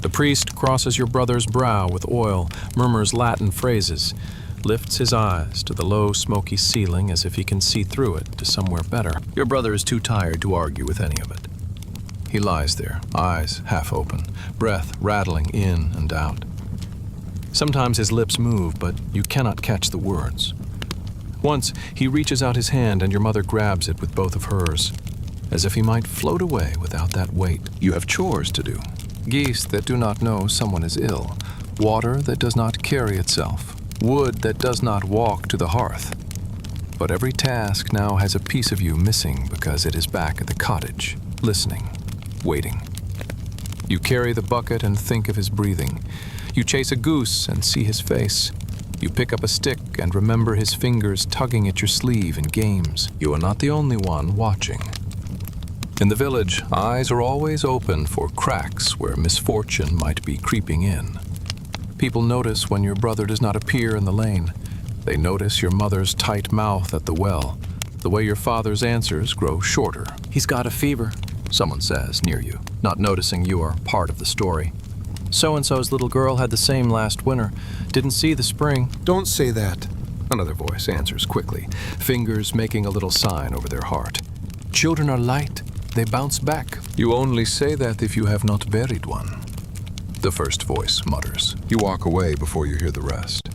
The priest crosses your brother's brow with oil, murmurs Latin phrases, lifts his eyes to the low, smoky ceiling as if he can see through it to somewhere better. Your brother is too tired to argue with any of it. He lies there, eyes half open, breath rattling in and out. Sometimes his lips move, but you cannot catch the words. Once, he reaches out his hand and your mother grabs it with both of hers, as if he might float away without that weight. You have chores to do. Geese that do not know someone is ill. Water that does not carry itself. Wood that does not walk to the hearth. But every task now has a piece of you missing because it is back at the cottage, listening, waiting. You carry the bucket and think of his breathing. You chase a goose and see his face. You pick up a stick and remember his fingers tugging at your sleeve in games. You are not the only one watching. In the village, eyes are always open for cracks where misfortune might be creeping in. People notice when your brother does not appear in the lane. They notice your mother's tight mouth at the well, the way your father's answers grow shorter. He's got a fever, Someone says near you, not noticing you are part of the story. So-and-so's little girl had the same last winter. Didn't see the spring. Don't say that. Another voice answers quickly, fingers making a little sign over their heart. Children are light. They bounce back. You only say that if you have not buried one. The first voice mutters. You walk away before you hear the rest.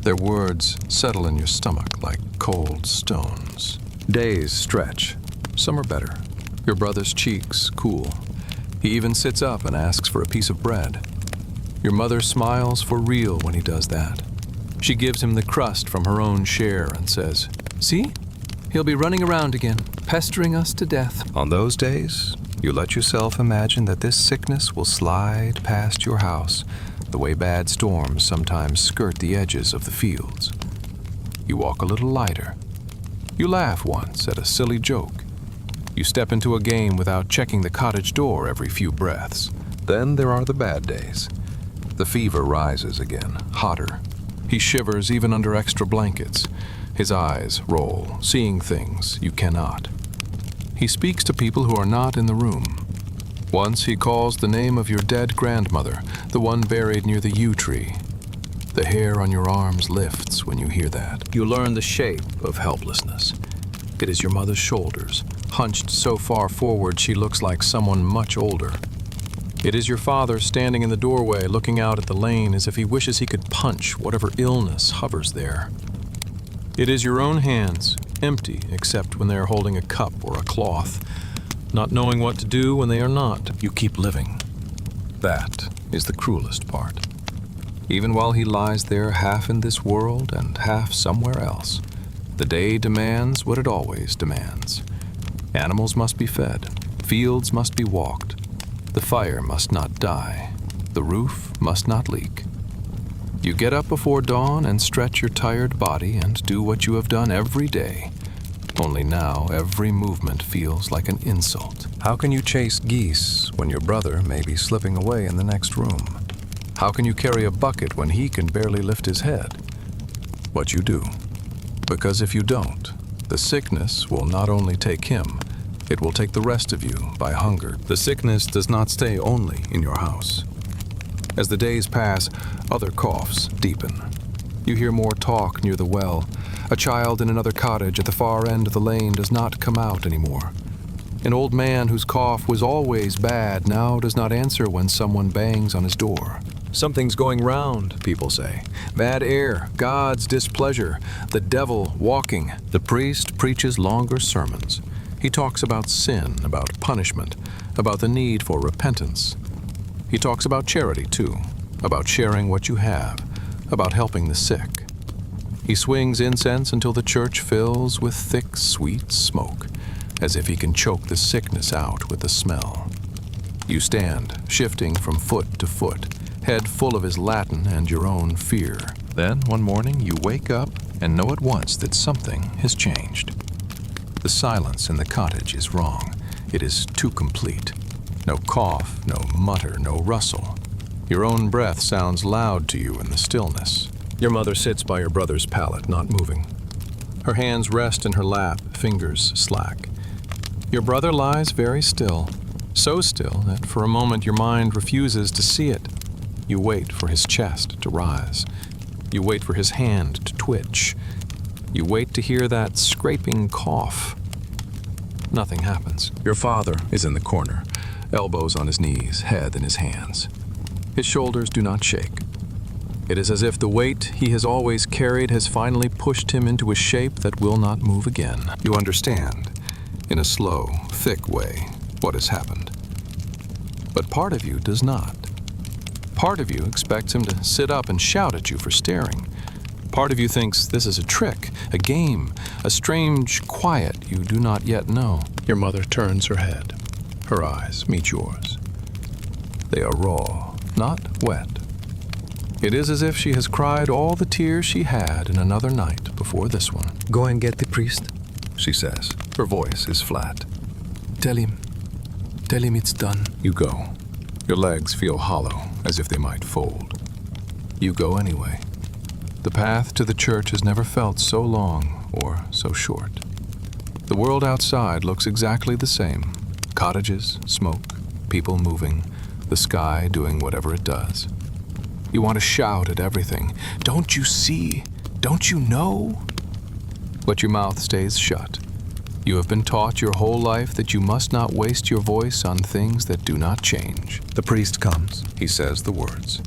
Their words settle in your stomach like cold stones. Days stretch. Some are better. Your brother's cheeks cool. He even sits up and asks for a piece of bread. Your mother smiles for real when he does that. She gives him the crust from her own share and says, See? He'll be running around again, pestering us to death. On those days, you let yourself imagine that this sickness will slide past your house the way bad storms sometimes skirt the edges of the fields. You walk a little lighter. You laugh once at a silly joke. You step into a game without checking the cottage door every few breaths. Then there are the bad days. The fever rises again, hotter. He shivers even under extra blankets. His eyes roll, seeing things you cannot. He speaks to people who are not in the room. Once he calls the name of your dead grandmother, the one buried near the yew tree. The hair on your arms lifts when you hear that. You learn the shape of helplessness. It is your mother's shoulders, hunched so far forward she looks like someone much older. It is your father standing in the doorway looking out at the lane as if he wishes he could punch whatever illness hovers there. It is your own hands, empty except when they are holding a cup or a cloth, not knowing what to do when they are not. You keep living. That is the cruelest part. Even while he lies there half in this world and half somewhere else, the day demands what it always demands. Animals must be fed, fields must be walked, the fire must not die, the roof must not leak. You get up before dawn and stretch your tired body and do what you have done every day. Only now every movement feels like an insult. How can you chase geese when your brother may be slipping away in the next room? How can you carry a bucket when he can barely lift his head? But you do. Because if you don't, the sickness will not only take him, it will take the rest of you by hunger. The sickness does not stay only in your house. As the days pass, other coughs deepen. You hear more talk near the well. A child in another cottage at the far end of the lane does not come out anymore. An old man whose cough was always bad now does not answer when someone bangs on his door. Something's going round, people say. Bad air, God's displeasure, the devil walking. The priest preaches longer sermons. He talks about sin, about punishment, about the need for repentance. He talks about charity, too, about sharing what you have, about helping the sick. He swings incense until the church fills with thick, sweet smoke, as if he can choke the sickness out with the smell. You stand, shifting from foot to foot, head full of his Latin and your own fear. Then, one morning, you wake up and know at once that something has changed. The silence in the cottage is wrong. It is too complete. No cough, no mutter, no rustle. Your own breath sounds loud to you in the stillness. Your mother sits by your brother's pallet, not moving. Her hands rest in her lap, fingers slack. Your brother lies very still, so still that for a moment your mind refuses to see it. You wait for his chest to rise. You wait for his hand to twitch. You wait to hear that scraping cough. Nothing happens. Your father is in the corner, elbows on his knees, head in his hands. His shoulders do not shake. It is as if the weight he has always carried has finally pushed him into a shape that will not move again. You understand, in a slow, thick way, what has happened. But part of you does not. Part of you expects him to sit up and shout at you for staring. Part of you thinks this is a trick, a game, a strange quiet you do not yet know. Your mother turns her head. Her eyes meet yours. They are raw, not wet. It is as if she has cried all the tears she had in another night before this one. Go and get the priest. She says. Her voice is flat. Tell him it's done. You go. Your legs feel hollow, as if they might fold. You go anyway. The path to the church has never felt so long or so short. The world outside looks exactly the same. Cottages, smoke, people moving, the sky doing whatever it does. You want to shout at everything. Don't you see? Don't you know? But your mouth stays shut. You have been taught your whole life that you must not waste your voice on things that do not change. The priest comes. He says the words.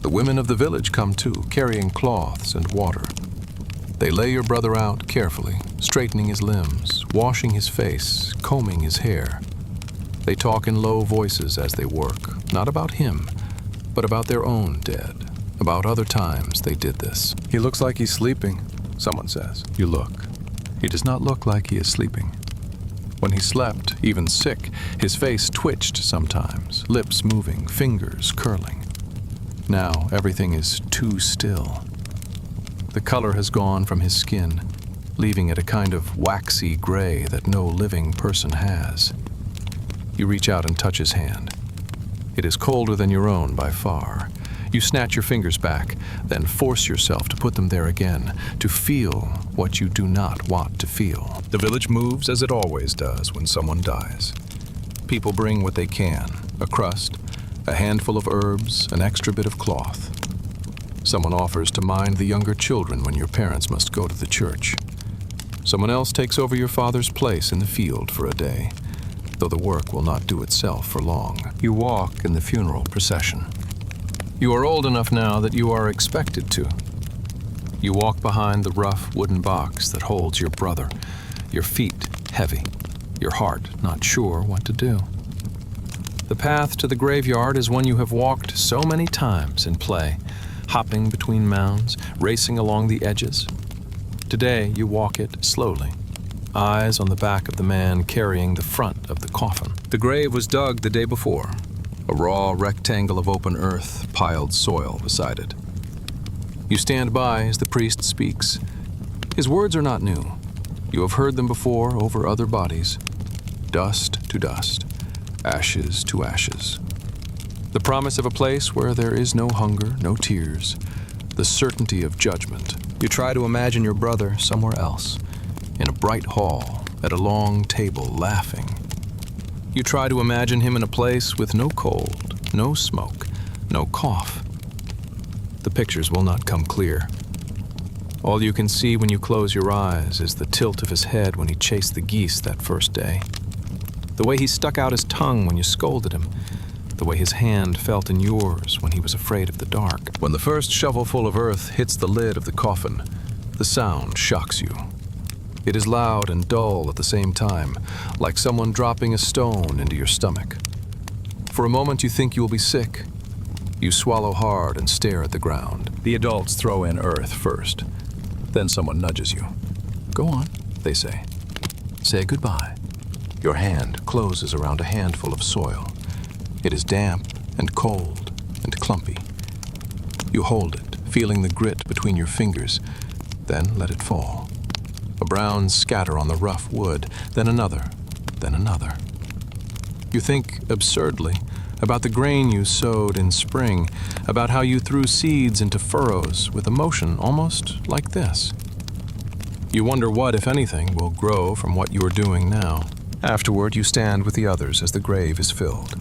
The women of the village come too, carrying cloths and water. They lay your brother out carefully, straightening his limbs, washing his face, combing his hair. They talk in low voices as they work, not about him, but about their own dead, about other times they did this. He looks like he's sleeping, someone says. You look. He does not look like he is sleeping. When he slept, even sick, his face twitched sometimes, lips moving, fingers curling. Now everything is too still. The color has gone from his skin, leaving it a kind of waxy gray that no living person has. You reach out and touch his hand. It is colder than your own by far. You snatch your fingers back, then force yourself to put them there again, to feel what you do not want to feel. The village moves as it always does when someone dies. People bring what they can, a crust, a handful of herbs, an extra bit of cloth. Someone offers to mind the younger children when your parents must go to the church. Someone else takes over your father's place in the field for a day, though the work will not do itself for long. You walk in the funeral procession. You are old enough now that you are expected to. You walk behind the rough wooden box that holds your brother, your feet heavy, your heart not sure what to do. The path to the graveyard is one you have walked so many times in play, hopping between mounds, racing along the edges. Today you walk it slowly, eyes on the back of the man carrying the front of the coffin. The grave was dug the day before, a raw rectangle of open earth, piled soil beside it. You stand by as the priest speaks. His words are not new. You have heard them before over other bodies. Dust to dust, ashes to ashes. The promise of a place where there is no hunger, no tears, the certainty of judgment. You try to imagine your brother somewhere else, in a bright hall, at a long table, laughing. You try to imagine him in a place with no cold, no smoke, no cough. The pictures will not come clear. All you can see when you close your eyes is the tilt of his head when he chased the geese that first day. The way he stuck out his tongue when you scolded him. The way his hand felt in yours when he was afraid of the dark. When the first shovelful of earth hits the lid of the coffin, the sound shocks you. It is loud and dull at the same time, like someone dropping a stone into your stomach. For a moment you think you will be sick. You swallow hard and stare at the ground. The adults throw in earth first. Then someone nudges you. Go on, they say. Say goodbye. Your hand closes around a handful of soil. It is damp and cold and clumpy. You hold it, feeling the grit between your fingers. then let it fall. A brown scatter on the rough wood, then another, then another. You think absurdly about the grain you sowed in spring, about how you threw seeds into furrows with a motion almost like this. You wonder what, if anything, will grow from what you are doing now. Afterward, you stand with the others as the grave is filled.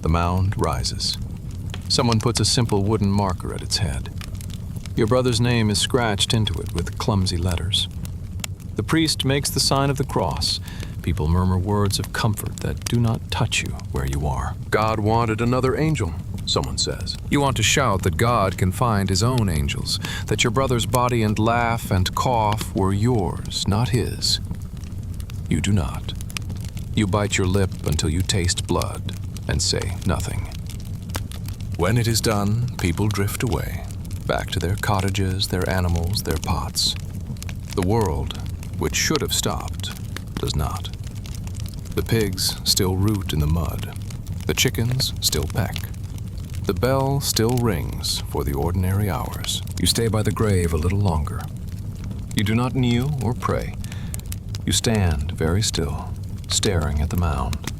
The mound rises. Someone puts a simple wooden marker at its head. Your brother's name is scratched into it with clumsy letters. The priest makes the sign of the cross. People murmur words of comfort that do not touch you where you are. God wanted another angel, someone says. You want to shout that God can find his own angels, that your brother's body and laugh and cough were yours, not his. You do not. You bite your lip until you taste blood and say nothing. When it is done, people drift away, back to their cottages, their animals, their pots. The world, which should have stopped, does not. The pigs still root in the mud. The chickens still peck. The bell still rings for the ordinary hours. You stay by the grave a little longer. You do not kneel or pray. You stand very still, staring at the mound.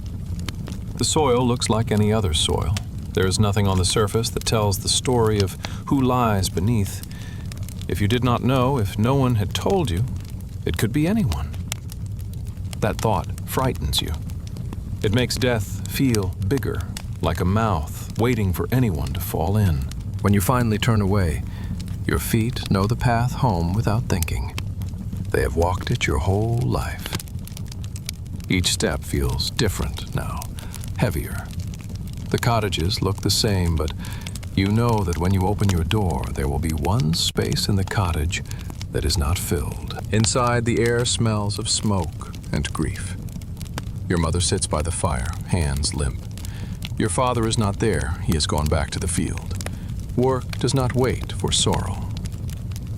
The soil looks like any other soil. There is nothing on the surface that tells the story of who lies beneath. If you did not know, if no one had told you, it could be anyone. That thought frightens you. It makes death feel bigger, like a mouth waiting for anyone to fall in. When you finally turn away, your feet know the path home without thinking. They have walked it your whole life. Each step feels different now, heavier. The cottages look the same, but you know that when you open your door, there will be one space in the cottage that is not filled. Inside, the air smells of smoke and grief. Your mother sits by the fire, hands limp. Your father is not there. He has gone back to the field. Work does not wait for sorrow.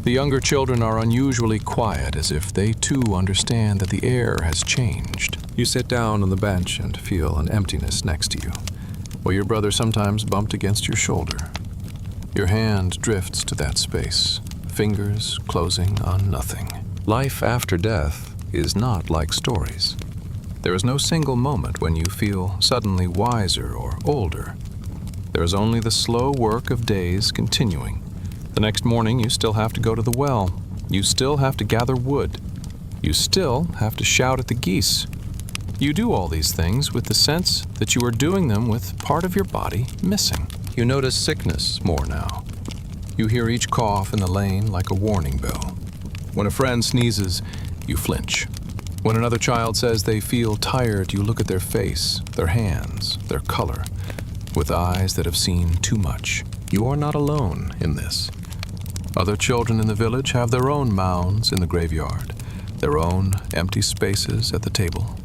The younger children are unusually quiet, as if they too understand that the air has changed. You sit down on the bench and feel an emptiness next to you, where your brother sometimes bumped against your shoulder. Your hand drifts to that space, fingers closing on nothing. Life after death is not like stories. There is no single moment when you feel suddenly wiser or older. There is only the slow work of days continuing. The next morning, you still have to go to the well. You still have to gather wood. You still have to shout at the geese. You do all these things with the sense that you are doing them with part of your body missing. You notice sickness more now. You hear each cough in the lane like a warning bell. When a friend sneezes, you flinch. When another child says they feel tired, you look at their face, their hands, their color, with eyes that have seen too much. You are not alone in this. Other children in the village have their own mounds in the graveyard, their own empty spaces at the table.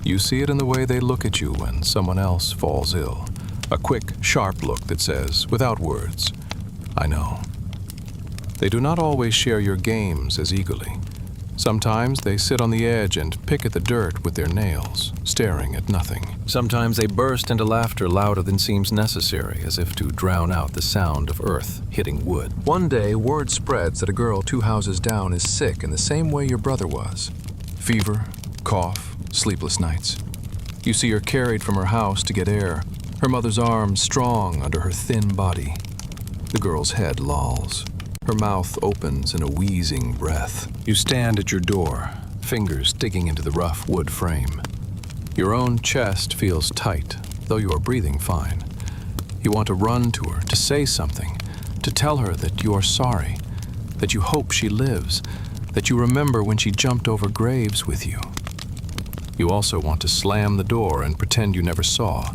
You see it in the way they look at you when someone else falls ill. A quick, sharp look that says, without words, I know. They do not always share your games as eagerly. Sometimes they sit on the edge and pick at the dirt with their nails, staring at nothing. Sometimes they burst into laughter louder than seems necessary, as if to drown out the sound of earth hitting wood. One day, word spreads that a girl 2 houses down is sick in the same way your brother was. Fever, cough, sleepless nights. You see her carried from her house to get air, her mother's arms strong under her thin body. The girl's head lolls. Her mouth opens in a wheezing breath. You stand at your door, fingers digging into the rough wood frame. Your own chest feels tight, though you are breathing fine. You want to run to her, to say something, to tell her that you are sorry, that you hope she lives, that you remember when she jumped over graves with you. You also want to slam the door and pretend you never saw.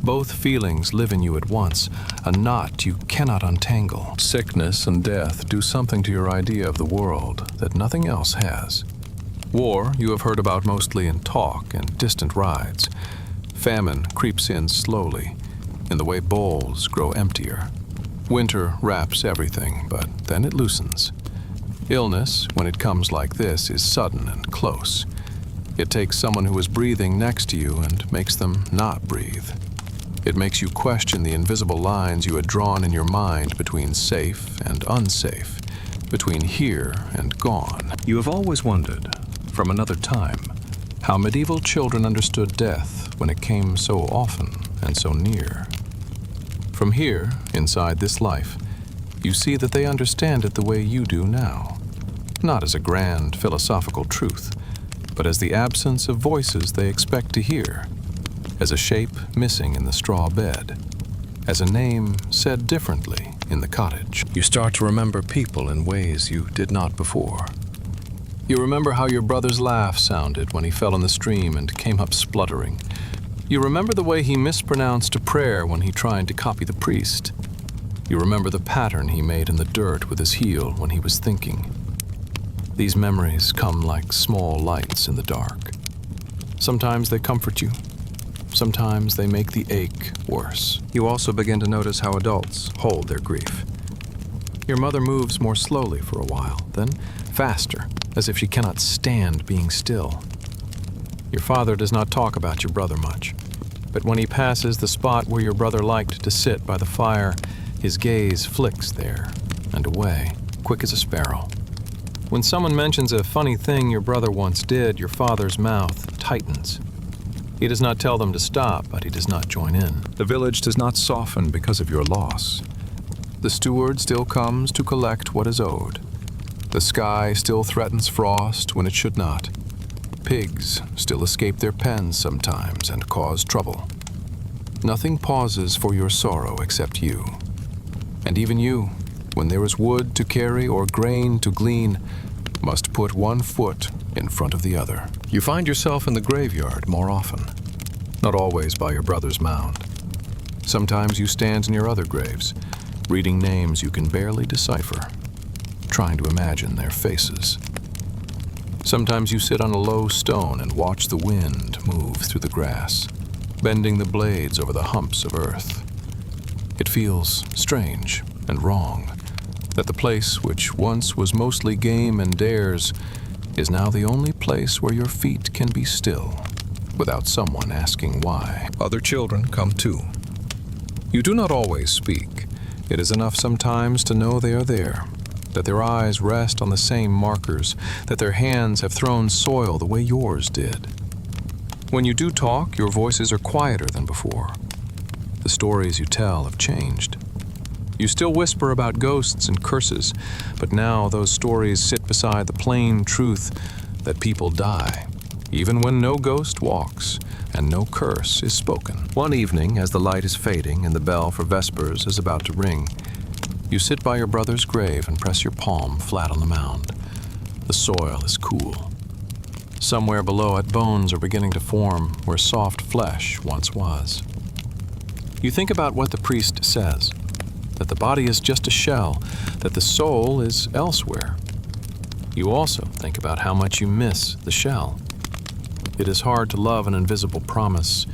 Both feelings live in you at once, a knot you cannot untangle. Sickness and death do something to your idea of the world that nothing else has. War you have heard about mostly in talk and distant rides. Famine creeps in slowly, in the way bowls grow emptier. Winter wraps everything, but then it loosens. Illness, when it comes like this, is sudden and close. It takes someone who is breathing next to you and makes them not breathe. It makes you question the invisible lines you had drawn in your mind between safe and unsafe, between here and gone. You have always wondered, from another time, How medieval children understood death when it came so often and so near. From here, inside this life, you see that they understand it the way you do now, not as a grand philosophical truth, but as the absence of voices they expect to hear, as a shape missing in the straw bed, as a name said differently in the cottage. you start to remember people in ways you did not before. You remember how your brother's laugh sounded when he fell in the stream and came up spluttering. You remember the way he mispronounced a prayer when he tried to copy the priest. You remember the pattern he made in the dirt with his heel when he was thinking. These memories come like small lights in the dark. Sometimes they comfort you. Sometimes they make the ache worse. You also begin to notice how adults hold their grief. Your mother moves more slowly for a while, then faster, as if she cannot stand being still. Your father does not talk about your brother much, but when he passes the spot where your brother liked to sit by the fire, his gaze flicks there and away, quick as a sparrow. When someone mentions a funny thing your brother once did, your father's mouth tightens. He does not tell them to stop, but he does not join in. The village does not soften because of your loss. The steward still comes to collect what is owed. The sky still threatens frost when it should not. Pigs still escape their pens sometimes and cause trouble. Nothing pauses for your sorrow except you. And even you, when there is wood to carry or grain to glean, must put one foot in front of the other. You find yourself in the graveyard more often. Not always by your brother's mound. Sometimes you stand in your other graves, reading names you can barely decipher, trying to imagine their faces. Sometimes you sit on a low stone and watch the wind move through the grass, bending the blades over the humps of earth. It feels strange and wrong that the place which once was mostly game and dares is now the only place where your feet can be still without someone asking why. Other children come too. You do not always speak. It is enough sometimes to know they are there, that their eyes rest on the same markers, that their hands have thrown soil the way yours did. When you do talk, your voices are quieter than before. The stories you tell have changed. You still whisper about ghosts and curses, but now those stories sit beside the plain truth that people die, even when no ghost walks and no curse is spoken. One evening, as the light is fading and the bell for vespers is about to ring, you sit by your brother's grave and press your palm flat on the mound. The soil is cool. Somewhere below it, bones are beginning to form where soft flesh once was. You think about what the priest says, that the body is just a shell, that the soul is elsewhere. You also think about how much you miss the shell. It is hard to love an invisible promise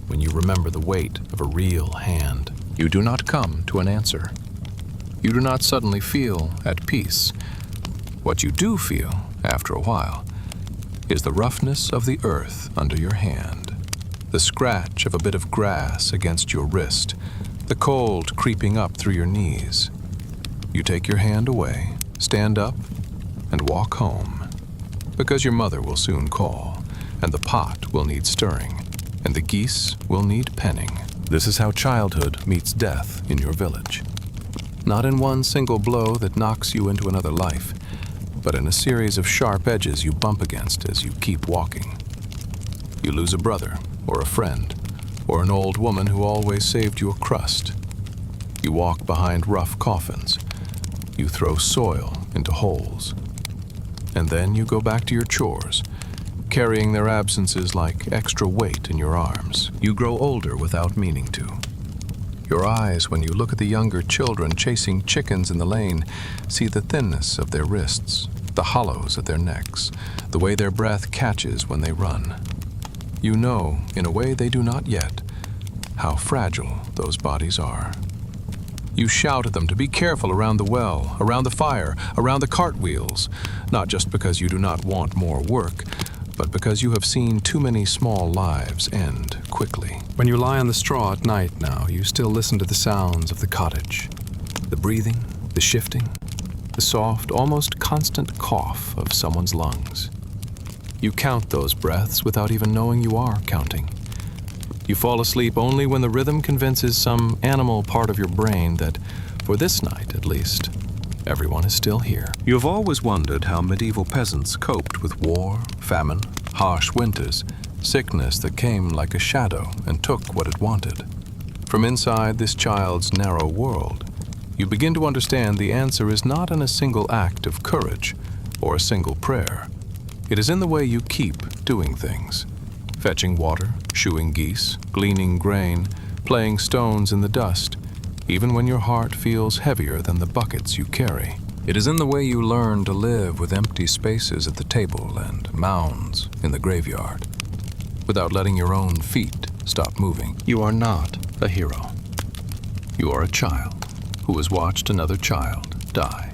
when you remember the weight of a real hand. You do not come to an answer. You do not suddenly feel at peace. What you do feel, after a while, is the roughness of the earth under your hand, the scratch of a bit of grass against your wrist, the cold creeping up through your knees. You take your hand away, stand up, and walk home, because your mother will soon call, and the pot will need stirring, and the geese will need penning. This is how childhood meets death in your village. Not in one single blow that knocks you into another life, but in a series of sharp edges you bump against as you keep walking. You lose a brother, or a friend, or an old woman who always saved you a crust. You walk behind rough coffins. You throw soil into holes. And then you go back to your chores, carrying their absences like extra weight in your arms. You grow older without meaning to. Your eyes, when you look at the younger children chasing chickens in the lane, see the thinness of their wrists, the hollows at their necks, the way their breath catches when they run. You know, in a way they do not yet, how fragile those bodies are. You shout at them to be careful around the well, around the fire, around the cartwheels, not just because you do not want more work, but because you have seen too many small lives end quickly. When you lie on the straw at night now, you still listen to the sounds of the cottage, the breathing, the shifting, the soft, almost constant cough of someone's lungs. You count those breaths without even knowing you are counting. You fall asleep only when the rhythm convinces some animal part of your brain that, for this night at least, everyone is still here. You have always wondered how medieval peasants coped with war, famine, harsh winters, sickness that came like a shadow and took what it wanted. From inside this child's narrow world, you begin to understand the answer is not in a single act of courage or a single prayer. It is in the way you keep doing things. Fetching water, shoeing geese, gleaning grain, playing stones in the dust, even when your heart feels heavier than the buckets you carry. It is in the way you learn to live with empty spaces at the table and mounds in the graveyard, without letting your own feet stop moving. You are not a hero. You are a child who has watched another child die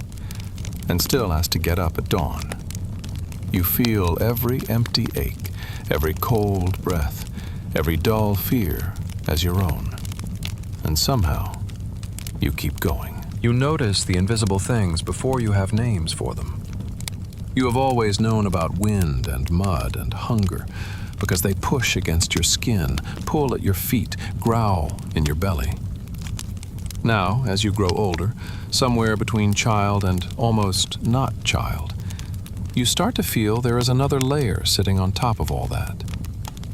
and still has to get up at dawn. You feel every empty ache, every cold breath, every dull fear as your own. And somehow, you keep going. You notice the invisible things before you have names for them. You have always known about wind and mud and hunger because they push against your skin, pull at your feet, growl in your belly. Now, as you grow older, somewhere between child and almost not child, you start to feel there is another layer sitting on top of all that.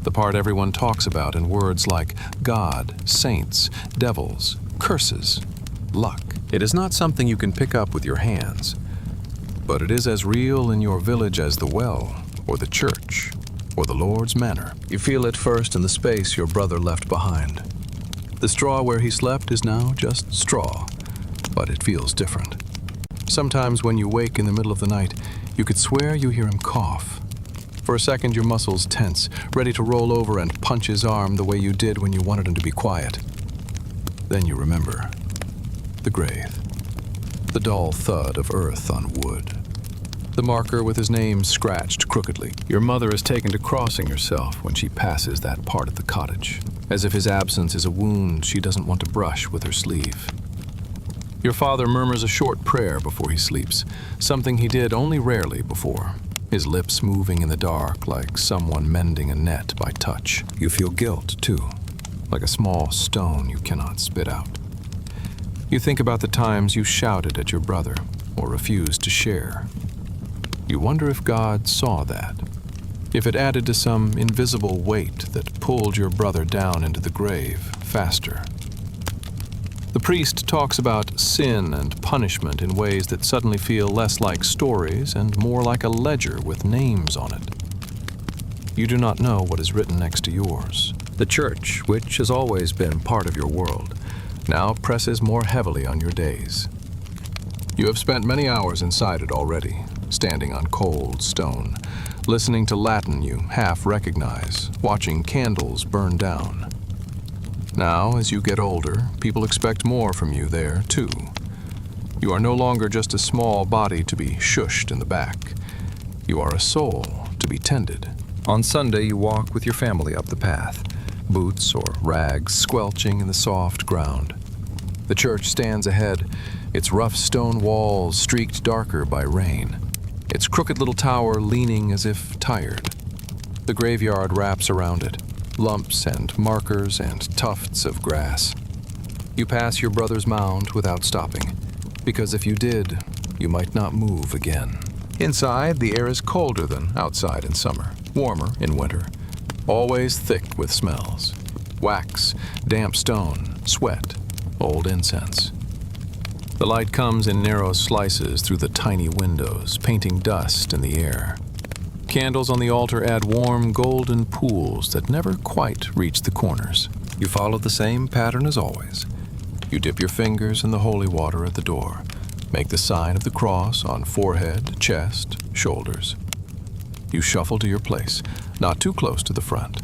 The part everyone talks about in words like God, saints, devils, curses, luck. It is not something you can pick up with your hands, but it is as real in your village as the well, or the church, or the Lord's manor. You feel it first in the space your brother left behind. The straw where he slept is now just straw, but it feels different. Sometimes when you wake in the middle of the night, you could swear you hear him cough. For a second, your muscles tense, ready to roll over and punch his arm the way you did when you wanted him to be quiet. Then you remember the grave, the dull thud of earth on wood, the marker with his name scratched crookedly. Your mother is taken to crossing herself when she passes that part of the cottage, as if his absence is a wound she doesn't want to brush with her sleeve. Your father murmurs a short prayer before he sleeps, something he did only rarely before, his lips moving in the dark like someone mending a net by touch. You feel guilt, too, like a small stone you cannot spit out. You think about the times you shouted at your brother or refused to share. You wonder if God saw that, if it added to some invisible weight that pulled your brother down into the grave faster. The priest talks about sin and punishment in ways that suddenly feel less like stories and more like a ledger with names on it. You do not know what is written next to yours. The church, which has always been part of your world, now presses more heavily on your days. You have spent many hours inside it already, standing on cold stone, listening to Latin you half recognize, watching candles burn down. Now, as you get older, people expect more from you there, too. You are no longer just a small body to be shushed in the back. You are a soul to be tended. On Sunday, you walk with your family up the path, boots or rags squelching in the soft ground. The church stands ahead, its rough stone walls streaked darker by rain, its crooked little tower leaning as if tired. The graveyard wraps around it, lumps and markers and tufts of grass. You pass your brother's mound without stopping, because if you did, you might not move again. Inside, the air is colder than outside in summer, warmer in winter, always thick with smells. Wax, damp stone, sweat, old incense. The light comes in narrow slices through the tiny windows, painting dust in the air. Candles on the altar add warm, golden pools that never quite reach the corners. You follow the same pattern as always. You dip your fingers in the holy water at the door, make the sign of the cross on forehead, chest, shoulders. You shuffle to your place, not too close to the front.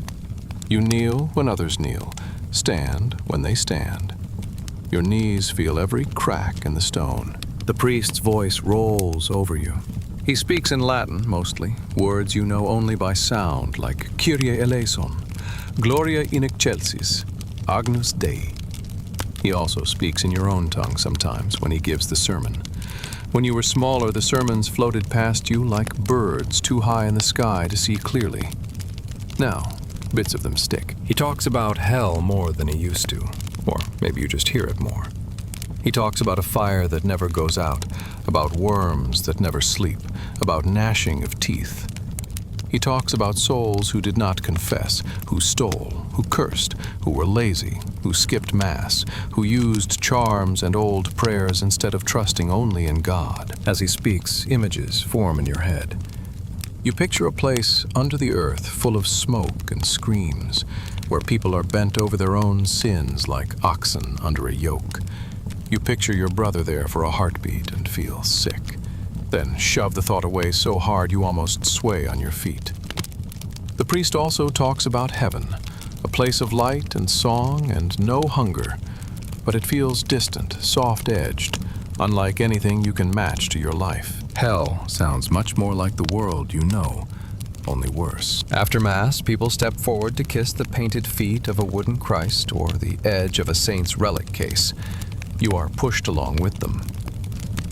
You kneel when others kneel, stand when they stand. Your knees feel every crack in the stone. The priest's voice rolls over you. He speaks in Latin, mostly, words you know only by sound, like Kyrie eleison, Gloria in excelsis, Agnus Dei. He also speaks in your own tongue sometimes when he gives the sermon. When you were smaller, the sermons floated past you like birds too high in the sky to see clearly. Now, bits of them stick. He talks about hell more than he used to, or maybe you just hear it more. He talks about a fire that never goes out, about worms that never sleep, about gnashing of teeth. He talks about souls who did not confess, who stole, who cursed, who were lazy, who skipped Mass, who used charms and old prayers instead of trusting only in God. As he speaks, images form in your head. You picture a place under the earth full of smoke and screams, where people are bent over their own sins like oxen under a yoke. You picture your brother there for a heartbeat and feel sick. Then shove the thought away so hard you almost sway on your feet. The priest also talks about heaven, a place of light and song and no hunger, but it feels distant, soft-edged, unlike anything you can match to your life. Hell sounds much more like the world you know, only worse. After Mass, people step forward to kiss the painted feet of a wooden Christ or the edge of a saint's relic case. You are pushed along with them.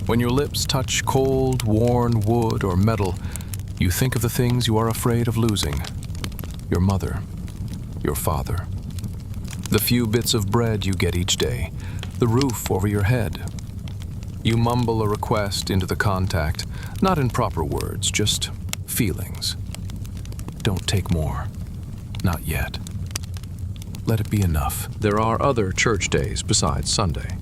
When your lips touch cold, worn wood or metal, you think of the things you are afraid of losing. Your mother, your father, the few bits of bread you get each day, the roof over your head. You mumble a request into the contact, not in proper words, just feelings. Don't take more. Not yet. Let it be enough. There are other church days besides Sunday.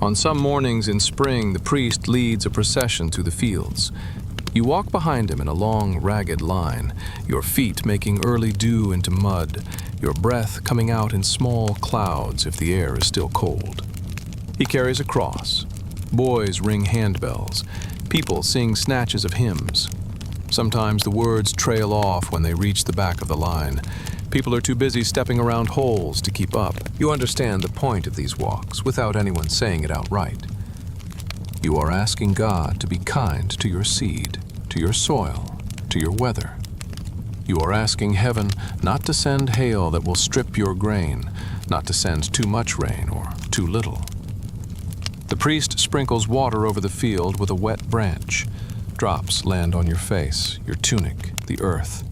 On some mornings in spring, the priest leads a procession through the fields. You walk behind him in a long, ragged line, your feet making early dew into mud, your breath coming out in small clouds if the air is still cold. He carries a cross. Boys ring handbells. People sing snatches of hymns. Sometimes the words trail off when they reach the back of the line. People are too busy stepping around holes to keep up. You understand the point of these walks without anyone saying it outright. You are asking God to be kind to your seed, to your soil, to your weather. You are asking heaven not to send hail that will strip your grain, not to send too much rain or too little. The priest sprinkles water over the field with a wet branch. Drops land on your face, your tunic, the earth.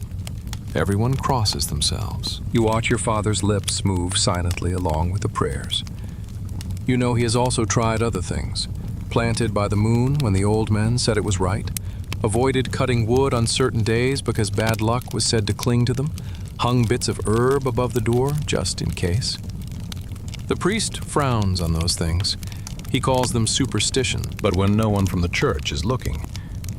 Everyone crosses themselves. You watch your father's lips move silently along with the prayers. You know he has also tried other things. Planted by the moon when the old men said it was right. Avoided cutting wood on certain days because bad luck was said to cling to them. Hung bits of herb above the door just in case. The priest frowns on those things. He calls them superstition. But when no one from the church is looking,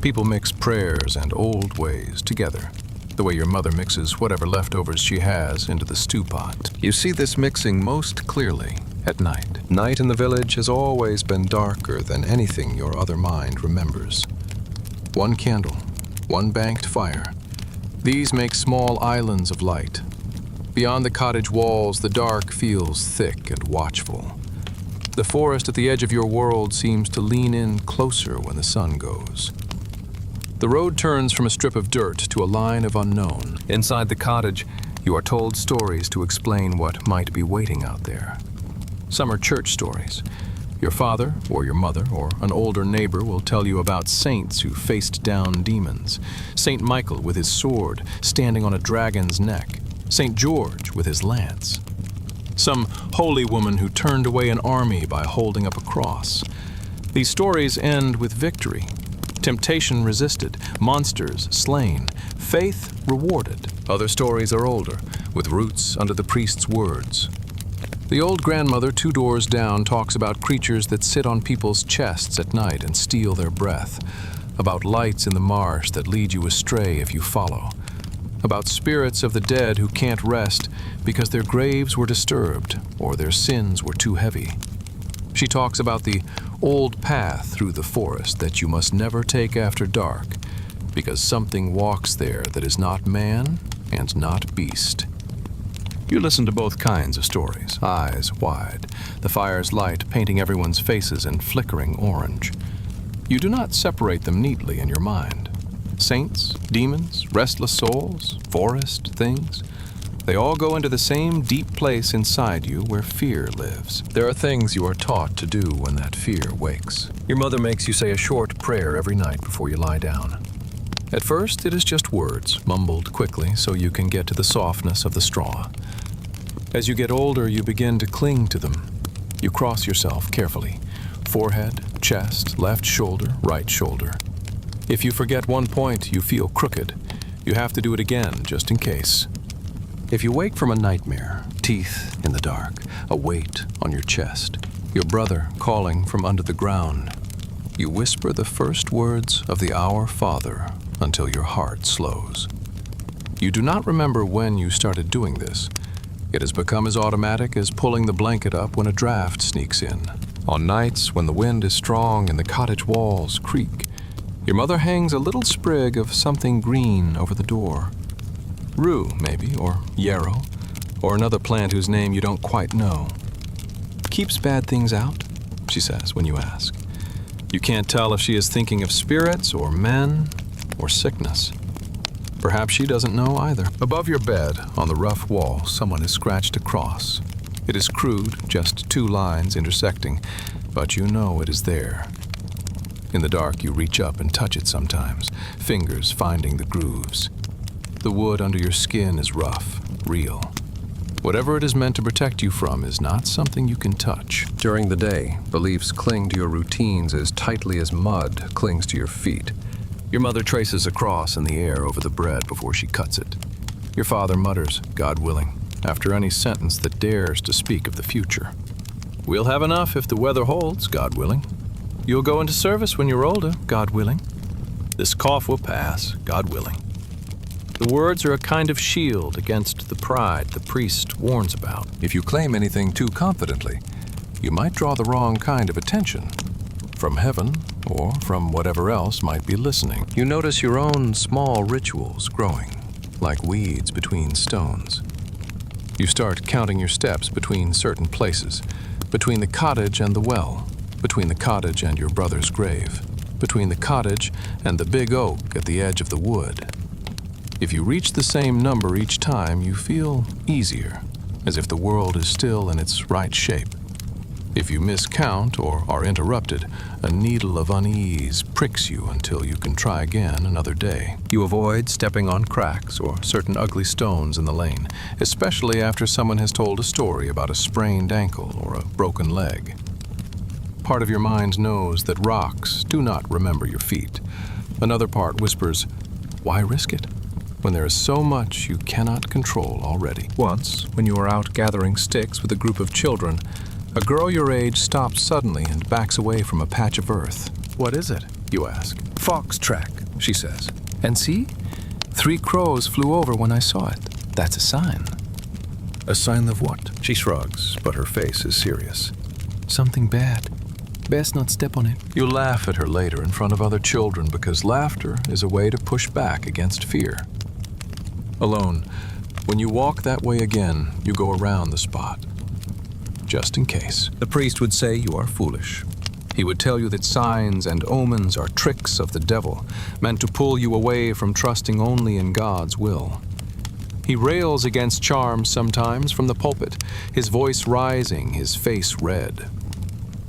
people mix prayers and old ways together. The way your mother mixes whatever leftovers she has into the stew pot. You see this mixing most clearly at night. Night in the village has always been darker than anything your other mind remembers. One candle, one banked fire. These make small islands of light. Beyond the cottage walls, the dark feels thick and watchful. The forest at the edge of your world seems to lean in closer when the sun goes. The road turns from a strip of dirt to a line of unknown. Inside the cottage, you are told stories to explain what might be waiting out there. Some are church stories. Your father, or your mother, or an older neighbor will tell you about saints who faced down demons. Saint Michael with his sword, standing on a dragon's neck. Saint George with his lance. Some holy woman who turned away an army by holding up a cross. These stories end with victory. Temptation resisted, monsters slain, faith rewarded. Other stories are older, with roots under the priest's words. The old grandmother 2 doors down talks about creatures that sit on people's chests at night and steal their breath, about lights in the marsh that lead you astray if you follow, about spirits of the dead who can't rest because their graves were disturbed or their sins were too heavy. She talks about the old path through the forest that you must never take after dark because something walks there that is not man and not beast. You listen to both kinds of stories, eyes wide, the fire's light painting everyone's faces in flickering orange. You do not separate them neatly in your mind. Saints, demons, restless souls, forest, things. They all go into the same deep place inside you where fear lives. There are things you are taught to do when that fear wakes. Your mother makes you say a short prayer every night before you lie down. At first, it is just words, mumbled quickly so you can get to the softness of the straw. As you get older, you begin to cling to them. You cross yourself carefully. Forehead, chest, left shoulder, right shoulder. If you forget one point, you feel crooked. You have to do it again, just in case. If you wake from a nightmare, teeth in the dark, a weight on your chest, your brother calling from under the ground, you whisper the first words of the Our Father until your heart slows. You do not remember when you started doing this. It has become as automatic as pulling the blanket up when a draft sneaks in. On nights when the wind is strong and the cottage walls creak, your mother hangs a little sprig of something green over the door. Rue, maybe, or yarrow, or another plant whose name you don't quite know. Keeps bad things out, she says when you ask. You can't tell if she is thinking of spirits or men or sickness. Perhaps she doesn't know either. Above your bed, on the rough wall, someone has scratched a cross. It is crude, just 2 lines intersecting, but you know it is there. In the dark, you reach up and touch it sometimes, fingers finding the grooves. The wood under your skin is rough, real. Whatever it is meant to protect you from is not something you can touch. During the day, beliefs cling to your routines as tightly as mud clings to your feet. Your mother traces a cross in the air over the bread before she cuts it. Your father mutters, God willing, after any sentence that dares to speak of the future. We'll have enough if the weather holds, God willing. You'll go into service when you're older, God willing. This cough will pass, God willing. The words are a kind of shield against the pride the priest warns about. If you claim anything too confidently, you might draw the wrong kind of attention. From heaven, or from whatever else might be listening. You notice your own small rituals growing, like weeds between stones. You start counting your steps between certain places, between the cottage and the well, between the cottage and your brother's grave, between the cottage and the big oak at the edge of the wood. If you reach the same number each time, you feel easier, as if the world is still in its right shape. If you miscount or are interrupted, a needle of unease pricks you until you can try again another day. You avoid stepping on cracks or certain ugly stones in the lane, especially after someone has told a story about a sprained ankle or a broken leg. Part of your mind knows that rocks do not remember your feet. Another part whispers, why risk it, when there is so much you cannot control already? Once, when you are out gathering sticks with a group of children, a girl your age stops suddenly and backs away from a patch of earth. What is it? You ask. Fox track, she says. And see? 3 crows flew over when I saw it. That's a sign. A sign of what? She shrugs, but her face is serious. Something bad. Best not step on it. You laugh at her later in front of other children because laughter is a way to push back against fear. Alone, when you walk that way again, you go around the spot. Just in case. The priest would say you are foolish. He would tell you that signs and omens are tricks of the devil, meant to pull you away from trusting only in God's will. He rails against charms sometimes from the pulpit, his voice rising, his face red.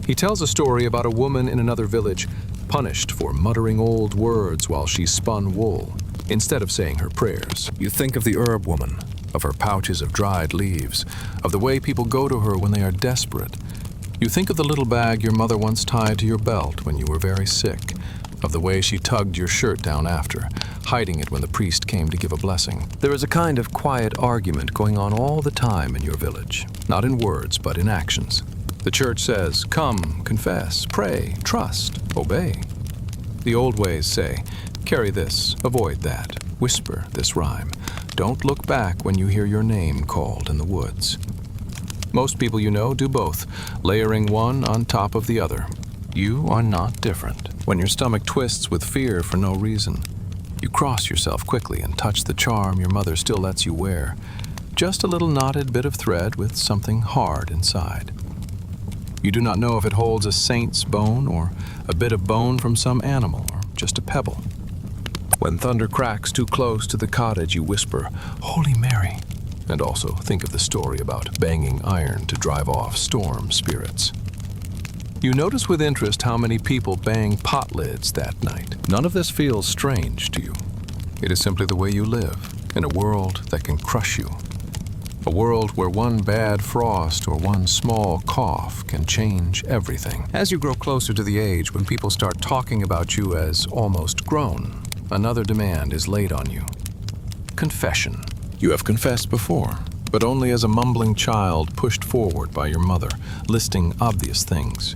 He tells a story about a woman in another village, punished for muttering old words while she spun wool, instead of saying her prayers. You think of the herb woman, of her pouches of dried leaves, of the way people go to her when they are desperate. You think of the little bag your mother once tied to your belt when you were very sick, of the way she tugged your shirt down after, hiding it when the priest came to give a blessing. There is a kind of quiet argument going on all the time in your village, not in words, but in actions. The church says, come, confess, pray, trust, obey. The old ways say, carry this, avoid that, whisper this rhyme. Don't look back when you hear your name called in the woods. Most people you know do both, layering one on top of the other. You are not different. When your stomach twists with fear for no reason, you cross yourself quickly and touch the charm your mother still lets you wear. Just a little knotted bit of thread with something hard inside. You do not know if it holds a saint's bone or a bit of bone from some animal or just a pebble. When thunder cracks too close to the cottage, you whisper, Holy Mary. And also think of the story about banging iron to drive off storm spirits. You notice with interest how many people bang pot lids that night. None of this feels strange to you. It is simply the way you live, in a world that can crush you. A world where one bad frost or one small cough can change everything. As you grow closer to the age when people start talking about you as almost grown, another demand is laid on you. Confession. You have confessed before, but only as a mumbling child pushed forward by your mother, listing obvious things.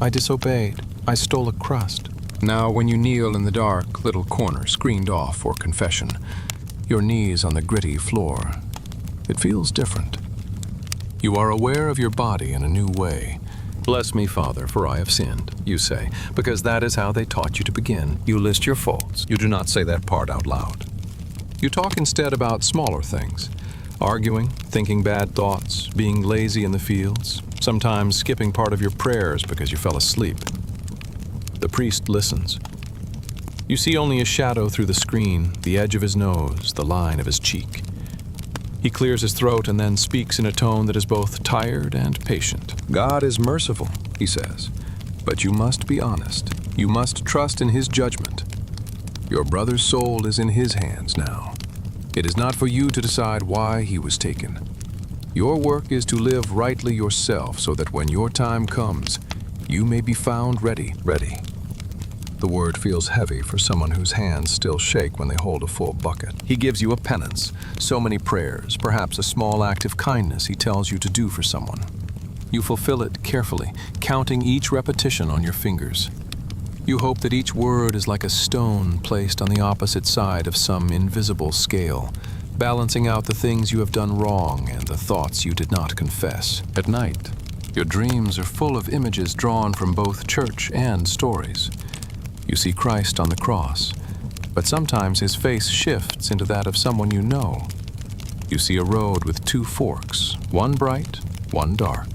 I disobeyed. I stole a crust. Now, when you kneel in the dark little corner screened off for confession, your knees on the gritty floor, it feels different. You are aware of your body in a new way. Bless me, Father, for I have sinned, you say, because that is how they taught you to begin. You list your faults. You do not say that part out loud. You talk instead about smaller things, arguing, thinking bad thoughts, being lazy in the fields, sometimes skipping part of your prayers because you fell asleep. The priest listens. You see only a shadow through the screen, the edge of his nose, the line of his cheek. He clears his throat and then speaks in a tone that is both tired and patient. God is merciful, he says, but you must be honest. You must trust in his judgment. Your brother's soul is in his hands now. It is not for you to decide why he was taken. Your work is to live rightly yourself so that when your time comes, you may be found ready. The word feels heavy for someone whose hands still shake when they hold a full bucket. He gives you a penance, so many prayers, perhaps a small act of kindness he tells you to do for someone. You fulfill it carefully, counting each repetition on your fingers. You hope that each word is like a stone placed on the opposite side of some invisible scale, balancing out the things you have done wrong and the thoughts you did not confess. At night, your dreams are full of images drawn from both church and stories. You see Christ on the cross, but sometimes his face shifts into that of someone you know. You see a road with two forks, one bright, one dark.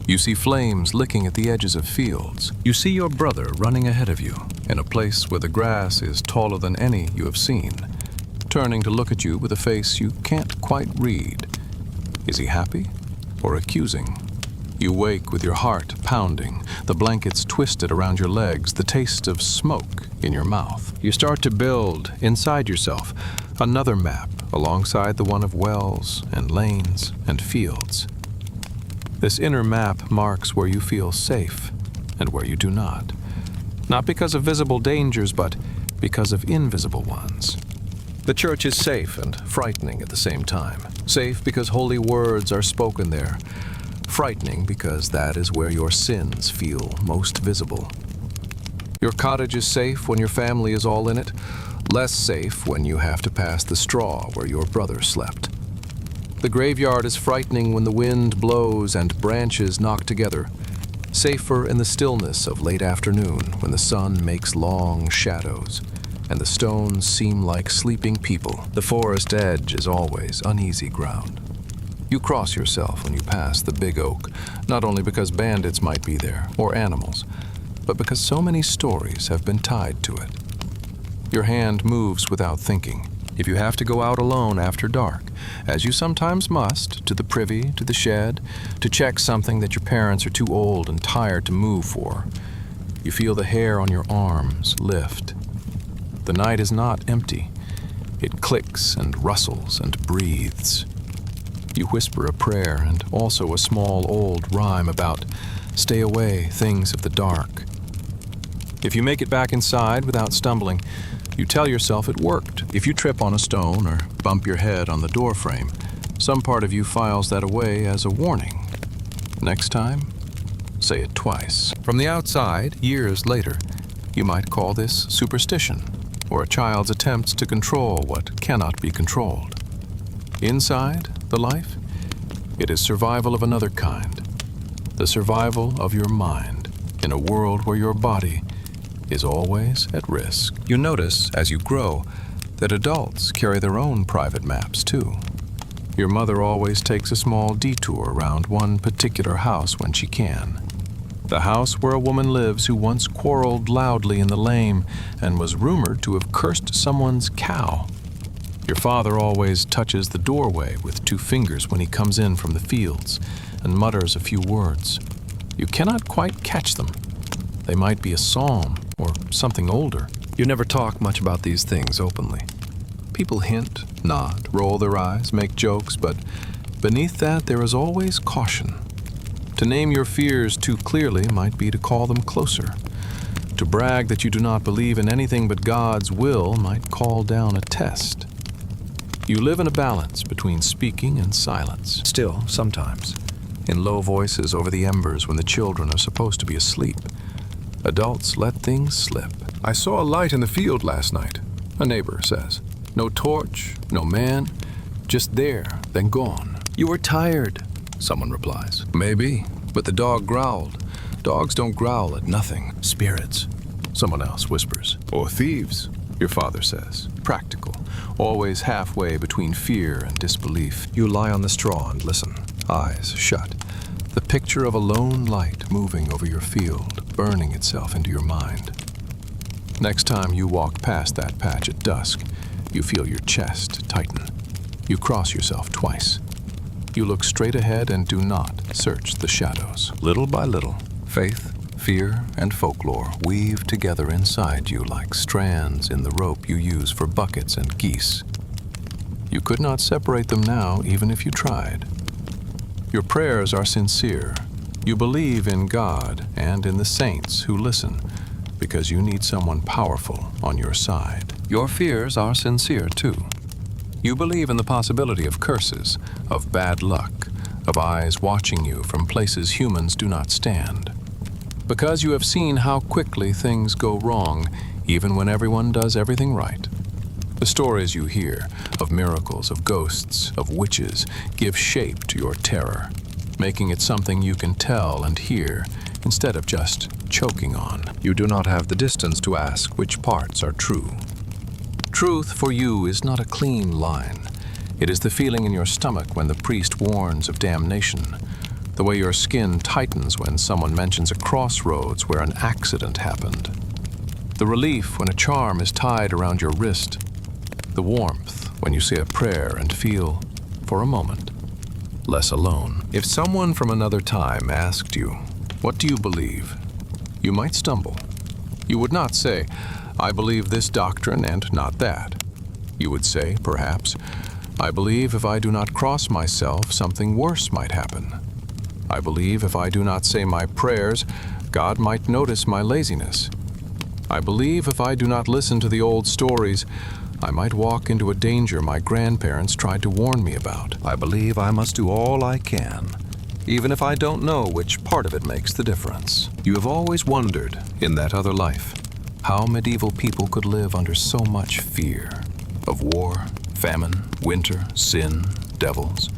You see flames licking at the edges of fields. You see your brother running ahead of you, in a place where the grass is taller than any you have seen, turning to look at you with a face you can't quite read. Is he happy or accusing? You wake with your heart pounding, the blankets twisted around your legs, the taste of smoke in your mouth. You start to build, inside yourself, another map alongside the one of wells and lanes and fields. This inner map marks where you feel safe and where you do not. Not because of visible dangers, but because of invisible ones. The church is safe and frightening at the same time. Safe because holy words are spoken there. Frightening because that is where your sins feel most visible. Your cottage is safe when your family is all in it, less safe when you have to pass the straw where your brother slept. The graveyard is frightening when the wind blows and branches knock together, safer in the stillness of late afternoon when the sun makes long shadows and the stones seem like sleeping people. The forest edge is always uneasy ground. You cross yourself when you pass the big oak, not only because bandits might be there, or animals, but because so many stories have been tied to it. Your hand moves without thinking. If you have to go out alone after dark, as you sometimes must, to the privy, to the shed, to check something that your parents are too old and tired to move for, you feel the hair on your arms lift. The night is not empty. It clicks and rustles and breathes. You whisper a prayer and also a small old rhyme about stay away, things of the dark. If you make it back inside without stumbling, you tell yourself it worked. If you trip on a stone or bump your head on the door frame, some part of you files that away as a warning. Next time, say it twice. From the outside, years later, you might call this superstition, or a child's attempts to control what cannot be controlled. Inside the life, it is survival of another kind, the survival of your mind in a world where your body is always at risk. You notice, as you grow, that adults carry their own private maps too. Your mother always takes a small detour around one particular house when she can. The house where a woman lives who once quarreled loudly in the lane and was rumored to have cursed someone's cow. Your father always touches the doorway with 2 fingers when he comes in from the fields and mutters a few words. You cannot quite catch them. They might be a psalm or something older. You never talk much about these things openly. People hint, nod, roll their eyes, make jokes, but beneath that there is always caution. To name your fears too clearly might be to call them closer. To brag that you do not believe in anything but God's will might call down a test. You live in a balance between speaking and silence. Still, sometimes, in low voices over the embers when the children are supposed to be asleep, adults let things slip. I saw a light in the field last night, a neighbor says. No torch, no man, just there, then gone. You were tired, someone replies. Maybe, but the dog growled. Dogs don't growl at nothing. Spirits, someone else whispers. Or thieves, your father says. Practical, always halfway between fear and disbelief. You lie on the straw and listen, eyes shut. The picture of a lone light moving over your field, burning itself into your mind. Next time you walk past that patch at dusk, you feel your chest tighten. You cross yourself twice. You look straight ahead and do not search the shadows. Little by little, faith, fear, and folklore weave together inside you like strands in the rope you use for buckets and geese. You could not separate them now, even if you tried. Your prayers are sincere. You believe in God and in the saints who listen, because you need someone powerful on your side. Your fears are sincere, too. You believe in the possibility of curses, of bad luck, of eyes watching you from places humans do not stand. Because you have seen how quickly things go wrong, even when everyone does everything right. The stories you hear of miracles, of ghosts, of witches, give shape to your terror, making it something you can tell and hear instead of just choking on. You do not have the distance to ask which parts are true. Truth for you is not a clean line. It is the feeling in your stomach when the priest warns of damnation, the way your skin tightens when someone mentions a crossroads where an accident happened, the relief when a charm is tied around your wrist, the warmth when you say a prayer and feel, for a moment, less alone. If someone from another time asked you, "What do you believe?" you might stumble. You would not say, "I believe this doctrine and not that." You would say, perhaps, "I believe if I do not cross myself, something worse might happen. I believe if I do not say my prayers, God might notice my laziness. I believe if I do not listen to the old stories, I might walk into a danger my grandparents tried to warn me about. I believe I must do all I can, even if I don't know which part of it makes the difference." You have always wondered, in that other life, how medieval people could live under so much fear of war, famine, winter, sin, devils,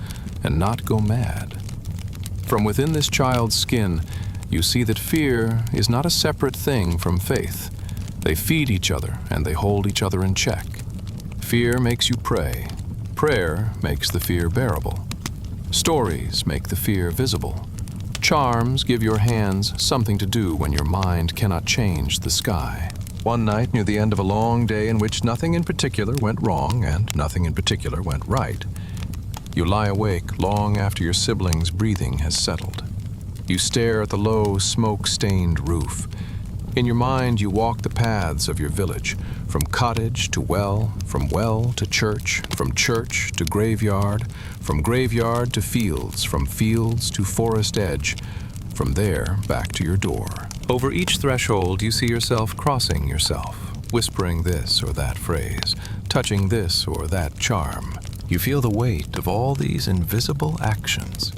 and not go mad. From within this child's skin, you see that fear is not a separate thing from faith. They feed each other and they hold each other in check. Fear makes you pray. Prayer makes the fear bearable. Stories make the fear visible. Charms give your hands something to do when your mind cannot change the sky. One night near the end of a long day in which nothing in particular went wrong and nothing in particular went right, you lie awake long after your siblings' breathing has settled. You stare at the low, smoke-stained roof. In your mind, you walk the paths of your village, from cottage to well, from well to church, from church to graveyard, from graveyard to fields, from fields to forest edge, from there back to your door. Over each threshold, you see yourself crossing yourself, whispering this or that phrase, touching this or that charm. You feel the weight of all these invisible actions.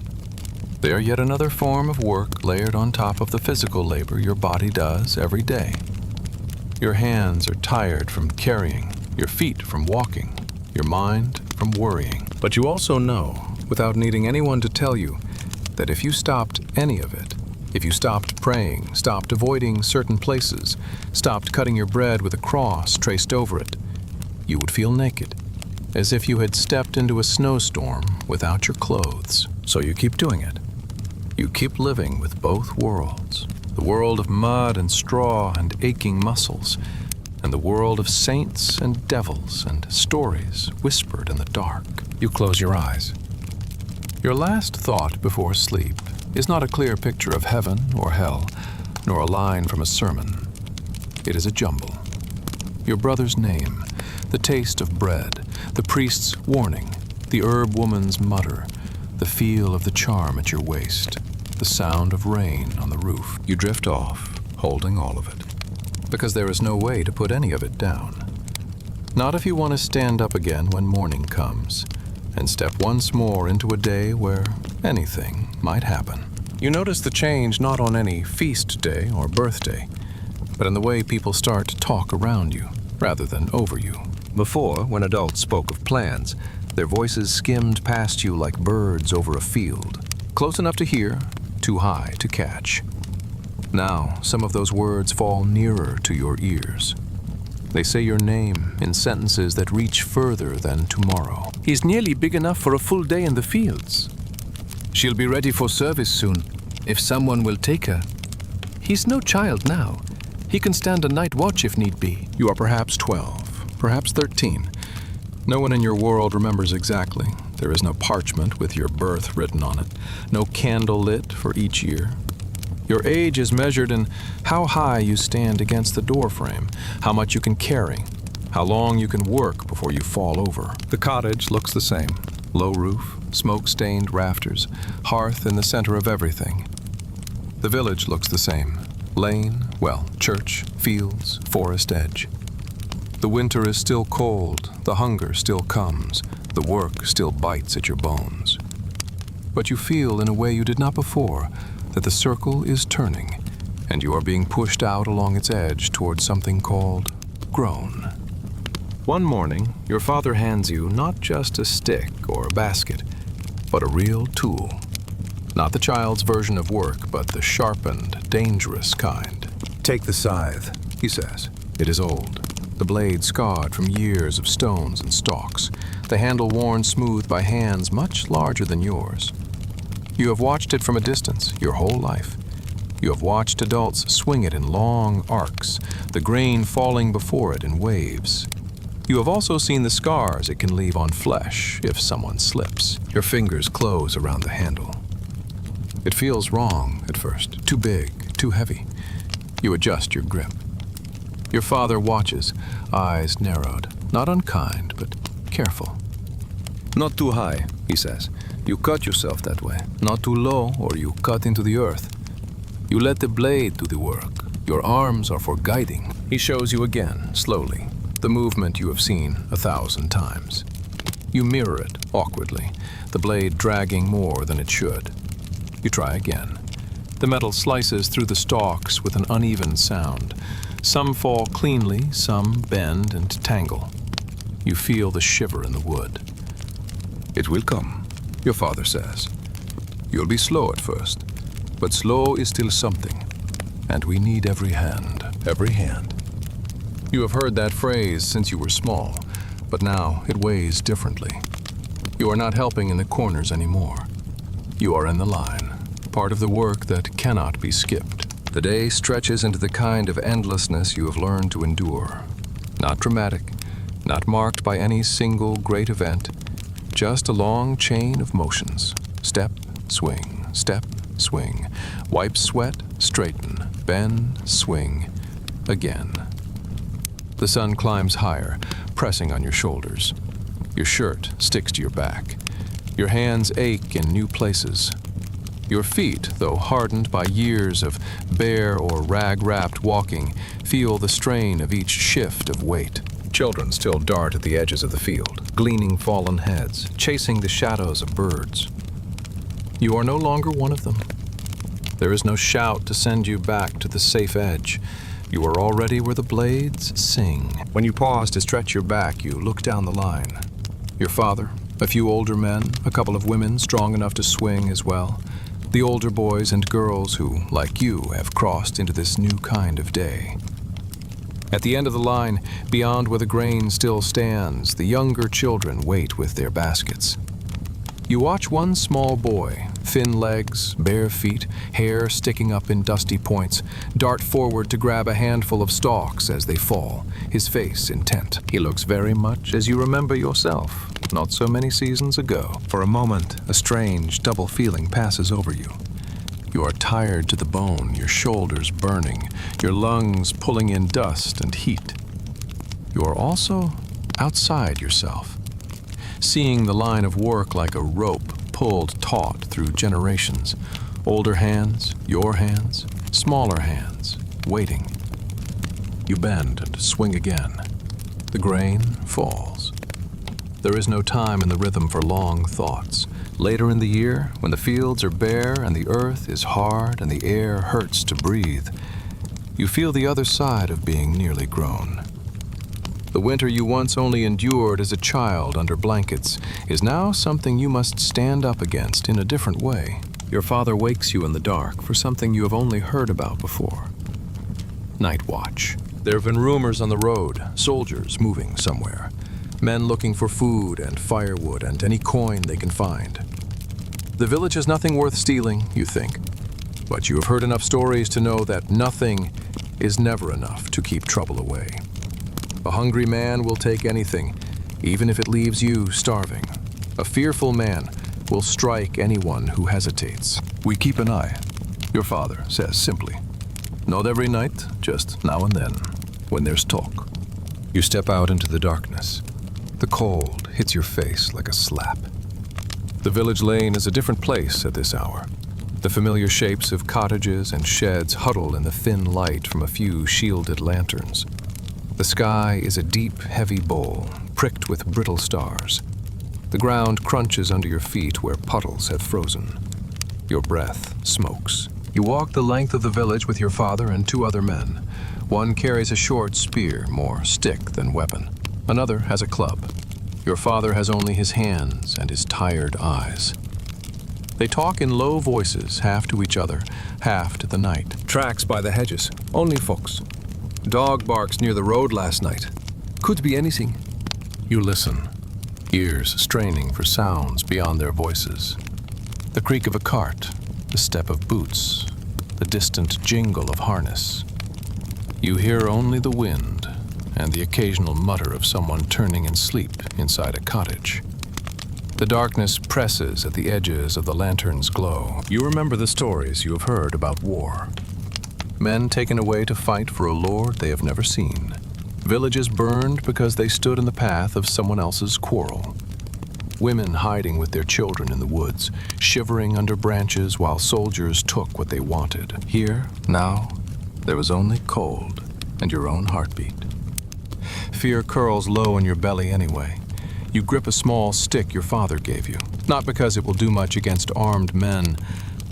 They are yet another form of work layered on top of the physical labor your body does every day. Your hands are tired from carrying, your feet from walking, your mind from worrying. But you also know, without needing anyone to tell you, that if you stopped any of it, if you stopped praying, stopped avoiding certain places, stopped cutting your bread with a cross traced over it, you would feel naked, as if you had stepped into a snowstorm without your clothes. So you keep doing it. You keep living with both worlds, the world of mud and straw and aching muscles, and the world of saints and devils and stories whispered in the dark. You close your eyes. Your last thought before sleep is not a clear picture of heaven or hell, nor a line from a sermon. It is a jumble. Your brother's name, the taste of bread, the priest's warning, the herb woman's mutter, the feel of the charm at your waist, the sound of rain on the roof. You drift off, holding all of it, because there is no way to put any of it down. Not if you want to stand up again when morning comes, and step once more into a day where anything might happen. You notice the change not on any feast day or birthday, but in the way people start to talk around you, rather than over you. Before, when adults spoke of plans, their voices skimmed past you like birds over a field, close enough to hear, too high to catch. Now, some of those words fall nearer to your ears. They say your name in sentences that reach further than tomorrow. He's nearly big enough for a full day in the fields. She'll be ready for service soon, if someone will take her. He's no child now. He can stand a night watch if need be. You are perhaps 12, perhaps 13. No one in your world remembers exactly. There is no parchment with your birth written on it, no candle lit for each year. Your age is measured in how high you stand against the doorframe, how much you can carry, how long you can work before you fall over. The cottage looks the same. Low roof, smoke-stained rafters, hearth in the center of everything. The village looks the same. Lane, well, church, fields, forest edge. The winter is still cold, the hunger still comes, the work still bites at your bones. But you feel in a way you did not before that the circle is turning, and you are being pushed out along its edge towards something called grown. One morning, your father hands you not just a stick or a basket, but a real tool. Not the child's version of work, but the sharpened, dangerous kind. Take the scythe, he says. It is old, the blade scarred from years of stones and stalks, the handle worn smooth by hands much larger than yours. You have watched it from a distance your whole life. You have watched adults swing it in long arcs, the grain falling before it in waves. You have also seen the scars it can leave on flesh if someone slips. Your fingers close around the handle. It feels wrong at first, too big, too heavy. You adjust your grip. Your father watches, eyes narrowed, not unkind, but careful. Not too high, he says. You cut yourself that way. Not too low, or you cut into the earth. You let the blade do the work. Your arms are for guiding. He shows you again, slowly, the movement you have seen 1,000 times. You mirror it, awkwardly, the blade dragging more than it should. You try again. The metal slices through the stalks with an uneven sound. Some fall cleanly, some bend and tangle. You feel the shiver in the wood. It will come, your father says. You'll be slow at first, but slow is still something, and we need every hand, every hand. You have heard that phrase since you were small, but now it weighs differently. You are not helping in the corners anymore. You are in the line, part of the work that cannot be skipped. The day stretches into the kind of endlessness you have learned to endure. Not dramatic, not marked by any single great event, just a long chain of motions. Step, swing, step, swing. Wipe sweat, straighten, bend, swing. Again. The sun climbs higher, pressing on your shoulders. Your shirt sticks to your back. Your hands ache in new places. Your feet, though hardened by years of bare or rag-wrapped walking, feel the strain of each shift of weight. Children still dart at the edges of the field, gleaning fallen heads, chasing the shadows of birds. You are no longer one of them. There is no shout to send you back to the safe edge. You are already where the blades sing. When you pause to stretch your back, you look down the line. Your father, a few older men, a couple of women strong enough to swing as well. The older boys and girls who, like you, have crossed into this new kind of day. At the end of the line, beyond where the grain still stands, the younger children wait with their baskets. You watch one small boy, thin legs, bare feet, hair sticking up in dusty points, dart forward to grab a handful of stalks as they fall, his face intent. He looks very much as you remember yourself, not so many seasons ago. For a moment, a strange, double feeling passes over you. You are tired to the bone, your shoulders burning, your lungs pulling in dust and heat. You are also outside yourself, seeing the line of work like a rope pulled taut through generations. Older hands, your hands, smaller hands, waiting. You bend and swing again. The grain falls. There is no time in the rhythm for long thoughts. Later in the year, when the fields are bare and the earth is hard and the air hurts to breathe, you feel the other side of being nearly grown. The winter you once only endured as a child under blankets is now something you must stand up against in a different way. Your father wakes you in the dark for something you have only heard about before. Night watch. There have been rumors on the road, soldiers moving somewhere, men looking for food and firewood and any coin they can find. The village has nothing worth stealing, you think, but you have heard enough stories to know that nothing is never enough to keep trouble away. A hungry man will take anything, even if it leaves you starving. A fearful man will strike anyone who hesitates. We keep an eye, your father says simply. Not every night, just now and then, when there's talk. You step out into the darkness. The cold hits your face like a slap. The village lane is a different place at this hour. The familiar shapes of cottages and sheds huddle in the thin light from a few shielded lanterns. The sky is a deep, heavy bowl, pricked with brittle stars. The ground crunches under your feet where puddles have frozen. Your breath smokes. You walk the length of the village with your father and two other men. One carries a short spear, more stick than weapon. Another has a club. Your father has only his hands and his tired eyes. They talk in low voices, half to each other, half to the night. Tracks by the hedges, only folks. Dog barks near the road last night. Could be anything. You listen, ears straining for sounds beyond their voices. The creak of a cart, the step of boots, the distant jingle of harness. You hear only the wind and the occasional mutter of someone turning in sleep inside a cottage. The darkness presses at the edges of the lantern's glow. You remember the stories you have heard about war. Men taken away to fight for a lord they have never seen. Villages burned because they stood in the path of someone else's quarrel. Women hiding with their children in the woods, shivering under branches while soldiers took what they wanted. Here, now, there was only cold and your own heartbeat. Fear curls low in your belly anyway. You grip a small stick your father gave you, not because it will do much against armed men,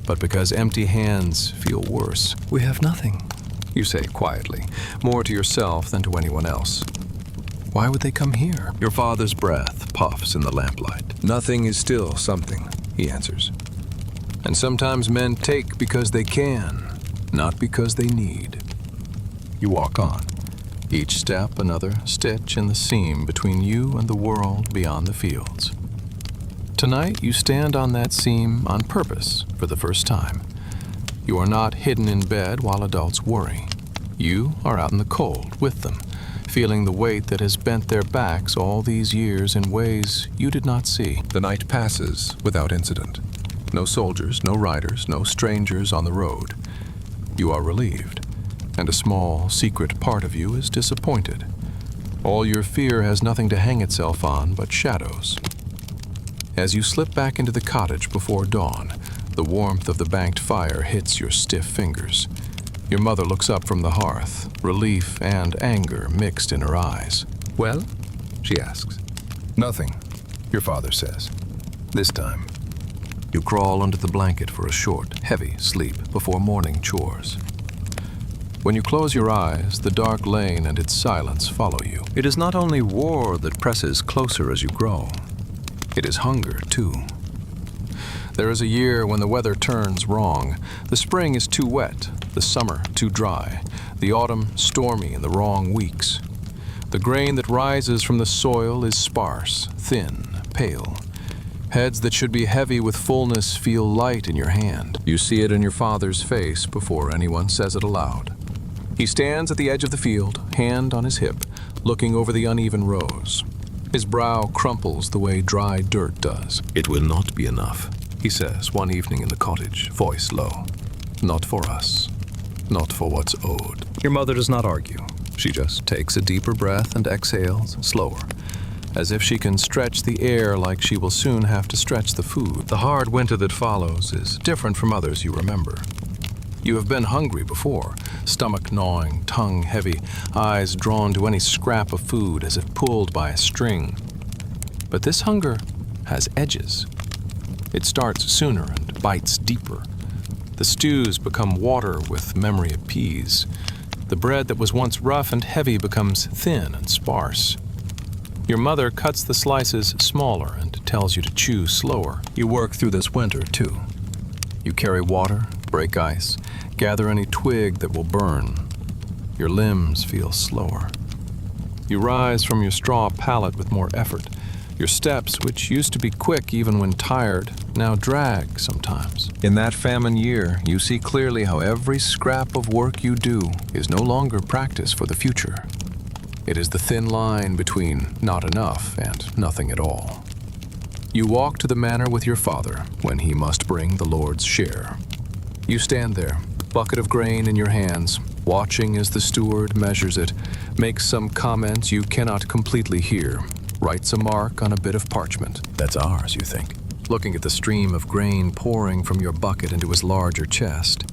but because empty hands feel worse. We have nothing, you say quietly, more to yourself than to anyone else. Why would they come here? Your father's breath puffs in the lamplight. Nothing is still something, he answers. And sometimes men take because they can, not because they need. You walk on. Each step another stitch in the seam between you and the world beyond the fields. Tonight you stand on that seam on purpose for the first time. You are not hidden in bed while adults worry. You are out in the cold with them, feeling the weight that has bent their backs all these years in ways you did not see. The night passes without incident. No soldiers, no riders, no strangers on the road. You are relieved, and a small, secret part of you is disappointed. All your fear has nothing to hang itself on but shadows. As you slip back into the cottage before dawn, the warmth of the banked fire hits your stiff fingers. Your mother looks up from the hearth, relief and anger mixed in her eyes. Well? She asks. Nothing, your father says. This time. You crawl under the blanket for a short, heavy sleep before morning chores. When you close your eyes, the dark lane and its silence follow you. It is not only war that presses closer as you grow. It is hunger, too. There is a year when the weather turns wrong. The spring is too wet, the summer too dry, the autumn stormy in the wrong weeks. The grain that rises from the soil is sparse, thin, pale, Heads that should be heavy with fullness feel light in your hand. You see it in your father's face before anyone says it aloud. He stands at the edge of the field, hand on his hip, looking over the uneven rows. His brow crumples the way dry dirt does. "It will not be enough," he says one evening in the cottage, voice low. Not for us. Not for what's owed. Your mother does not argue. She just takes a deeper breath and exhales slower, as if she can stretch the air like she will soon have to stretch the food. The hard winter that follows is different from others you remember. You have been hungry before, stomach gnawing, tongue heavy, eyes drawn to any scrap of food as if pulled by a string. But this hunger has edges. It starts sooner and bites deeper. The stews become water with memory of peas. The bread that was once rough and heavy becomes thin and sparse. Your mother cuts the slices smaller and tells you to chew slower. You work through this winter, too. You carry water, break ice, gather any twig that will burn. Your limbs feel slower. You rise from your straw pallet with more effort. Your steps, which used to be quick even when tired, now drag sometimes. In that famine year, you see clearly how every scrap of work you do is no longer practice for the future. It is the thin line between not enough and nothing at all. You walk to the manor with your father when he must bring the Lord's share. You stand there, bucket of grain in your hands, watching as the steward measures it, makes some comments you cannot completely hear, writes a mark on a bit of parchment. That's ours, you think, looking at the stream of grain pouring from your bucket into his larger chest.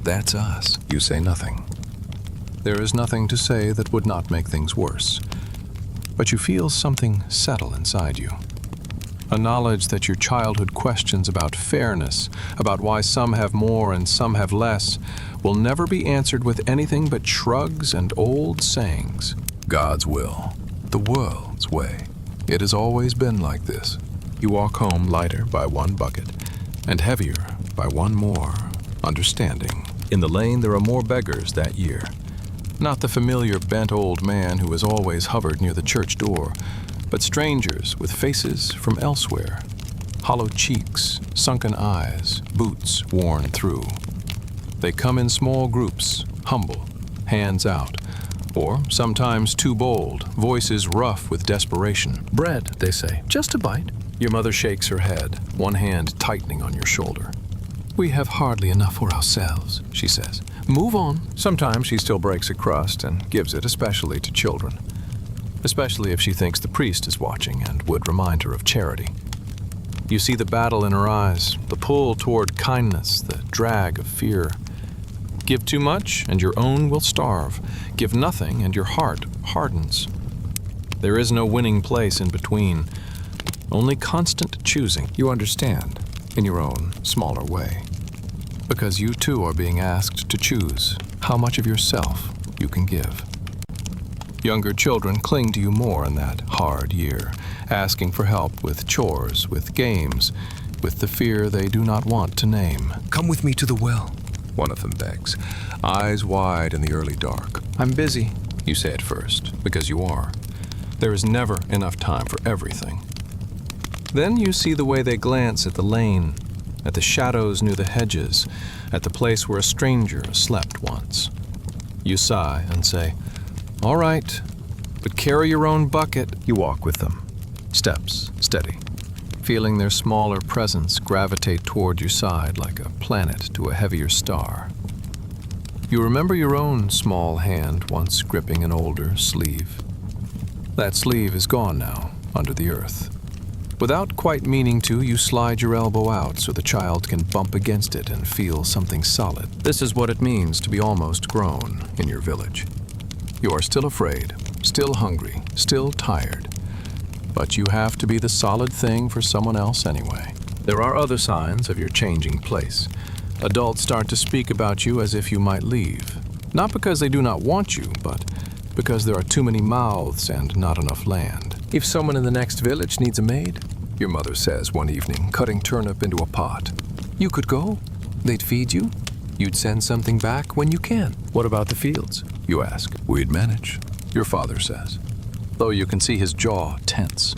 That's us. You say nothing. There is nothing to say that would not make things worse. But you feel something settle inside you. A knowledge that your childhood questions about fairness, about why some have more and some have less, will never be answered with anything but shrugs and old sayings. God's will. The world's way. It has always been like this. You walk home lighter by one bucket, and heavier by one more, understanding. In the lane there are more beggars that year. Not the familiar bent old man who has always hovered near the church door, but strangers with faces from elsewhere. Hollow cheeks, sunken eyes, boots worn through. They come in small groups, humble, hands out, or sometimes too bold, voices rough with desperation. Bread, they say, just a bite. Your mother shakes her head, one hand tightening on your shoulder. We have hardly enough for ourselves, she says. Move on. Sometimes she still breaks a crust and gives it especially to children, especially if she thinks the priest is watching and would remind her of charity. You see the battle in her eyes, the pull toward kindness, the drag of fear. Give too much, and your own will starve. Give nothing, and your heart hardens. There is no winning place in between, only constant choosing. You understand, in your own smaller way, because you too are being asked to choose how much of yourself you can give. Younger children cling to you more in that hard year, asking for help with chores, with games, with the fear they do not want to name. "Come with me to the well," one of them begs, eyes wide in the early dark. I'm busy, you say at first, because you are. There is never enough time for everything. Then you see the way they glance at the lane, at the shadows near the hedges, at the place where a stranger slept once. You sigh and say, all right, but carry your own bucket. You walk with them, steps steady, feeling their smaller presence gravitate toward your side like a planet to a heavier star. You remember your own small hand once gripping an older sleeve. That sleeve is gone now, under the earth. Without quite meaning to, you slide your elbow out so the child can bump against it and feel something solid. This is what it means to be almost grown in your village. You are still afraid, still hungry, still tired, but you have to be the solid thing for someone else anyway. There are other signs of your changing place. Adults start to speak about you as if you might leave, not because they do not want you, but because there are too many mouths and not enough land. If someone in the next village needs a maid, your mother says one evening, cutting turnip into a pot, you could go. They'd feed you. You'd send something back when you can. What about the fields? You ask. We'd manage, your father says, though you can see his jaw tense.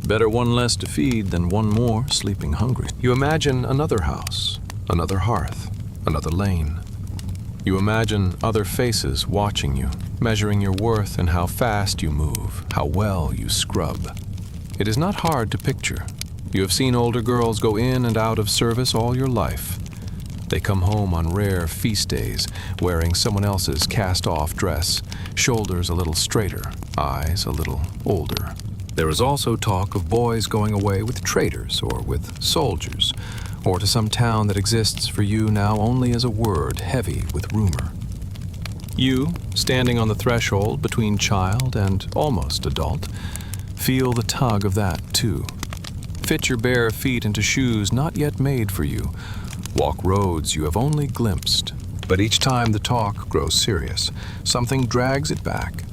Better one less to feed than one more sleeping hungry. You imagine another house, another hearth, another lane. You imagine other faces watching you, measuring your worth and how fast you move, how well you scrub. It is not hard to picture. You have seen older girls go in and out of service all your life. They come home on rare feast days, wearing someone else's cast-off dress, shoulders a little straighter, eyes a little older. There is also talk of boys going away with traders or with soldiers, or to some town that exists for you now only as a word heavy with rumor. You, standing on the threshold between child and almost adult, feel the tug of that too. Fit your bare feet into shoes not yet made for you. Walk roads you have only glimpsed. But each time the talk grows serious, something drags it back.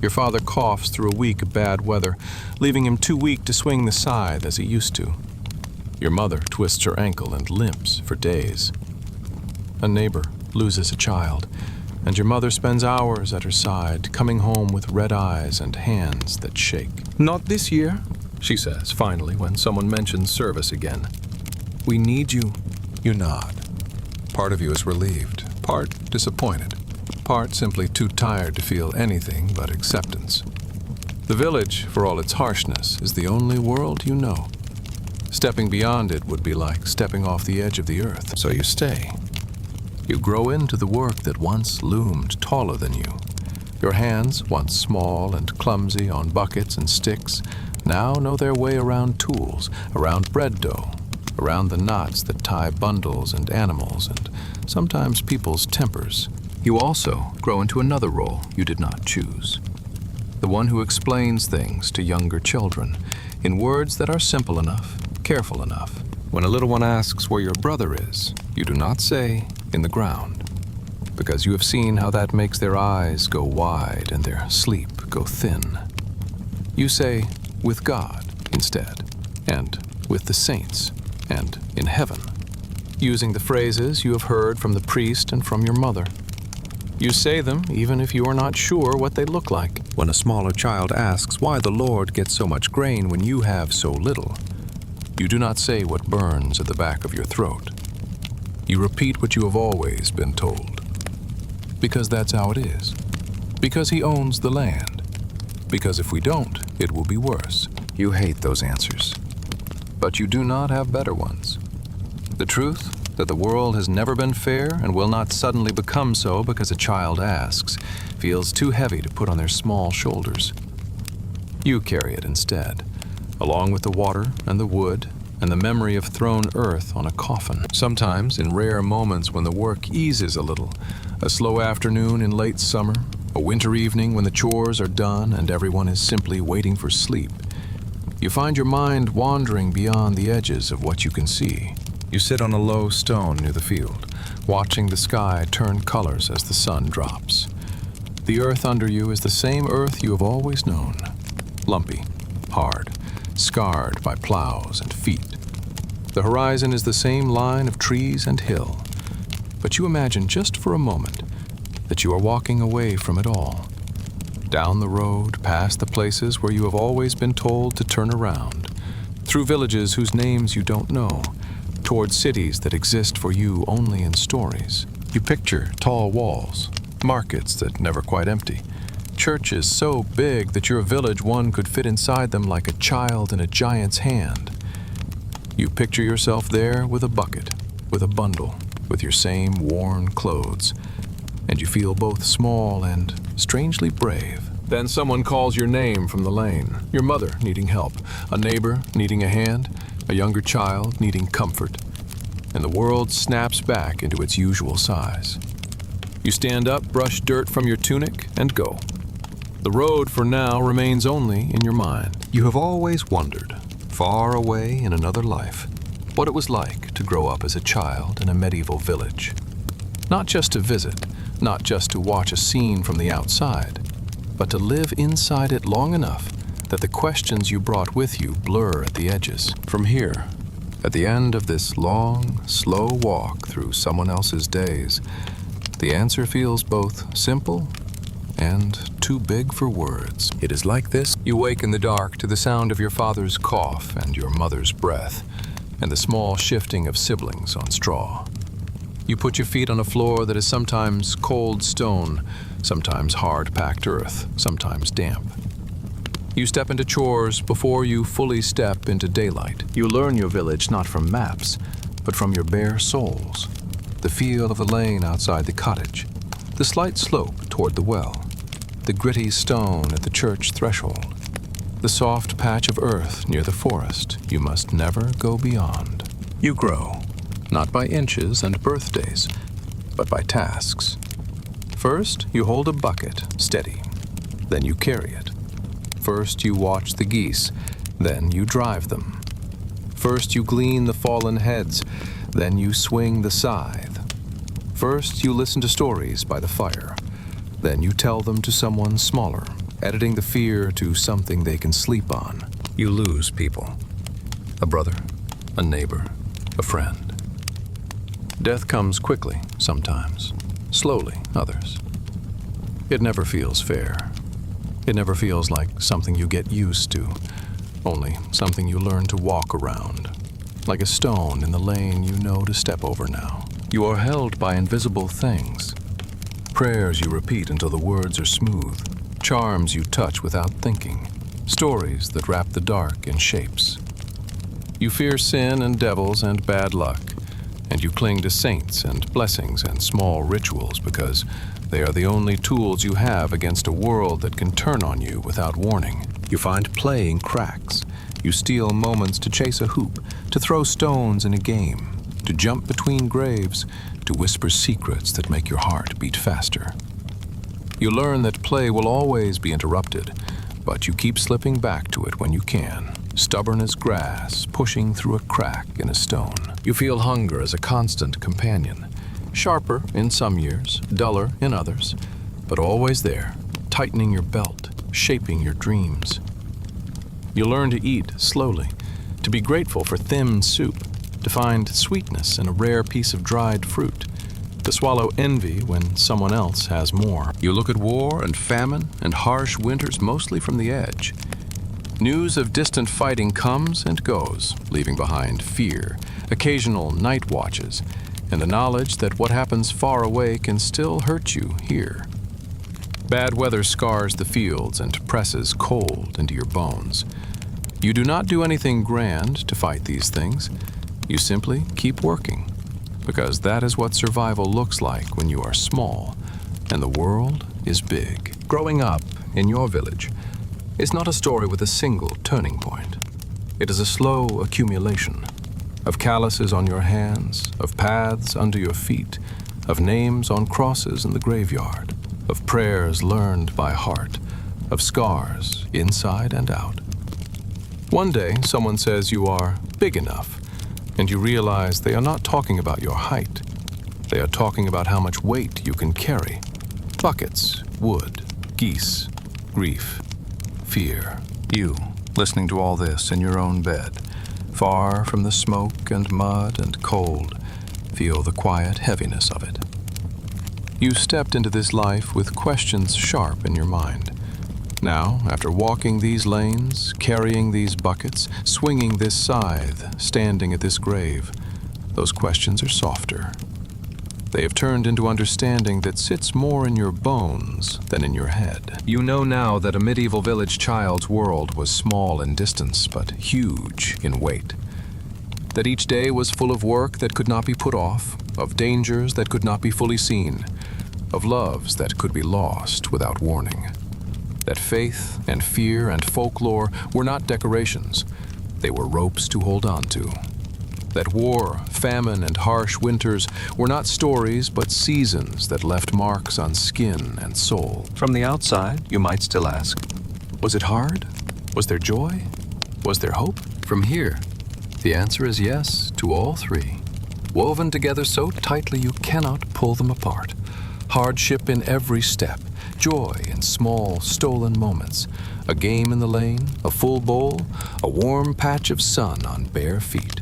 Your father coughs through a week of bad weather, leaving him too weak to swing the scythe as he used to. Your mother twists her ankle and limps for days. A neighbor loses a child, and your mother spends hours at her side, coming home with red eyes and hands that shake. "Not this year," she says finally when someone mentions service again. "We need you." You nod. Part of you is relieved, part disappointed, part simply too tired to feel anything but acceptance. The village, for all its harshness, is the only world you know. Stepping beyond it would be like stepping off the edge of the earth, so you stay. You grow into the work that once loomed taller than you. Your hands, once small and clumsy on buckets and sticks, now know their way around tools, around bread dough, around the knots that tie bundles and animals and sometimes people's tempers. You also grow into another role you did not choose. The one who explains things to younger children in words that are simple enough, careful enough. When a little one asks where your brother is, you do not say, "in the ground," because you have seen how that makes their eyes go wide and their sleep go thin. You say, "with God," instead, and "with the saints," and "in heaven," using the phrases you have heard from the priest and from your mother. You say them even if you are not sure what they look like. When a smaller child asks why the Lord gets so much grain when you have so little, you do not say what burns at the back of your throat. You repeat what you have always been told. Because that's how it is. Because he owns the land. Because if we don't, it will be worse. You hate those answers. But you do not have better ones. The truth that the world has never been fair and will not suddenly become so because a child asks feels too heavy to put on their small shoulders. You carry it instead, along with the water and the wood and the memory of thrown earth on a coffin. Sometimes, in rare moments when the work eases a little, a slow afternoon in late summer, a winter evening when the chores are done and everyone is simply waiting for sleep, you find your mind wandering beyond the edges of what you can see. You sit on a low stone near the field, watching the sky turn colors as the sun drops. The earth under you is the same earth you have always known, lumpy, hard, scarred by plows and feet. The horizon is the same line of trees and hill, but you imagine just for a moment that you are walking away from it all, down the road, past the places where you have always been told to turn around, through villages whose names you don't know, toward cities that exist for you only in stories. You picture tall walls, markets that never quite empty, churches so big that your village one could fit inside them like a child in a giant's hand. You picture yourself there with a bucket, with a bundle, with your same worn clothes, and you feel both small and strangely brave. Then someone calls your name from the lane, your mother needing help, a neighbor needing a hand, a younger child needing comfort, and the world snaps back into its usual size. You stand up, brush dirt from your tunic, and go. The road for now remains only in your mind. You have always wondered, far away in another life, what it was like to grow up as a child in a medieval village. Not just to visit, not just to watch a scene from the outside, but to live inside it long enough that the questions you brought with you blur at the edges. From here, at the end of this long, slow walk through someone else's days, the answer feels both simple and too big for words. It is like this. You wake in the dark to the sound of your father's cough and your mother's breath, and the small shifting of siblings on straw. You put your feet on a floor that is sometimes cold stone, sometimes hard-packed earth, sometimes damp. You step into chores before you fully step into daylight. You learn your village not from maps, but from your bare soles. The feel of the lane outside the cottage, the slight slope toward the well, the gritty stone at the church threshold, the soft patch of earth near the forest you must never go beyond. You grow, not by inches and birthdays, but by tasks. First, you hold a bucket steady, then you carry it. First, you watch the geese, then you drive them. First, you glean the fallen heads, then you swing the scythe. First, you listen to stories by the fire, then you tell them to someone smaller, editing the fear to something they can sleep on. You lose people. A brother, a neighbor, a friend. Death comes quickly sometimes, slowly others. It never feels fair. It never feels like something you get used to, only something you learn to walk around, like a stone in the lane you know to step over now. You are held by invisible things, prayers you repeat until the words are smooth, charms you touch without thinking, stories that wrap the dark in shapes. You fear sin and devils and bad luck, and you cling to saints and blessings and small rituals because they are the only tools you have against a world that can turn on you without warning. You find play in cracks. You steal moments to chase a hoop, to throw stones in a game, to jump between graves, to whisper secrets that make your heart beat faster. You learn that play will always be interrupted, but you keep slipping back to it when you can, stubborn as grass, pushing through a crack in a stone. You feel hunger as a constant companion, sharper in some years, duller in others, but always there, tightening your belt, shaping your dreams. You learn to eat slowly, to be grateful for thin soup, to find sweetness in a rare piece of dried fruit, to swallow envy when someone else has more. You look at war and famine and harsh winters mostly from the edge. News of distant fighting comes and goes, leaving behind fear, occasional night watches, and the knowledge that what happens far away can still hurt you here. Bad weather scars the fields and presses cold into your bones. You do not do anything grand to fight these things. You simply keep working, because that is what survival looks like when you are small and the world is big. Growing up in your village is not a story with a single turning point. It is a slow accumulation of calluses on your hands, of paths under your feet, of names on crosses in the graveyard, of prayers learned by heart, of scars inside and out. One day, someone says you are big enough, and you realize they are not talking about your height. They are talking about how much weight you can carry. Buckets, wood, geese, grief, fear. You, listening to all this in your own bed, far from the smoke and mud and cold, feel the quiet heaviness of it. You stepped into this life with questions sharp in your mind. Now, after walking these lanes, carrying these buckets, swinging this scythe, standing at this grave, those questions are softer. They have turned into understanding that sits more in your bones than in your head. You know now that a medieval village child's world was small in distance, but huge in weight. That each day was full of work that could not be put off, of dangers that could not be fully seen, of loves that could be lost without warning. That faith and fear and folklore were not decorations, they were ropes to hold on to. That war, famine, and harsh winters were not stories but seasons that left marks on skin and soul. From the outside, you might still ask, was it hard? Was there joy? Was there hope? From here, the answer is yes to all three, woven together so tightly you cannot pull them apart. Hardship in every step, joy in small, stolen moments, a game in the lane, a full bowl, a warm patch of sun on bare feet.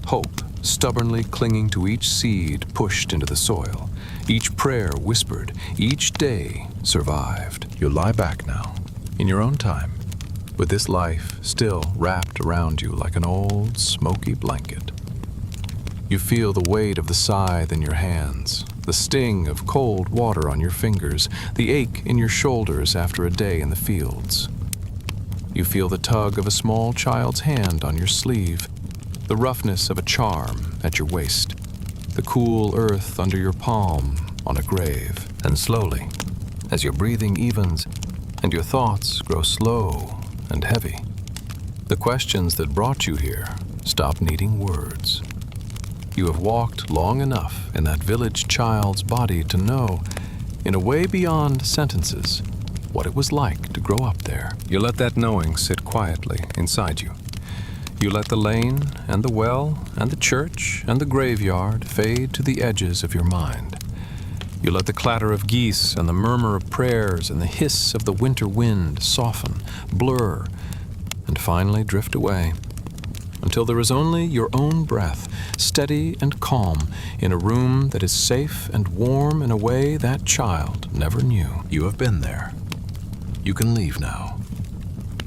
Hope, stubbornly clinging to each seed pushed into the soil, Each prayer whispered, each day survived. You lie back now, in your own time, with this life still wrapped around you like an old, smoky blanket. You feel the weight of the scythe in your hands, the sting of cold water on your fingers, the ache in your shoulders after a day in the fields. You feel the tug of a small child's hand on your sleeve, the roughness of a charm at your waist, the cool earth under your palm on a grave. And slowly, as your breathing evens and your thoughts grow slow and heavy, the questions that brought you here stop needing words. You have walked long enough in that village child's body to know, in a way beyond sentences, what it was like to grow up there. You let that knowing sit quietly inside you. You let the lane and the well and the church and the graveyard fade to the edges of your mind. You let the clatter of geese and the murmur of prayers and the hiss of the winter wind soften, blur, and finally drift away, until there is only your own breath, steady and calm, in a room that is safe and warm in a way that child never knew. You have been there. You can leave now,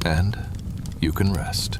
and you can rest.